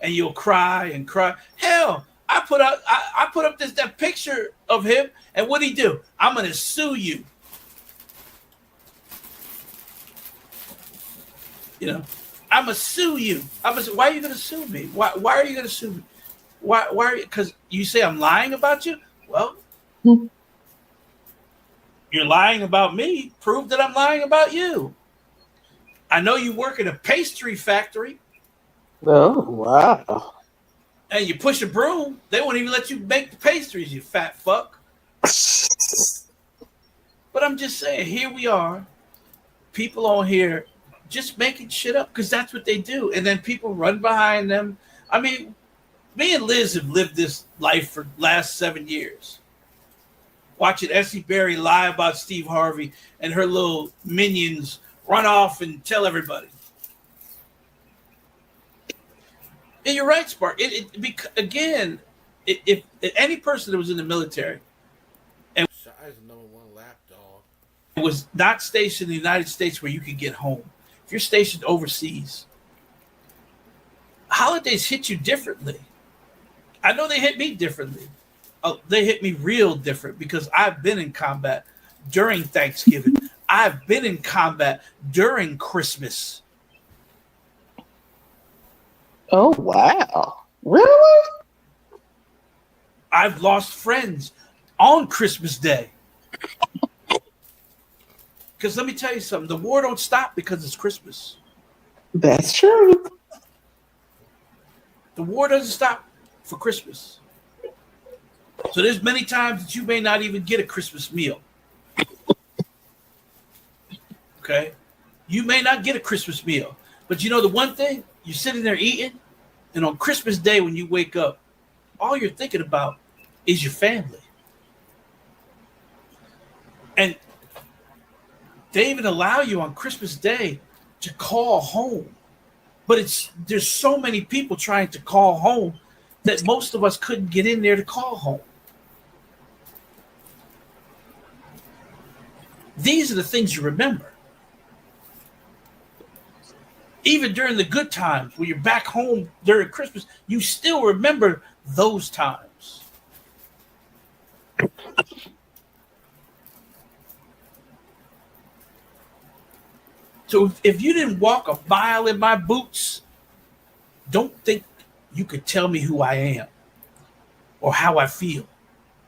And you'll cry and cry. Hell, I put up that picture of him, and what'd he do? I'm gonna sue you. You know, I'm gonna sue you. Why are you gonna sue me? Why are you gonna sue me? Why are you? Because you say I'm lying about you. Well, you're lying about me. Prove that I'm lying about you. I know you work in a pastry factory. Oh, wow. And you push a broom, they won't even let you make the pastries, you fat fuck. But I'm just saying, here we are, people on here just making shit up because that's what they do. And then people run behind them. I mean, me and Liz have lived this life for the last 7 years. Watching Essie Berry lie about Steve Harvey and her little minions run off and tell everybody. And you're right, Spark. If any person that was in the military and was not stationed in the United States where you could get home, if you're stationed overseas, holidays hit you differently. I know they hit me differently. They hit me real different because I've been in combat during Thanksgiving. I've been in combat during Christmas. Oh, wow. Really? I've lost friends on Christmas Day. Because let me tell you something. The war don't stop because it's Christmas. That's true. The war doesn't stop for Christmas. So there's many times that you may not even get a Christmas meal. Okay? You may not get a Christmas meal. But you know the one thing? You're sitting there eating, and on Christmas Day when you wake up, all you're thinking about is your family. And they even allow you on Christmas Day to call home. But there's so many people trying to call home that most of us couldn't get in there to call home. These are the things you remember. Even during the good times, when you're back home during Christmas, you still remember those times. So if you didn't walk a mile in my boots, don't think you could tell me who I am or how I feel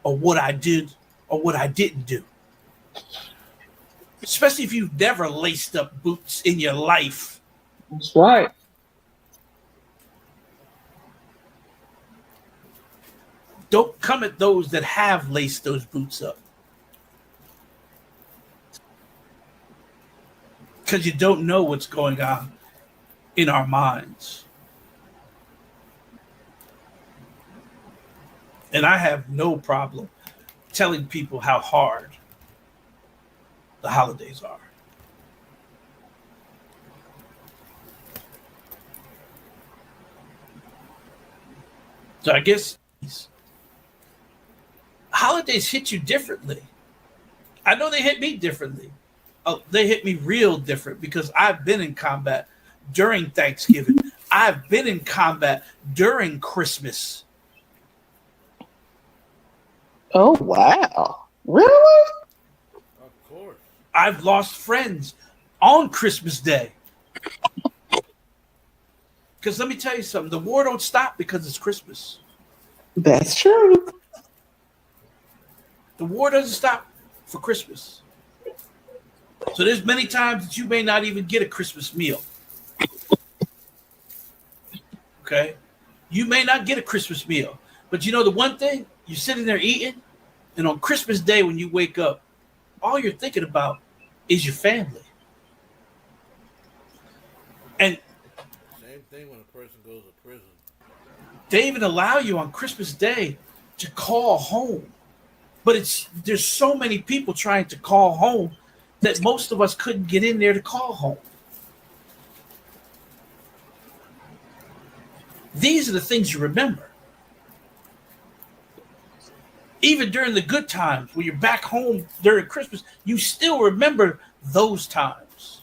or what I did or what I didn't do. Especially if you've never laced up boots in your life. That's right. Don't come at those that have laced those boots up. Because you don't know what's going on in our minds. And I have no problem telling people how hard the holidays are. So I guess holidays hit you differently. I know they hit me differently. They hit me real different because I've been in combat during Thanksgiving. I've been in combat during Christmas. Oh, wow. Really? Of course. I've lost friends on Christmas Day. Because let me tell you something. The war don't stop because it's Christmas. That's true. The war doesn't stop for Christmas. So there's many times that you may not even get a Christmas meal. Okay, you may not get a Christmas meal, but you know the one thing, you're sitting there eating, and on Christmas Day when you wake up, all you're thinking about is your family. And Same thing when a person goes to prison. they even allow you on Christmas Day to call home. But there's so many people trying to call home that most of us couldn't get in there to call home. These are the things you remember. Even during the good times, when you're back home during Christmas, you still remember those times.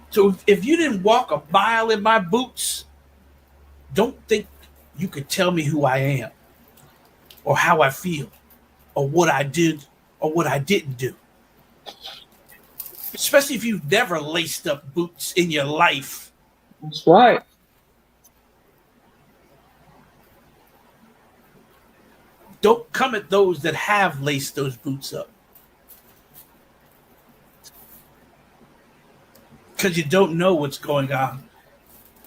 So if you didn't walk a mile in my boots, don't think you could tell me who I am or how I feel or what I did or what I didn't do. Especially if you've never laced up boots in your life. That's right. Don't come at those that have laced those boots up. Because you don't know what's going on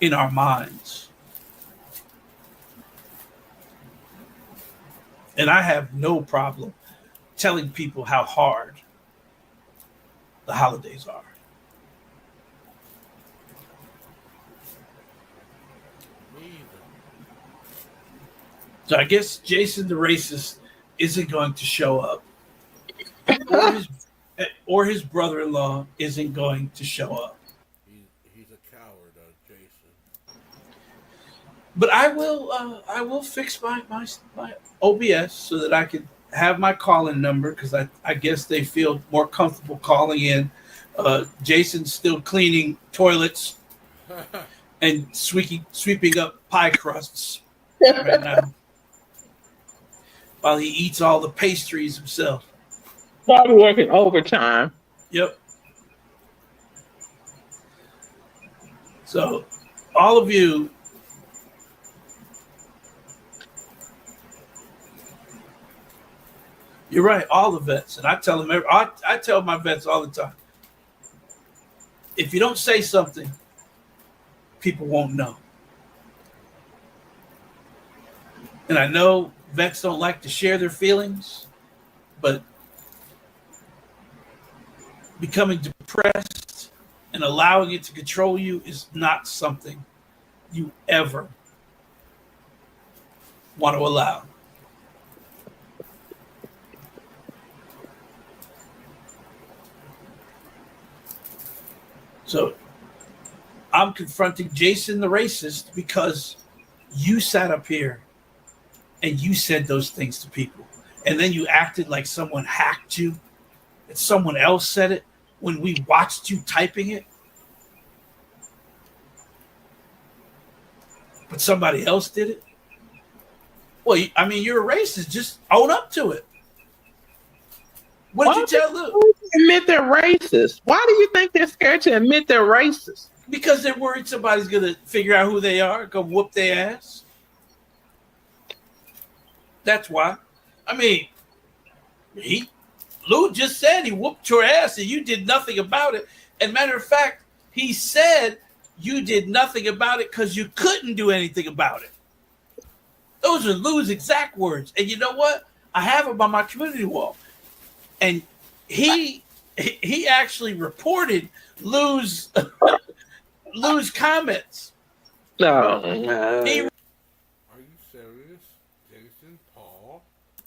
in our minds. And I have no problem telling people how hard the holidays are. Me either. So I guess Jason the racist isn't going to show up. Or his brother-in-law isn't going to show up. He's a coward, Jason. But I will fix my OBS so that I can have my call-in number, because I guess they feel more comfortable calling in. Jason's still cleaning toilets and sweeping up pie crusts right now while he eats all the pastries himself. Probably working overtime. Yep. So, all of you, you're right. All the vets, and I tell them. I tell my vets all the time. If you don't say something, people won't know. And I know vets don't like to share their feelings, but becoming depressed and allowing it to control you is not something you ever want to allow. So I'm confronting Jason the racist because you sat up here and you said those things to people. And then you acted like someone hacked you, that someone else said it when we watched you typing it. But somebody else did it. Well, I mean, you're a racist. Just own up to it. What did you tell Lou? Admit they're racist. Why do you think they're scared to admit they're racist? Because they're worried somebody's going to figure out who they are, go whoop their ass. That's why. I mean, Lou just said he whooped your ass and you did nothing about it. And matter of fact, he said you did nothing about it because you couldn't do anything about it. Those are Lou's exact words. And you know what? I have them on my community wall. And he actually reported Lou's comments. No. He Are you serious? Jason Paul?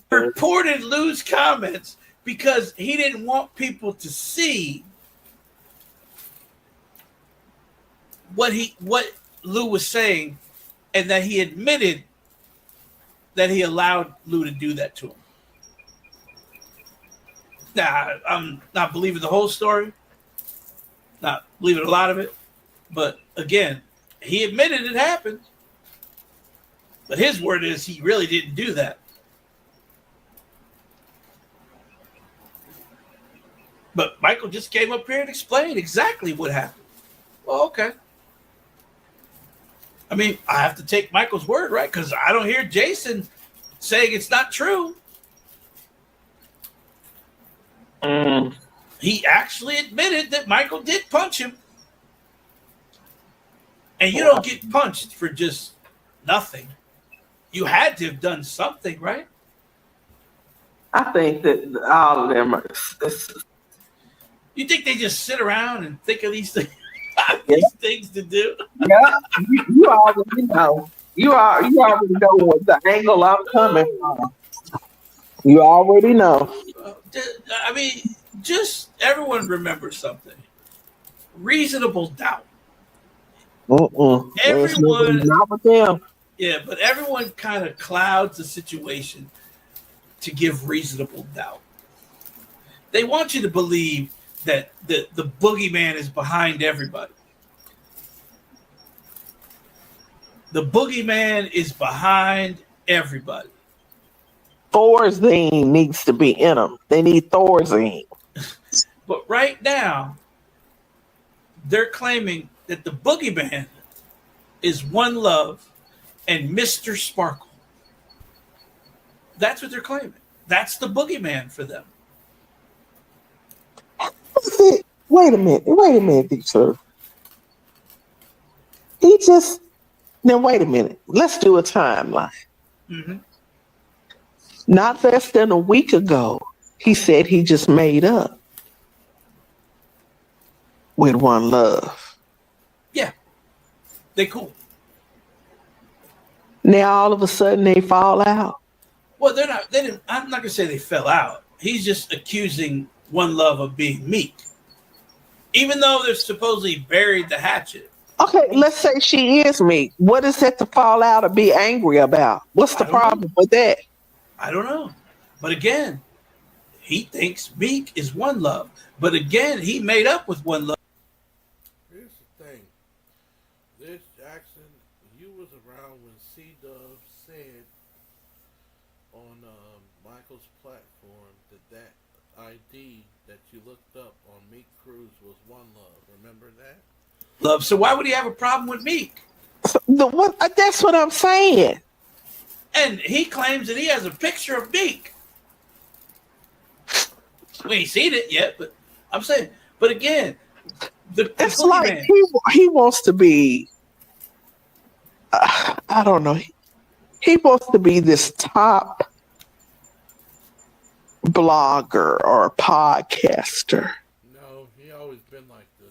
reported Lou's comments because he didn't want people to see what Lou was saying, and that he admitted that he allowed Lou to do that to him. Now, I'm not believing the whole story, not believing a lot of it, but again, he admitted it happened. But his word is he really didn't do that. But Michael just came up here and explained exactly what happened. Well, okay. I mean, I have to take Michael's word, right? Because I don't hear Jason saying it's not true. he actually admitted that Michael did punch him. And you don't get punched for just nothing. You had to have done something, right? I think that all of them are. You think they just sit around and think of these things, Yeah. these things to do? Yeah, you already know. You already know what the angle I'm coming from. You already know. I mean, just everyone remembers something. Reasonable doubt. Everyone, Not with them. yeah, but everyone kind of clouds the situation to give reasonable doubt. They want you to believe that the boogeyman is behind everybody. The boogeyman is behind everybody. Thorazine needs to be in them. They need Thorazine. But right now, they're claiming that the boogeyman is One Love and Mr. Sparkle. That's what they're claiming. That's the boogeyman for them. Wait a minute, sir. Wait a minute. Let's do a timeline. Mm-hmm. Not less than a week ago, he said he just made up with One Love. Yeah. They cool. Now all of a sudden they fall out. Well, I'm not gonna say they fell out. He's just accusing One Love of being meek. Even though they're supposedly buried the hatchet. Okay, let's say she is meek. What is that to fall out or be angry about? What's the problem with that? I don't know. But again, he thinks Meek is One Love. But again, he made up with One Love. Here's the thing. This Jackson, you was around when C-Dub said on Michael's platform that ID that you looked up on Meek Cruz was One Love. Remember that? Love. So why would he have a problem with Meek? That's what I'm saying. And he claims that he has a picture of Meek. We ain't seen it yet, but I'm saying. But again, it's like he wants to be. I don't know. He wants to be this top blogger or podcaster. No, he always been like this.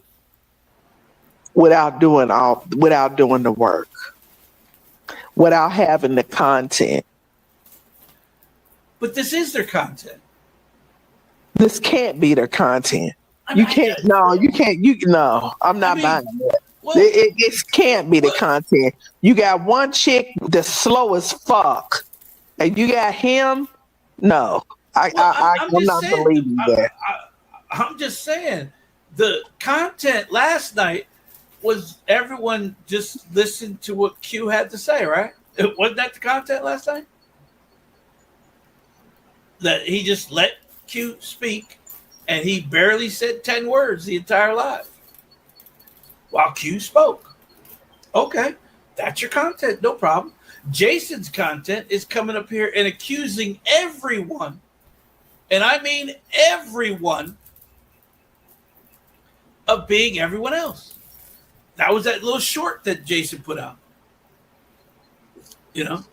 Without doing the work. Without having the content. But this is their content. This can't be their content. I'm not buying it. Well, It can't be the content. You got one chick that's slow as fuck, and you got him. No, I'm not believing that. I'm just saying the content last night was everyone just listened to what Q had to say, right? Wasn't that the content last night? That he just let Q speak, and he barely said 10 words the entire live while Q spoke. Okay, that's your content, no problem. Jason's content is coming up here and accusing everyone, and I mean everyone, of being everyone else. That was that little short that Jason put out. You know,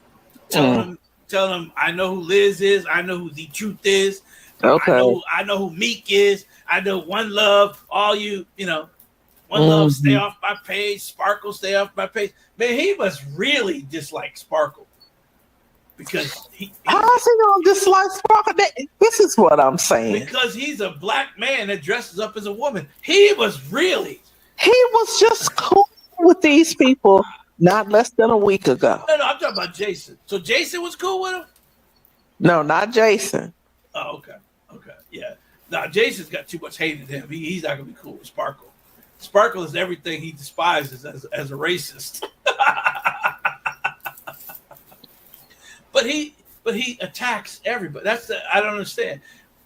telling him, I know who Liz is. I know who the truth is. Okay. I know who Meek is. I know One Love. All you, One Love, stay off my page. Sparkle, stay off my page. Man, he must really dislike Sparkle. Because how's he gonna dislike Sparkle? This is what I'm saying. Because he's a black man that dresses up as a woman. He was just cool with these people not less than a week ago. No, I'm talking about Jason. So Jason was cool with him? No, not Jason. Oh, okay. Yeah. No, Jason's got too much hate in him. He's not gonna be cool with Sparkle. Sparkle is everything he despises as a racist. But he attacks everybody. I don't understand.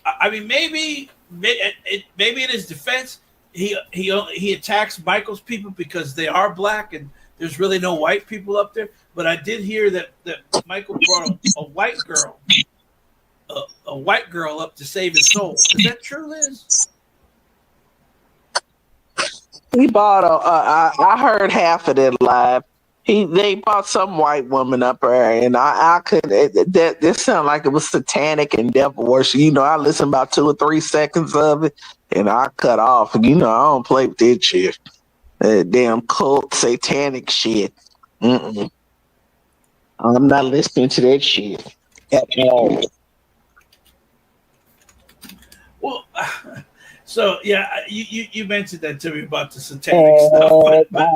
I mean, maybe in his defense, he attacks Michael's people because they are black and there's really no white people up there. But I did hear that Michael brought a white girl, a white girl up to save his soul. Is that true, Liz? He bought I heard half of it live. They bought some white woman up there, and I could that this sounded like it was satanic and devil worship. I listened about 2 or 3 seconds of it, and I cut off. I don't play with that shit. That damn cult satanic shit. Mm-mm. I'm not listening to that shit at all. Well, so yeah, you mentioned that to me about the satanic stuff, but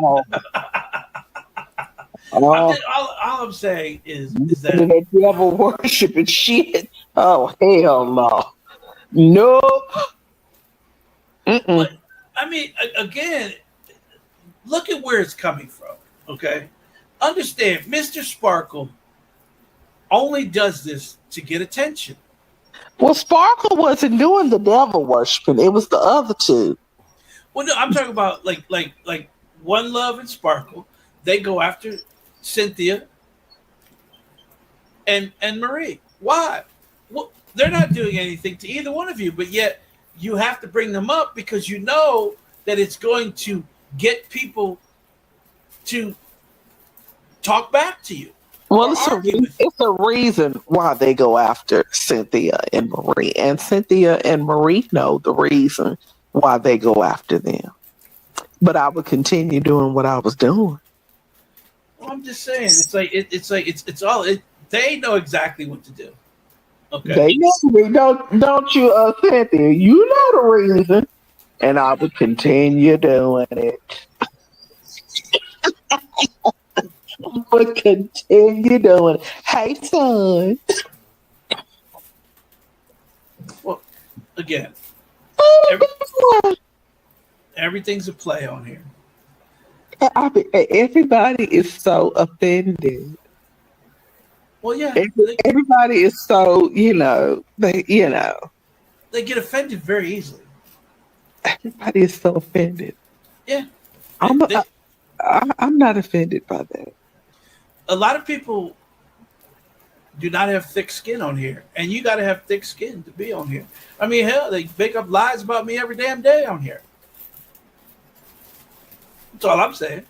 all I'm saying is that that devil worshiping shit. Oh hell no, nope. but Mm-mm. I mean, again, look at where it's coming from. Okay, understand, Mr. Sparkle only does this to get attention. Well, Sparkle wasn't doing the devil worshiping. It was the other two. Well, no, I'm talking about like One Love and Sparkle. They go after Cynthia and Marie. Why? Well, they're not doing anything to either one of you, but yet you have to bring them up because you know that it's going to get people to talk back to you Well, or argue with you. it's a reason why they go after Cynthia and Marie. And Cynthia and Marie know the reason why they go after them. But I would continue doing what I was doing. Well, I'm just saying, it's all it. They know exactly what to do. Okay. They know me, don't you, Cynthia? You know the reason. And I would continue doing it. I would continue doing it. Hey, son. Well, again, everything's a play on here. Everybody is so offended. Well, yeah, Everybody is so, they get offended very easily. everybody is so offended. Yeah, I'm not offended by that. a lot of people do not have thick skin on here, and you got to have thick skin to be on here. I mean, hell, they make up lies about me every damn day on here. That's all I'm saying.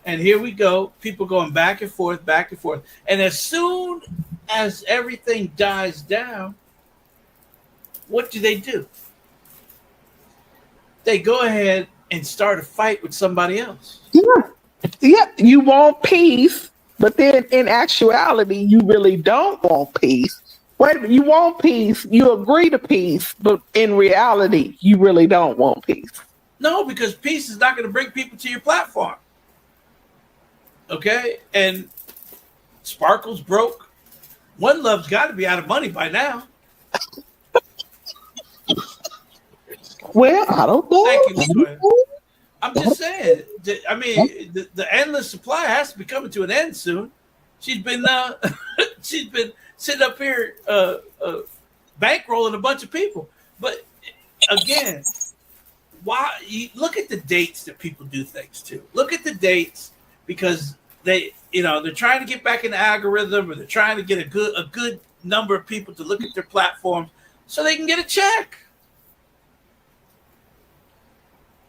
And here we go, people going back and forth, back and forth. And as soon as everything dies down, what do? They go ahead and start a fight with somebody else. Yeah, you want peace, but then in actuality, you really don't want peace. Wait a minute, you want peace, you agree to peace, but in reality, you really don't want peace. No, because peace is not going to bring people to your platform. Okay? And Sparkle's broke. One Love's got to be out of money by now. Well, I don't know. Thank you, I'm just saying. I mean, the endless supply has to be coming to an end soon. She's been sitting up here bankrolling a bunch of people. But again, why? You look at the dates that people do things to. Look at the dates because they're trying to get back in the algorithm, or they're trying to get a good number of people to look at their platforms so they can get a check.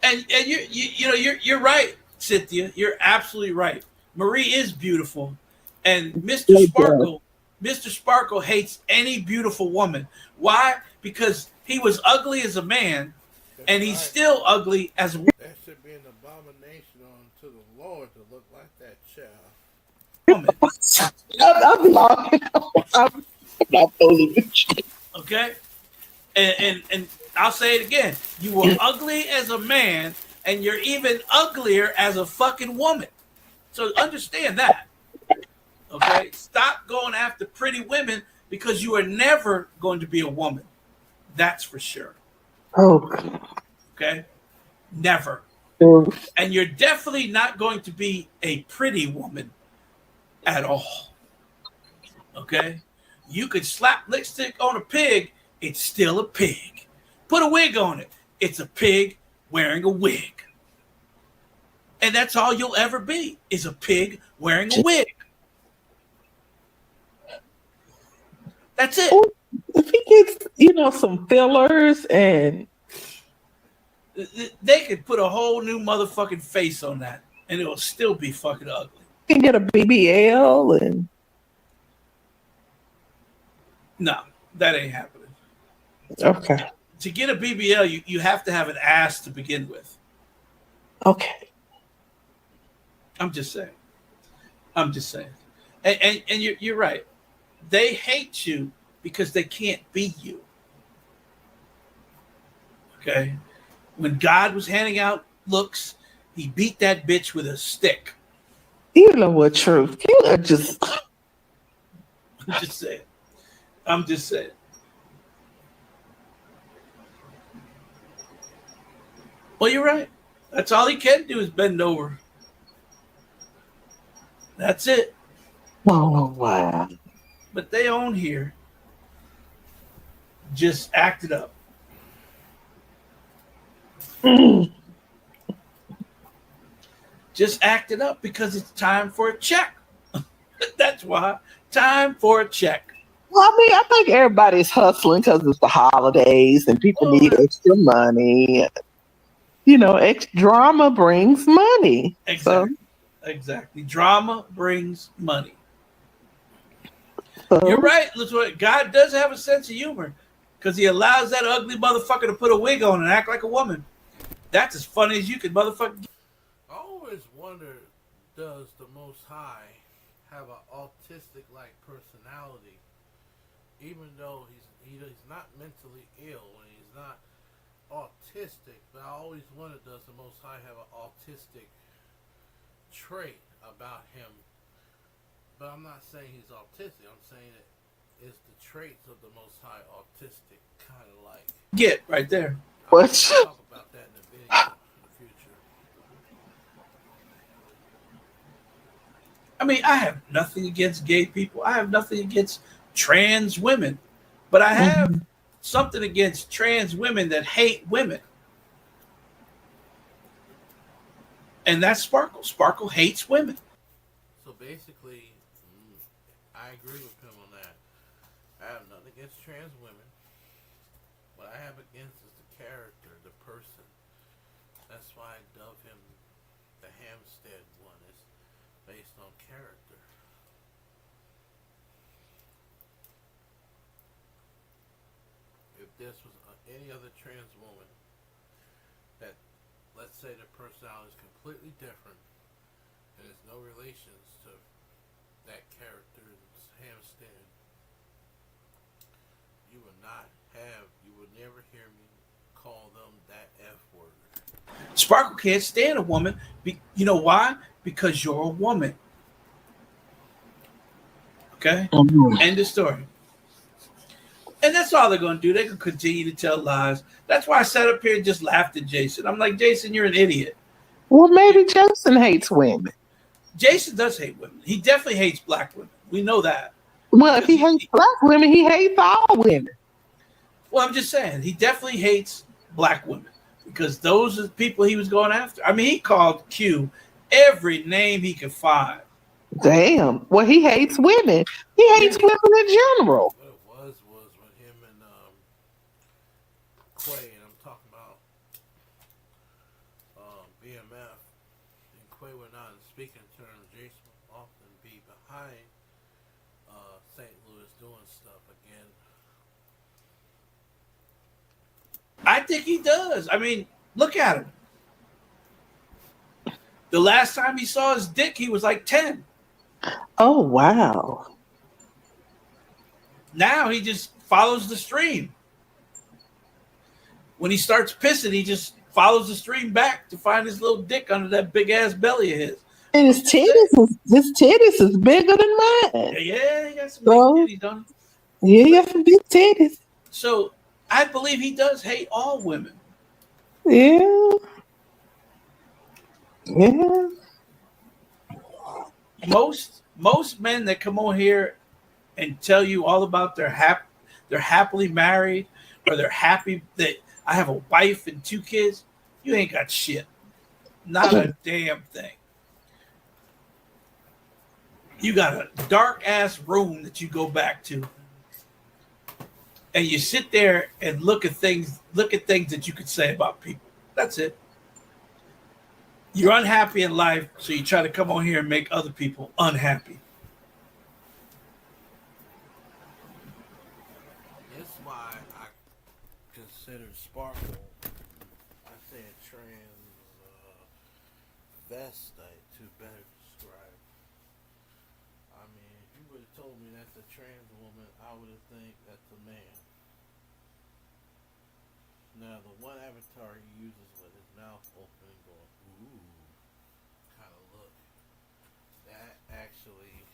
And you're right, Cynthia. You're absolutely right. Marie is beautiful, and Mr. Sparkle hates any beautiful woman. Why? Because he was ugly as a man, and he's still ugly as a woman. That should be an abomination unto the Lord to look like that child. I'm not fooling with you. Okay, and I'll say it again. You were ugly as a man, and you're even uglier as a fucking woman. So understand that. Okay? Stop going after pretty women because you are never going to be a woman. That's for sure. Oh. Okay? Never. And you're definitely not going to be a pretty woman at all. Okay? You could slap lipstick on a pig, it's still a pig. Put a wig on it, it's a pig wearing a wig. And that's all you'll ever be, is a pig wearing a wig. That's it. If he gets, some fillers and They could put a whole new motherfucking face on that, and it will still be fucking ugly. You can get a BBL and No, that ain't happening. okay. To get a BBL, you have to have an ass to begin with. Okay. I'm just saying. And you're right. They hate you because they can't be you. Okay? When God was handing out looks, he beat that bitch with a stick. You know what, truth. You are just I'm just saying. Well, you're right. That's all he can do is bend over. That's it. oh wow. But they own here just acted up. Just acted up because it's time for a check. That's why. Time for a check. Well, I mean, I think everybody's hustling because it's the holidays and people need extra money. You know, drama brings money. Exactly. Drama brings money. So, You're right. God does have a sense of humor because he allows that ugly motherfucker to put a wig on and act like a woman. That's as funny as you could motherfucker get. I always wonder, does the Most High have an autistic-like personality, even though he's not mentally ill and he's not autistic? But I always wonder, does the Most High have an autistic trait about him? But I'm not saying he's autistic. I'm saying that it's the traits of the Most High autistic, kind of like. Get right there. what? I'll talk about that in the video in the future. I mean, I have nothing against gay people. I have nothing against trans women. But I have something against trans women that hate women. And that's Sparkle. Sparkle hates women. So basically, I agree with him on that. I have nothing against trans women. What I have against is the character, the person. That's why I dub him the Hampstead one. It's based on character. If this was any other trans woman, that, let's say the personality is completely different, and there's no relations to that character's Hampstead, you would never hear me call them that F word. Sparkle can't stand a woman. You know why? Because you're a woman. Okay? End of story. And that's all they're going to do. They can continue to tell lies. That's why I sat up here and just laughed at Jason. I'm like, Jason, you're an idiot. Well, maybe Jason hates women. Jason does hate women. He definitely hates black women. We know that. Well, if he hates black women, he hates all women. Well, I'm just saying, he definitely hates black women because those are the people he was going after. I mean, he called Q every name he could find. Damn. Well, he hates women. He hates women in general. What it was when him and Quay, and I'm talking about B.M.F. and Quay were not in speaking terms. Jason would often be behind St. Louis doing stuff again. I think he does. I mean, look at him. The last time he saw his dick, he was like 10. Oh, wow. Now he just follows the stream. When he starts pissing, he just follows the stream back to find his little dick under that big ass belly of his. And his titties is bigger than mine. Yeah, he got some big titties, don't he? Yeah, he got some big titties. So I believe he does hate all women. Yeah. Yeah. Most men that come on here and tell you all about they're happily married or they're happy that I have a wife and 2 kids, you ain't got shit. Not a damn thing. You got a dark ass room that you go back to. And you sit there and look at things that you could say about people. That's it. You're unhappy in life, so you try to come on here and make other people unhappy. It's why I consider Sparkle, I said transvestite to better describe. I mean, if you would have told me that's a trans woman, I would have think that's a man. Now, the one avatar he uses with his mouth open and going, ooh, kind of look, that actually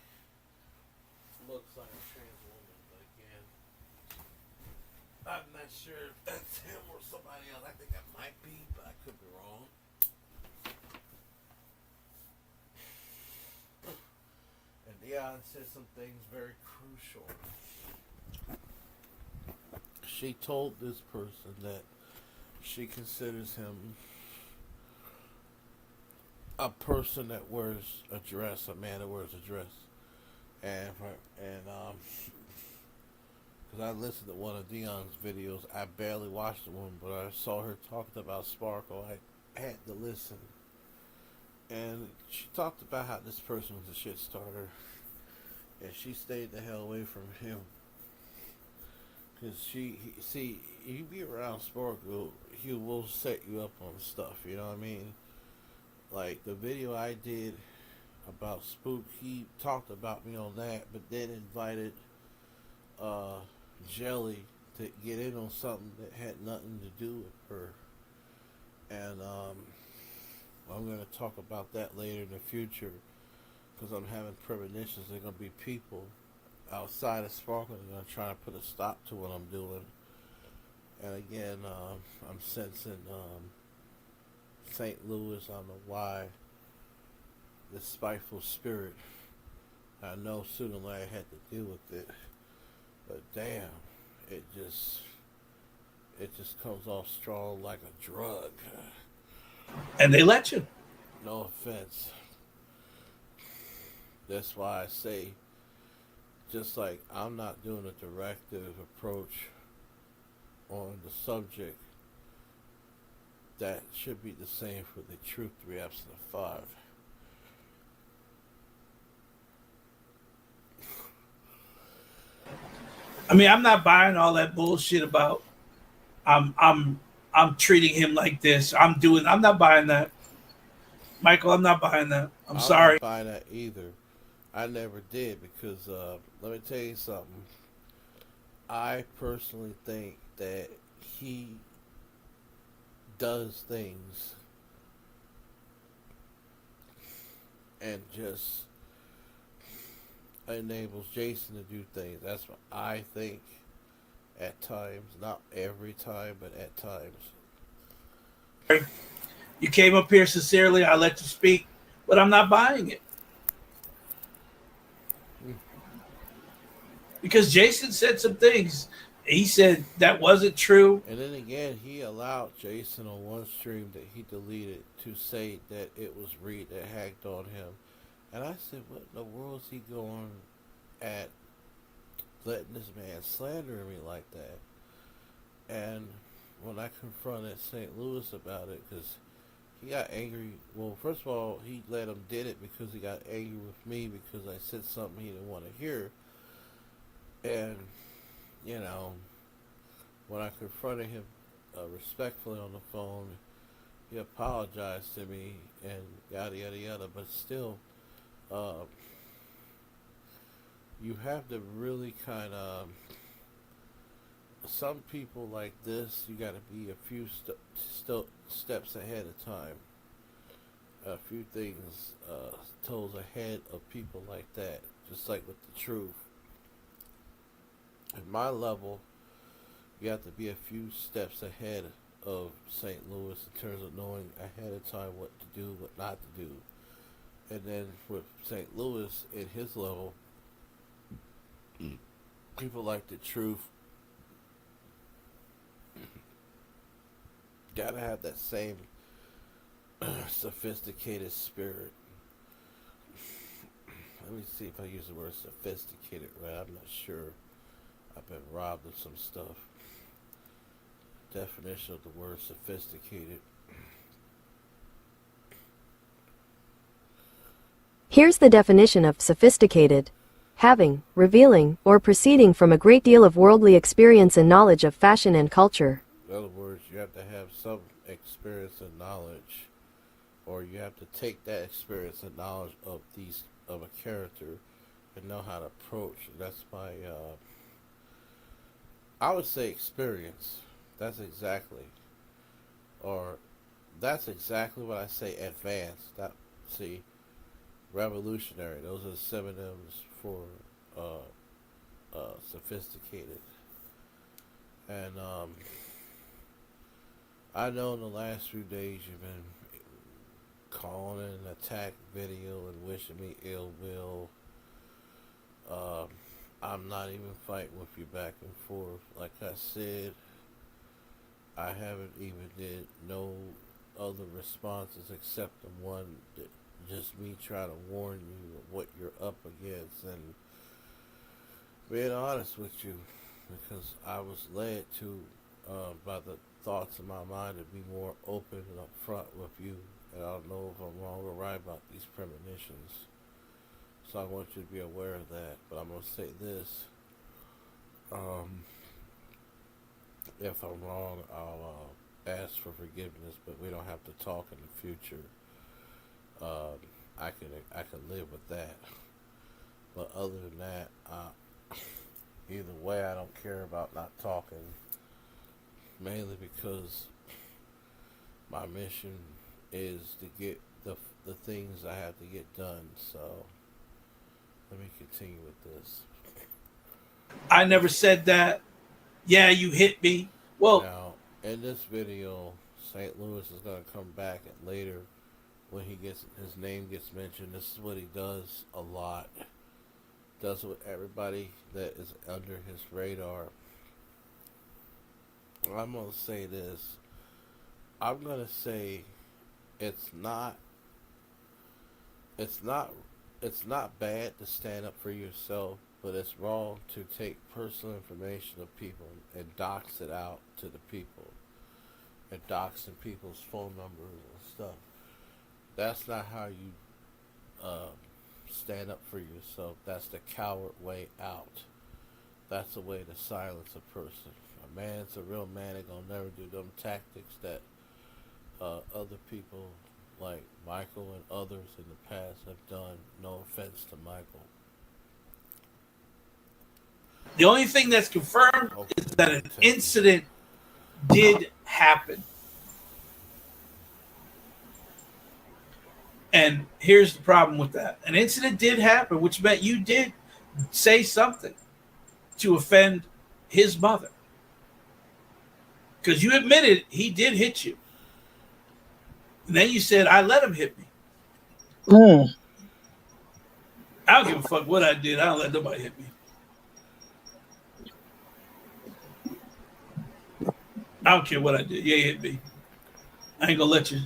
looks like a trans woman, but again, I'm not sure if that's him or somebody else. I think that might be, but I could be wrong. And Dion said some things very crucial. She told this person that she considers him a person that wears a dress, a man that wears a dress, and because I listened to one of Dion's videos, I barely watched the one, but I saw her talking about Sparkle. I had to listen, and she talked about how this person was a shit starter, and she stayed the hell away from him. Because you be around Sparkle, he will set you up on stuff, you know what I mean? Like the video I did about Spook, he talked about me on that, but then invited Jelly to get in on something that had nothing to do with her. And I'm going to talk about that later in the future, because I'm having premonitions there are going to be people outside of Sparkle that are going to try to put a stop to what I'm doing. And again, I'm sensing St. Louis. I don't know why this spiteful spirit. I know sooner or later I had to deal with it, but damn, it just comes off strong like a drug. And they let you. No offense. That's why I say, just like I'm not doing a directive approach on the subject, that should be the same for the Truth 3 Absent of 5. I mean, I'm not buying all that bullshit about I'm treating him like this. I'm not buying that. Michael, I'm not buying that. I'm sorry. Not buying that either. I never did, because let me tell you something. I personally think that he does things and just enables Jason to do things. That's what I think at times. Not every time, but at times. You came up here sincerely. I let you speak, but I'm not buying it. Because Jason said some things. He said that wasn't true. And then again, he allowed Jason on one stream that he deleted to say that it was Reed that hacked on him. And I said, what in the world is he going at, letting this man slander me like that? And when I confronted St. Louis about it, because he got angry. Well, first of all, he let him did it because he got angry with me because I said something he didn't want to hear. And, you know, when I confronted him respectfully on the phone, he apologized to me and yada, yada, yada. But still, you have to really kind of, some people like this, you got to be a few steps ahead of time. A few things toes ahead of people like that, just like with the truth. At my level, you have to be a few steps ahead of St. Louis in terms of knowing ahead of time what to do, what not to do. And then with St. Louis at his level, people like the truth gotta have that same sophisticated spirit. Let me see if I use the word sophisticated right. I'm not sure. I've been robbed of some stuff. Definition of the word sophisticated. Here's the definition of sophisticated: having, revealing, or proceeding from a great deal of worldly experience and knowledge of fashion and culture. In other words, you have to have some experience and knowledge, or you have to take that experience and knowledge of a character and know how to approach. That's my, I would say experience. That's exactly what I say. Advanced. See, revolutionary. Those are the synonyms for sophisticated. And I know in the last few days you've been calling an attack video and wishing me ill will. I'm not even fighting with you back and forth. Like I said, I haven't even did no other responses except the one that just me trying to warn you of what you're up against and being honest with you, because I was led to by the thoughts in my mind to be more open and upfront with you, and I don't know if I'm wrong or right about these premonitions. So I want you to be aware of that. But I'm going to say this. If I'm wrong, I'll ask for forgiveness, but we don't have to talk in the future. I can live with that. But other than that, either way, I don't care about not talking. Mainly because my mission is to get the things I have to get done. So let me continue with this. I never said that. Yeah, you hit me. Well, now in this video, St. Louis is going to come back and later when his name gets mentioned. This is what he does a lot. Does with everybody that is under his radar. I'm going to say this. I'm going to say it's not bad to stand up for yourself, but it's wrong to take personal information of people and dox it out to the people. And doxing people's phone numbers and stuff. That's not how you stand up for yourself. That's the coward way out. That's the way to silence a person. A man's a real man ain't gonna never do them tactics that other people like Michael and others in the past have done. No offense to Michael. the only thing that's confirmed is that an incident did happen. And here's the problem with that. An incident did happen, which meant you did say something to offend his mother. Because you admitted he did hit you. And then you said, I let him hit me. I don't give a fuck what I did. I don't let nobody hit me. I don't care what I did. Yeah, he hit me. I ain't gonna let you.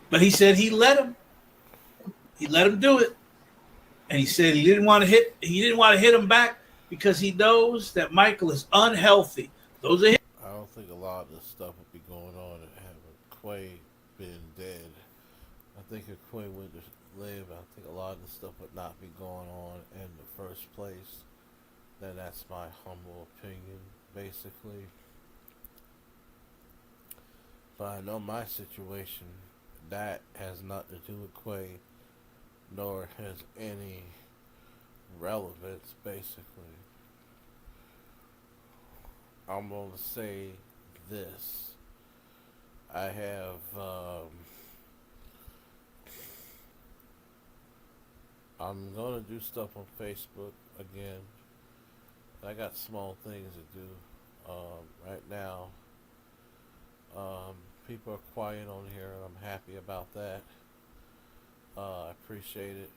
But he said he let him. He let him do it. And he said he didn't want to hit him back because he knows that Michael is unhealthy. Those are his. I don't think a lot of this stuff would be going on had Quay been dead. I think if Quay would have lived, I think a lot of this stuff would not be going on in the first place. Then that's my humble opinion, basically. But I know my situation, that has nothing to do with Quay, nor has any relevance, basically. I'm going to say this. I have, I'm going to do stuff on Facebook again. I got small things to do right now. People are quiet on here, and I'm happy about that. I appreciate it.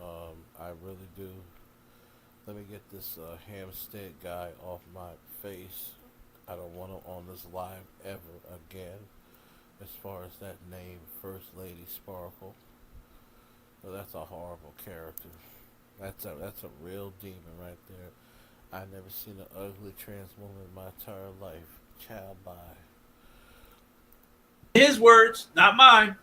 I really do. Let me get this Hampstead guy off my face. I don't want him on this live ever again. As far as that name, First Lady Sparkle. Well, that's a horrible character. That's a real demon right there. I've never seen an ugly trans woman in my entire life. Child, bye. His words, not mine.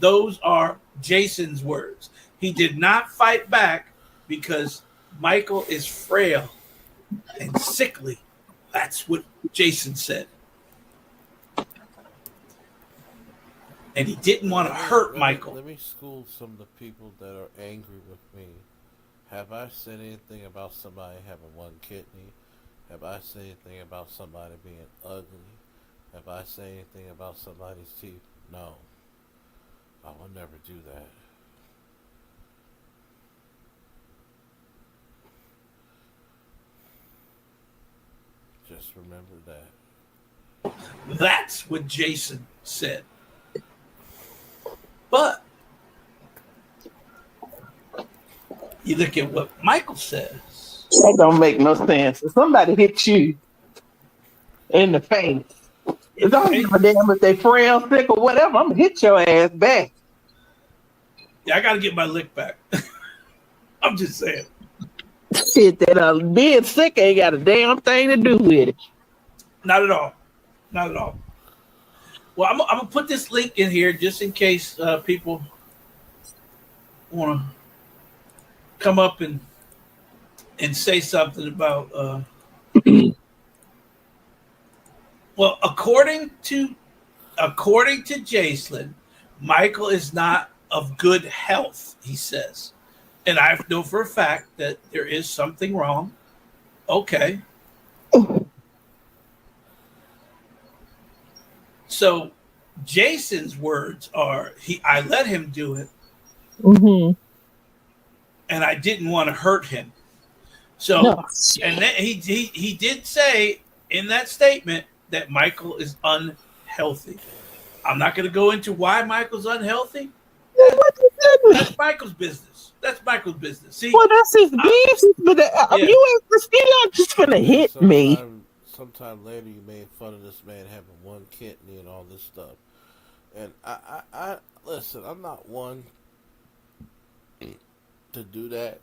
Those are Jason's words. He did not fight back because Michael is frail and sickly. That's what Jason said. And he didn't want to hurt Michael. Let me school some of the people that are angry with me. Have I said anything about somebody having one kidney? Have I said anything about somebody being ugly? Have I said anything about somebody's teeth? No. I will never do that. Just remember that. That's what Jason said. But you look at what Michael says. That don't make no sense. If somebody hits you in the face, it don't give a damn if they frail, sick, or whatever. I'm gonna hit your ass back. Yeah, I got to get my lick back. I'm just saying. Shit, that being sick ain't got a damn thing to do with it. Not at all. Not at all. Well, I'm going to put this link in here just in case people want to come up and say something about. Well, according to Jason, Michael is not of good health, he says. And I know for a fact that there is something wrong. Okay. So Jason's words are, I let him do it. Mm-hmm. And I didn't want to hurt him. So, no. And then he did say in that statement that Michael is unhealthy. I'm not going to go into why Michael's unhealthy. That's Michael's business. That's Michael's business. See, well, that's his business. But you ain't just gonna hit me. Sometime later, you made fun of this man having one kidney and all this stuff. And I listen. I'm not one to do that.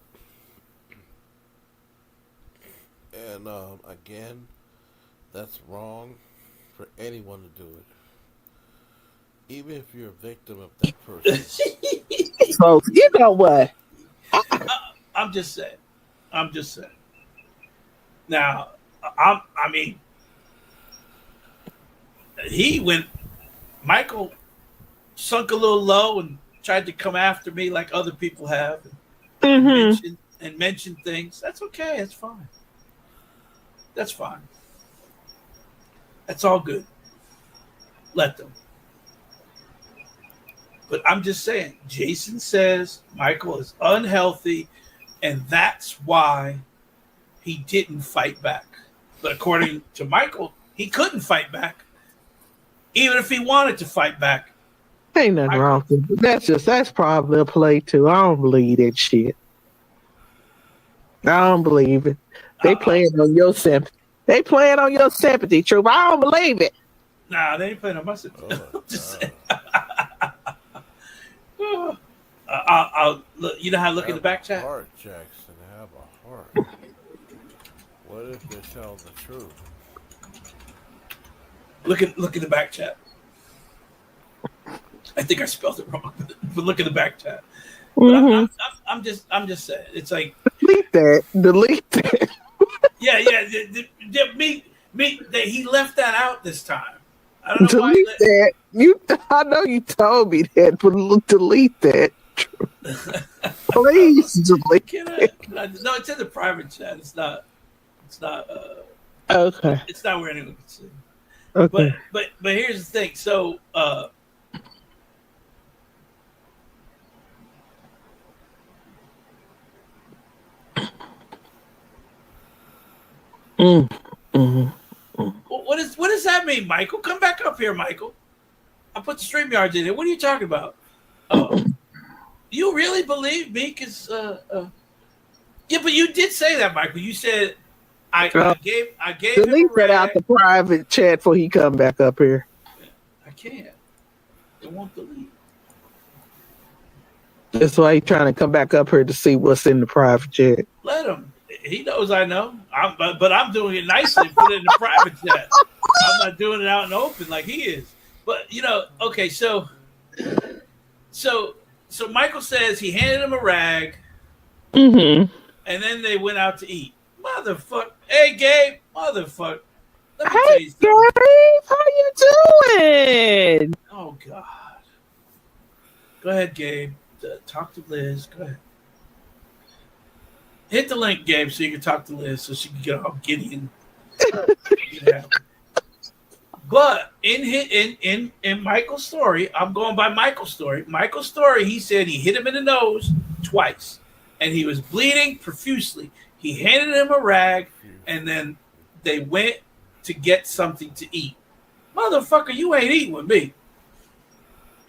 And again, that's wrong for anyone to do it. Even if you're a victim of that person. So you know what? I'm just saying. Now, Michael sunk a little low and tried to come after me like other people have and mention things. That's okay. That's fine. That's all good. Let them. But I'm just saying, Jason says Michael is unhealthy, and that's why he didn't fight back. But according to Michael, he couldn't fight back, even if he wanted to fight back. Ain't nothing wrong with it. That's probably a play too. I don't believe that shit. I don't believe it. They playing on your sympathy. They playing on your sympathy, Troop. I don't believe it. Nah, they ain't playing on my sympathy. Just saying. I'll look, you know how to look in the back chat? Heart, Jackson, have a heart. What if they tell the truth? Look in the back chat. I think I spelled it wrong, but look in the back chat. Mm-hmm. I'm just saying. It's like delete that. Yeah. He left that out this time. I don't know delete why. That. I know you told me that, but delete that. Please delete it. No, it's in the private chat. It's not. Okay. It's not where anyone can see. Okay. But here's the thing. So. What does that mean, Michael? Come back up here, Michael. I put the StreamYards in it. What are you talking about? You really believe Meek is? Yeah, but you did say that, Michael. You said I gave delete him a that out the private chat before he come back up here. I can't. It won't delete. That's why he's trying to come back up here to see what's in the private chat. Let him. He knows I know. But I'm doing it nicely. Put it in the private chat. I'm not doing it out in the open like he is. But okay. So So Michael says he handed him a rag, Mm-hmm. and then they went out to eat. Motherfucker. Hey, Gabe. Motherfucker. Let me tell Hey, you something. Gabe, how you doing? Oh, God. Go ahead, Gabe. Talk to Liz. Go ahead. Hit the link, Gabe, so you can talk to Liz so she can get all giddy and get happy. But in Michael's story, I'm going by Michael's story. Michael's story, he said he hit him in the nose twice, and he was bleeding profusely. He handed him a rag, and then they went to get something to eat. Motherfucker, you ain't eating with me.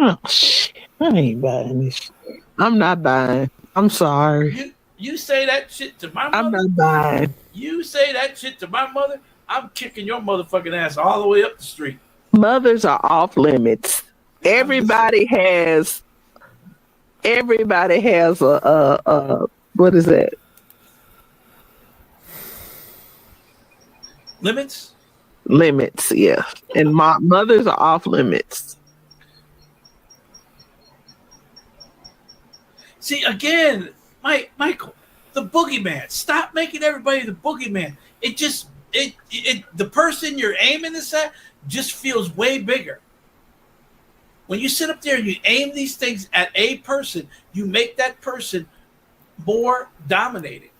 Oh shit! I ain't buying this. I'm not buying. I'm sorry. You say that shit to my mother. I'm not buying. You say that shit to my mother. I'm kicking your motherfucking ass all the way up the street. Mothers are off limits. Everybody has a what is that? Limits? Limits, yeah. And mothers are off limits. See, again, Michael, the boogeyman. Stop making everybody the boogeyman. The person you're aiming this at just feels way bigger. When you sit up there and you aim these things at a person, you make that person more dominating.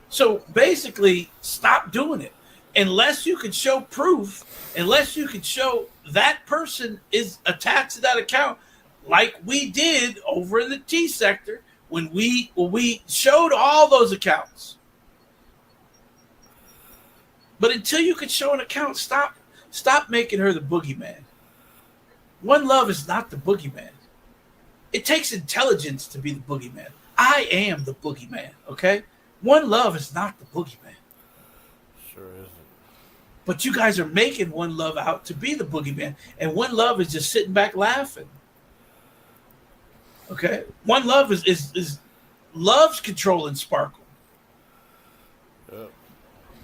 So basically, stop doing it. Unless you can show proof, unless you can show that person is attached to that account, like we did over in the T sector when we showed all those accounts. But until you can show an account, stop making her the boogeyman. One Love is not the boogeyman. It takes intelligence to be the boogeyman. I am the boogeyman, okay? One Love is not the boogeyman. Sure isn't. But you guys are making One Love out to be the boogeyman, and One Love is just sitting back laughing. Okay? One Love is loves controlling Sparkle. Yep.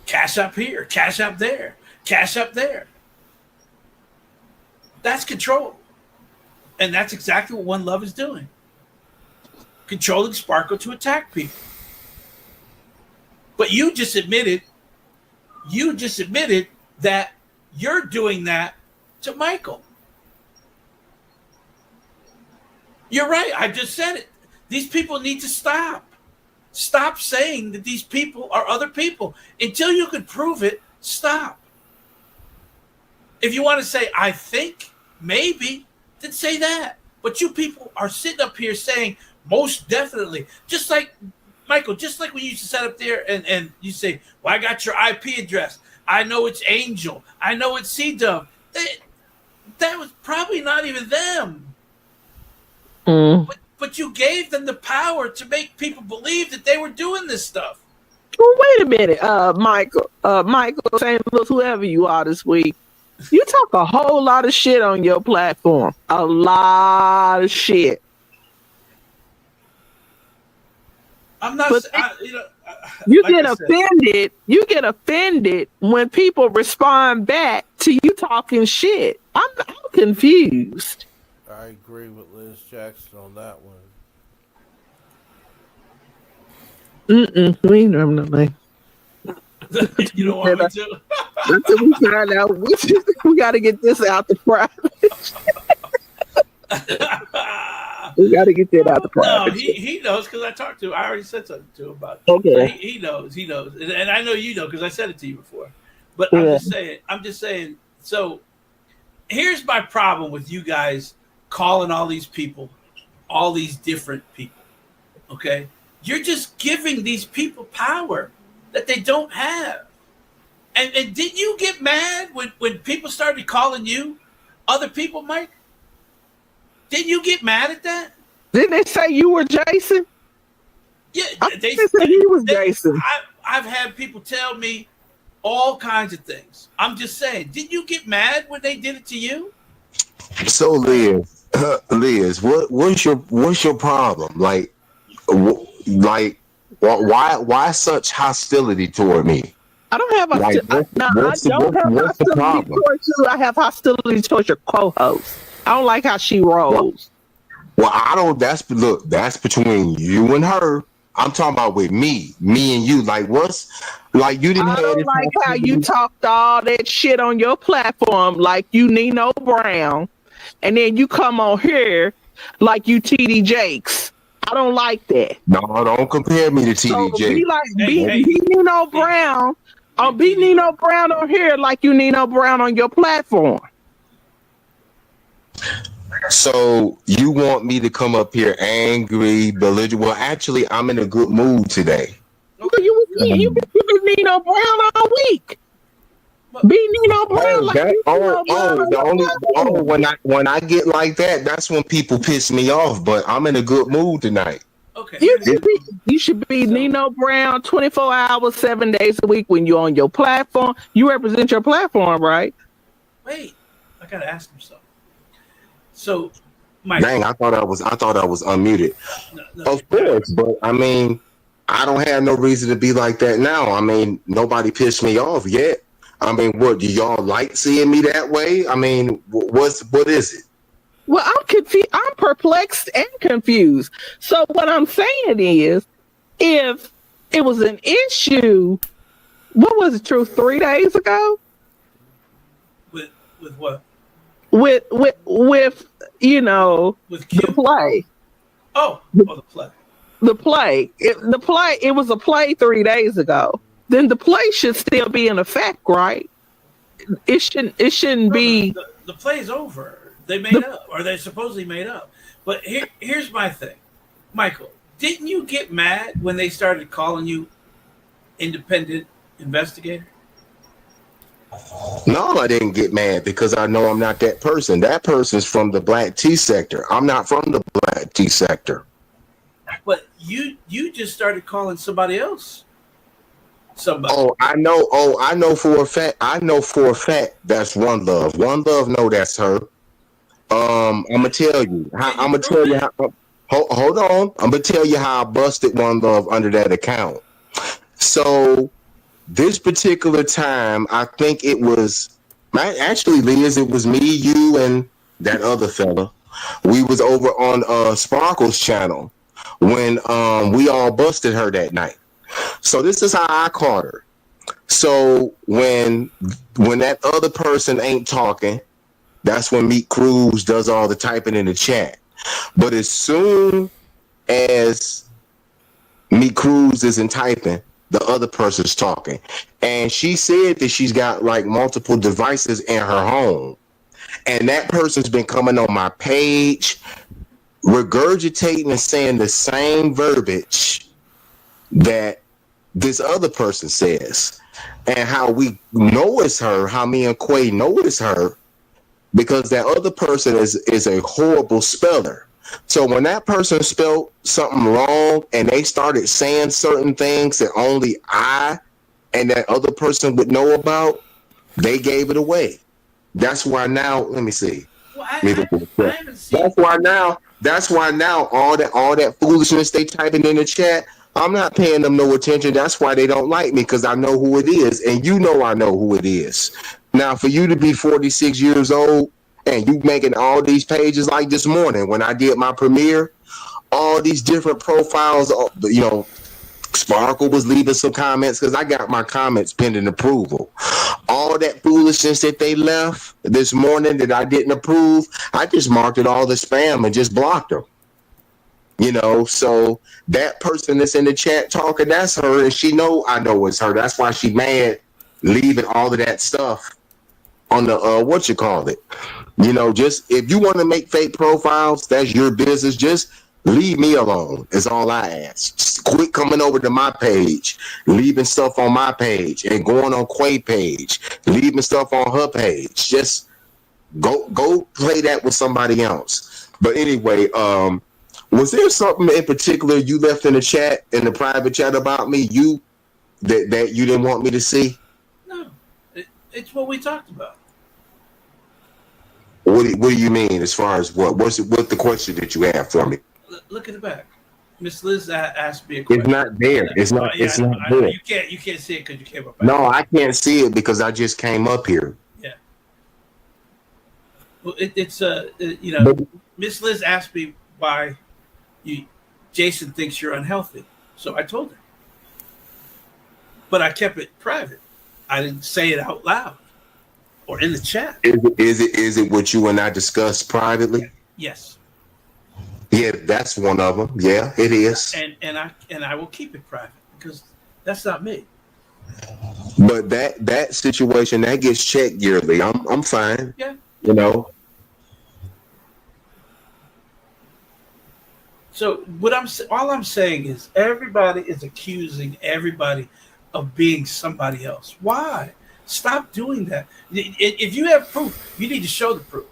Cash up here, cash up there, cash up there. That's control. And that's exactly what One Love is doing. Controlling Sparkle to attack people. But you just admitted that you're doing that to Michael. You're right. I just said it. These people need to stop. Stop saying that these people are other people. Until you can prove it, stop. If you want to say, I think, maybe, then say that. But you people are sitting up here saying, most definitely. Just like, Michael, just like when you used to sit up there and you say, well, I got your IP address. I know it's Angel. I know it's C-Dub. That was probably not even them. But you gave them the power to make people believe that they were doing this stuff. Well, wait a minute, Michael, St. Louis, whoever you are this week. You talk a whole lot of shit on your platform. A lot of shit. I'm not. You get offended. You get offended when people respond back to you talking shit. I'm confused. I agree with Liz Jackson on that one. We normally. You don't want me to? Until we find out, we got to get this out the private. We got to get that out the private. No, he knows because I talked to him. I already said something to him about it. Okay. He knows, and I know you know because I said it to you before. But I'm just saying. So here's my problem with you guys calling all these people, all these different people. Okay, you're just giving these people power that they don't have. And didn't you get mad when people started calling you other people, Mike? Didn't you get mad at that? Didn't they say you were Jason? Yeah, they said he was Jason. I've had people tell me all kinds of things. I'm just saying, didn't you get mad when they did it to you? So Liz, what's your problem? Like, why such hostility toward me? I don't have Like, I don't have what's the hostility problem? towards you. I have hostility towards your co-host. I don't like how she rolls. Well, I don't. That's between you and her. I'm talking about with me and you. Like, what's like you didn't I have don't this like how you hostility. talked all that shit on your platform like you Nino Brown, and then you come on here like you TD Jakes. I don't like that. No, don't compare me to So TDJ. be like Hey, be Nino Brown. Be Nino Brown on here like you Nino Brown on your platform. So you want me to come up here angry, belligerent? Well, actually, I'm in a good mood today. You been Nino Brown all week. Be Nino Brown like you Nino Brown on your platform. When I get like that, that's when people piss me off. But I'm in a good mood tonight. Okay. You should be Nino Brown 24 hours, 7 days a week when you're on your platform. You represent your platform, right? Wait, I gotta ask him something. So, Mike. Dang, I thought I was unmuted. No, Of course, but I mean, I don't have no reason to be like that now. I mean, nobody pissed me off yet. I mean, what do y'all like seeing me that way? I mean, what is it? Well, I'm confused. I'm perplexed and confused. So what I'm saying is, if it was an issue, what was it, true 3 days ago? With what? With you know With the Q? play. The play. The play. It was a play 3 days ago. Then the play should still be in effect, right? It shouldn't be. The play's over. They made up, or they supposedly made up. But here's my thing, Michael. Didn't you get mad when they started calling you independent investigator? No, I didn't get mad because I know I'm not that person. That person's from the black tea sector. I'm not from the black tea sector. But you just started calling somebody else somebody. I know for a fact. I know for a fact that's One Love. One Love, no, that's her. I'm gonna tell you. Hold on. I'm gonna tell you how I busted One Love under that account. So this particular time, I think it was actually, Liz, it was me, you, and that other fella. We was over on Sparkle's channel when we all busted her that night. So this is how I caught her. So when that other person ain't talking, that's when Meet Cruz does all the typing in the chat. But as soon as Meet Cruz isn't typing, the other person's talking. And she said that she's got like multiple devices in her home. And that person's been coming on my page, regurgitating and saying the same verbiage that this other person says. And how we know it's her, how me and Quay know it's her, because that other person is a horrible speller. So when that person spelled something wrong and they started saying certain things that only I and that other person would know about, they gave it away. That's why now, let me see. Well, I haven't seen. That's why now all that foolishness they typing in the chat, I'm not paying them no attention. That's why they don't like me, because I know who it is, and you know I know who it is. Now, for you to be 46 years old and you making all these pages like this morning when I did my premiere, all these different profiles, you know, Sparkle was leaving some comments because I got my comments pending approval. All that foolishness that they left this morning that I didn't approve, I just marked it all as spam and just blocked them. You know, so that person that's in the chat talking, that's her, and she know I know it's her. That's why she mad leaving all of that stuff on the what you call it. You know, just if you want to make fake profiles, that's your business. Just leave me alone is all I ask. Just quit coming over to my page, leaving stuff on my page, and going on Quay page, leaving stuff on her page. Just go play that with somebody else. But anyway, was there something in particular you left in the chat, in the private chat about me, that you didn't want me to see? No, it's what we talked about. What do you mean as far as what? What's the question that you have for me? Look at the back. Miss Liz asked me a question. It's not there. It's not. Yeah, It's I know, not I know. there. You can't see it because you came up. No, I can't see it because I just came up here. Yeah. Well, it's But Miss Liz asked me why Jason thinks you're unhealthy, so I told her. But I kept it private. I didn't say it out loud or in the chat. is it what you and I discussed privately? Yes. Yeah, that's one of them. Yeah, it is. And I will keep it private because that's not me. But that situation that gets checked yearly. I'm fine. Yeah. You know. So all I'm saying is everybody is accusing everybody of being somebody else. Why? Stop doing that. If you have proof, you need to show the proof.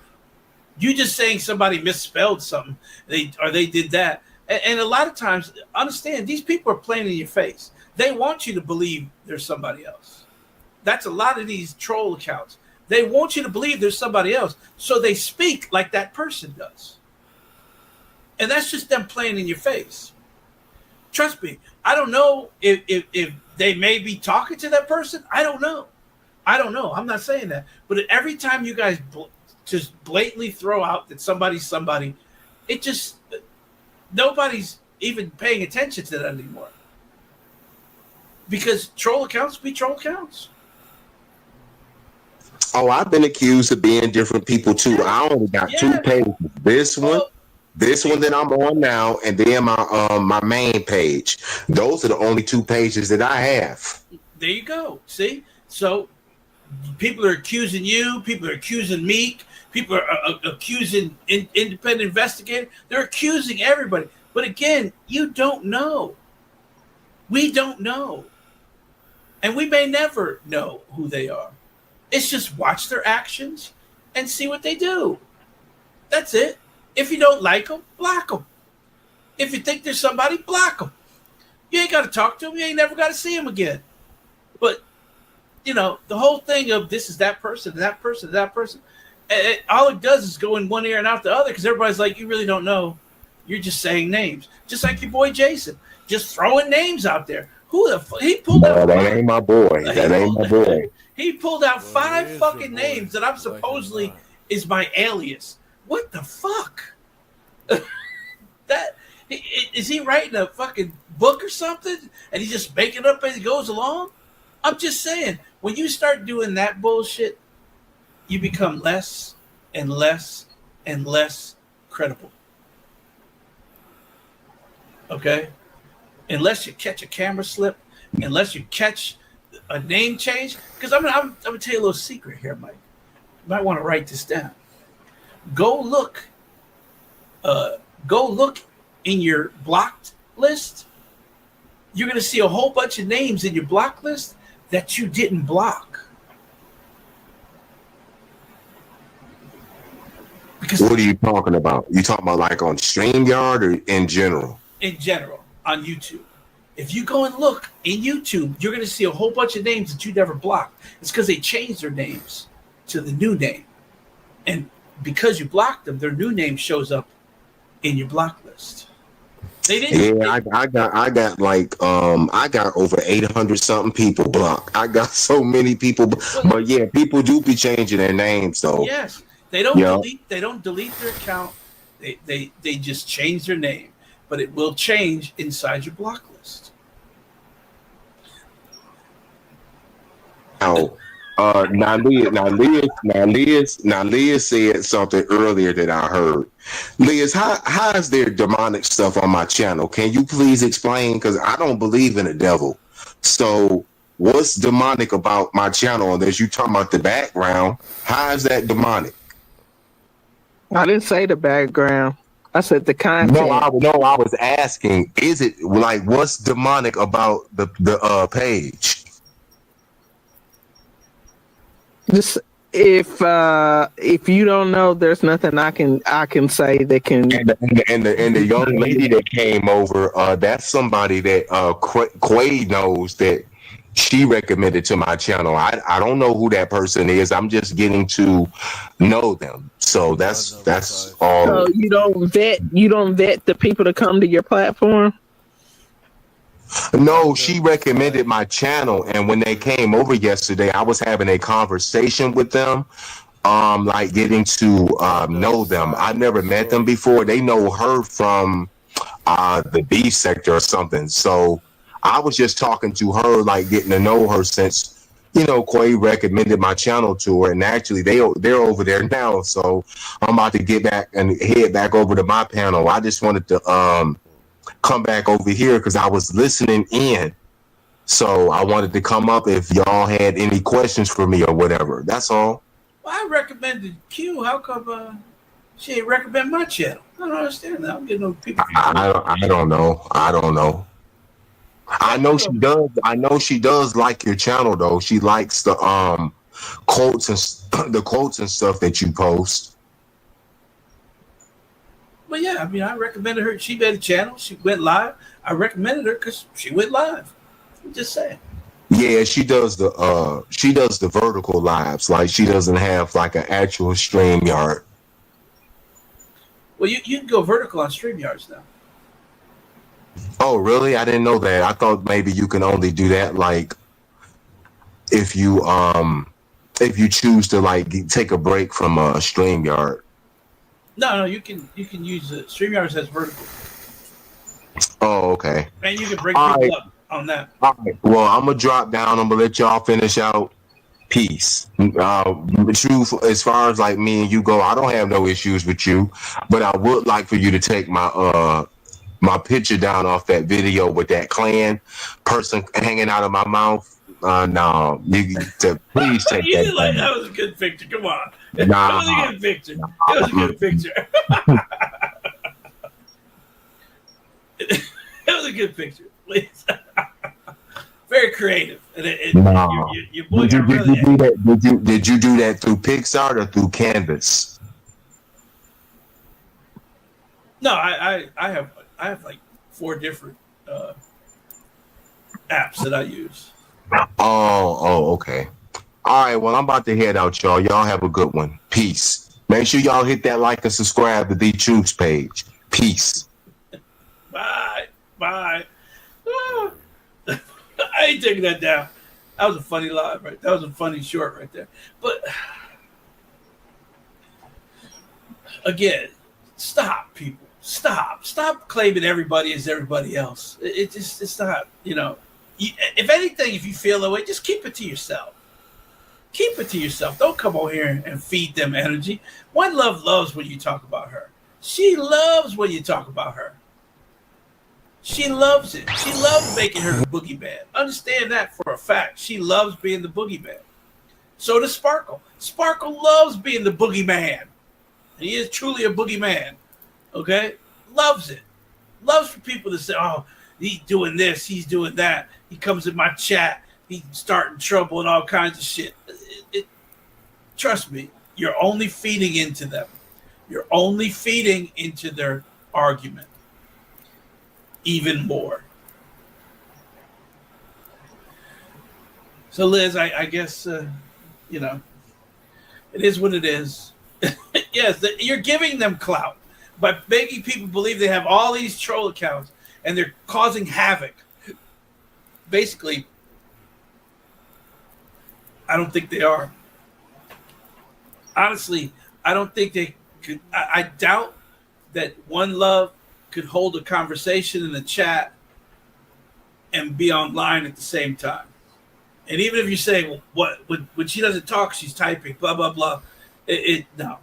You just saying somebody misspelled something, they did that. And a lot of times, understand, these people are playing in your face. They want you to believe there's somebody else. That's a lot of these troll accounts. They want you to believe there's somebody else, so they speak like that person does. And that's just them playing in your face. Trust me, I don't know if they may be talking to that person. I don't know. I'm not saying that. But every time you guys just blatantly throw out that somebody's somebody, it just, nobody's even paying attention to that anymore. Because troll accounts be troll accounts. Oh, I've been accused of being different people too. I only got 2 pages. This one that I'm on now, and then my main page. Those are the only 2 pages that I have. There you go. See? So people are accusing you. People are accusing Meek. People are accusing independent investigator. They're accusing everybody. But again, you don't know. We don't know. And we may never know who they are. It's just watch their actions and see what they do. That's it. If you don't like them, block them. If you think there's somebody, block them. You ain't got to talk to them. You ain't never got to see them again. But, the whole thing of this is that person, that person, that person, all it does is go in one ear and out the other because everybody's like, you really don't know. You're just saying names. Just like your boy Jason. Just throwing names out there. Who the fuck? He pulled out. That ain't my boy. That ain't my boy. He pulled out 5 fucking names that I'm supposedly is my alias. What the fuck? Is he writing a fucking book or something? And he's just making it up as he goes along? I'm just saying, when you start doing that bullshit, you become less and less and less credible. Okay? Unless you catch a camera slip, unless you catch a name change. Because I'm gonna tell you a little secret here, Mike. You might want to write this down. Go look in your blocked list. You're gonna see a whole bunch of names in your block list that you didn't block. Because what are you talking about? You talking about like on StreamYard or in general? In general, on YouTube. If you go and look in YouTube, you're going to see a whole bunch of names that you never blocked. It's because they changed their names to the new name. And because you blocked them, their new name shows up in your block list. They didn't. Yeah, I got like I got over 800 something people blocked. I got so many people, but yeah, people do be changing their names though. Yes, they don't delete. They don't delete their account. They just change their name, but it will change inside your block list. Now Leah said something earlier that I heard. Liz, how is there demonic stuff on my channel? Can you please explain? Because I don't believe in the devil. So what's demonic about my channel? And as you talking about the background, how is that demonic? I didn't say the background. I said the content. No, I was asking, is it like what's demonic about the page? Just if you don't know, there's nothing I can say that can. And the young lady that came over, that's somebody that Quay knows that she recommended to my channel. I don't know who that person is. I'm just getting to know them. So that's all. So you don't vet the people to come to your platform? No, she recommended my channel, and when they came over yesterday, I was having a conversation with them, like getting to know them. I never met them before. They know her from the B sector or something. So I was just talking to her, like getting to know her since, Quay recommended my channel to her, and actually they're over there now. So I'm about to get back and head back over to my panel. I just wanted to come back over here because I was listening in. So I wanted to come up if y'all had any questions for me or whatever. That's all. Well, I recommended Q. How come she ain't recommend my channel? I don't understand that. I'm getting no people. I don't know. I know she does. I know she does like your channel though. She likes the quotes and the quotes and stuff that you post. But yeah, I mean, I recommended her. She made a channel. She went live. I recommended her because she went live. I'm just saying. Yeah, she does the vertical lives. Like she doesn't have like an actual StreamYard. Well, you can go vertical on StreamYards now. Oh, really? I didn't know that. I thought maybe you can only do that like if you choose to like take a break from a StreamYard. No, you can use it. StreamYards has vertical. Oh, okay. And you can bring people up on that. All right. Well, I'm gonna drop down. I'm gonna let y'all finish out. Peace. Truth, as far as like me and you go, I don't have no issues with you, but I would like for you to take my my picture down off that video with that Klan person hanging out of my mouth. No, please take that. Like, that was a good picture. Come on. Nah, that was a good picture. That was a good picture. That was a good picture. Please. Very creative. Your boy got really did you do that through Pixar or through Canvas? No, I have like 4 different apps that I use. Oh, okay. All right, well, I'm about to head out, y'all. Y'all have a good one. Peace. Make sure y'all hit that like and subscribe to The Truth's page. Peace. Bye. Ah. I ain't taking that down. That was a funny live, right? That was a funny short right there. But again, stop, people. Stop claiming everybody is everybody else. It's not, if anything, if you feel that way, just keep it to yourself. Keep it to yourself. Don't come over here and feed them energy. One Love loves when you talk about her. She loves when you talk about her. She loves it. She loves making her the boogeyman. Understand that for a fact. She loves being the boogeyman. So does Sparkle. Sparkle loves being the boogeyman. He is truly a boogeyman. Okay? Loves it. Loves for people to say, oh, he's doing this, he's doing that. He comes in my chat, he's starting trouble and all kinds of shit. Trust me, you're only feeding into them. You're only feeding into their argument. Even more. So, Liz, I guess, it is what it is. Yes, you're giving them clout by making people believe they have all these troll accounts and they're causing havoc. Basically, I don't think they are. Honestly, I don't think they could. I doubt that One Love could hold a conversation in the chat and be online at the same time. And even if you say, well, what when she doesn't talk, she's typing, blah blah blah. No.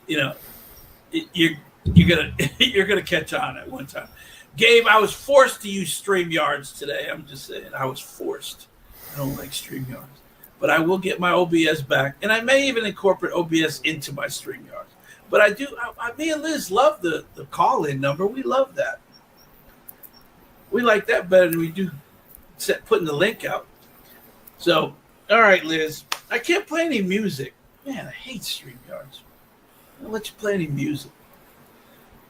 You're gonna catch on at one time. Gabe, I was forced to use StreamYards today. I'm just saying, I was forced. I don't like StreamYards, but I will get my OBS back, and I may even incorporate OBS into my StreamYards. But I do. Me and Liz love the call-in number. We love that. We like that better than we do putting the link out. So, all right, Liz. I can't play any music. Man, I hate StreamYards. I'll let you play any music.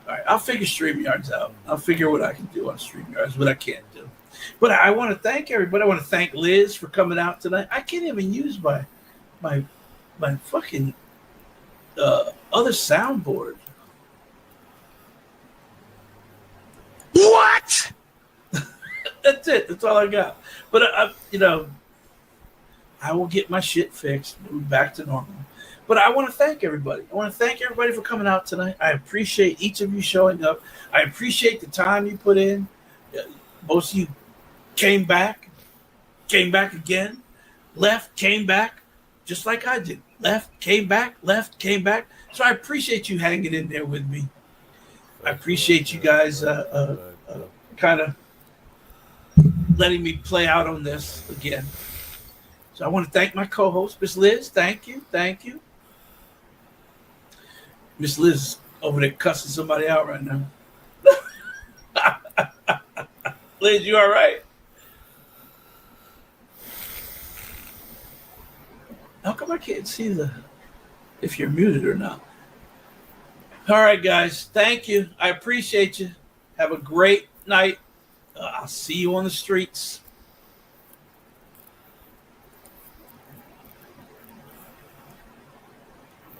All right, I'll figure StreamYards out. I'll figure what I can do on StreamYards, what I can't do. But I want to thank everybody. I want to thank Liz for coming out tonight. I can't even use my fucking other soundboard. What? That's it. That's all I got. But I will get my shit fixed, move back to normal. But I want to thank everybody. I want to thank everybody for coming out tonight. I appreciate each of you showing up. I appreciate the time you put in. Most of you came back again, left, came back, just like I did. Left, came back. So I appreciate you hanging in there with me. I appreciate you guys kind of letting me play out on this again. So I want to thank my co-host, Miss Liz. Thank you. Miss Liz over there cussing somebody out right now. Liz, you all right? How come I can't see if you're muted or not? All right, guys. Thank you. I appreciate you. Have a great night. I'll see you on the streets.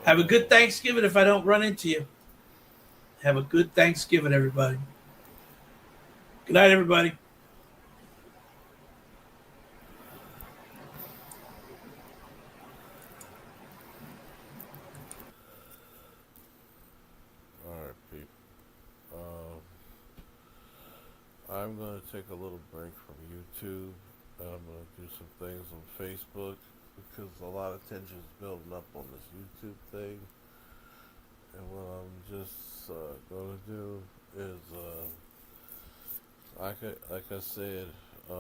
Have a good Thanksgiving if I don't run into you. Have a good Thanksgiving, everybody. Good night, everybody. All right, people. I'm going to take a little break from YouTube. I'm going to do some things on Facebook because a lot of tension is building up on this YouTube thing. And what I'm just going to do is, like I said, I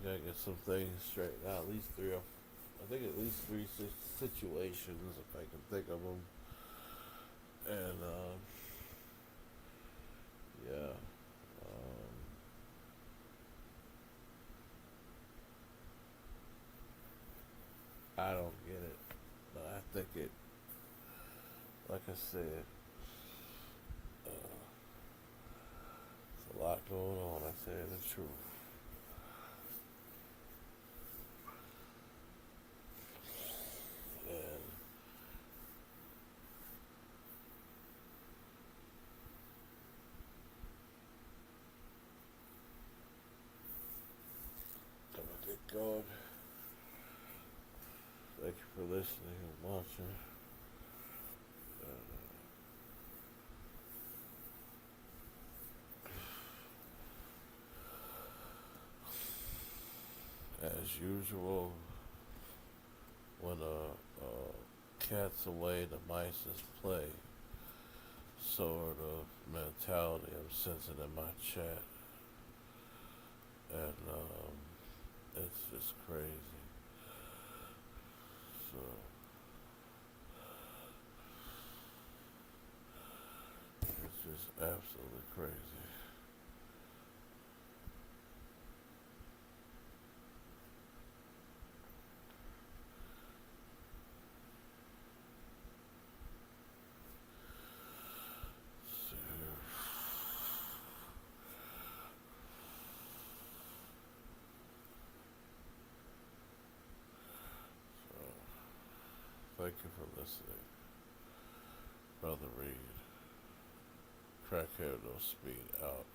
got to get some things straightened out. At least three situations, if I can think of them. And, yeah. I don't get it, but I think it, like I said, there's a lot going on, I say the truth. And I'm gonna get going. Thank you for listening and watching. As usual, when a cat's away, the mice is play sort of mentality I'm sensing in my chat. And it's just crazy. So it's just absolutely crazy. Thank you for listening. Brother Reed. Crackhead, no speed out.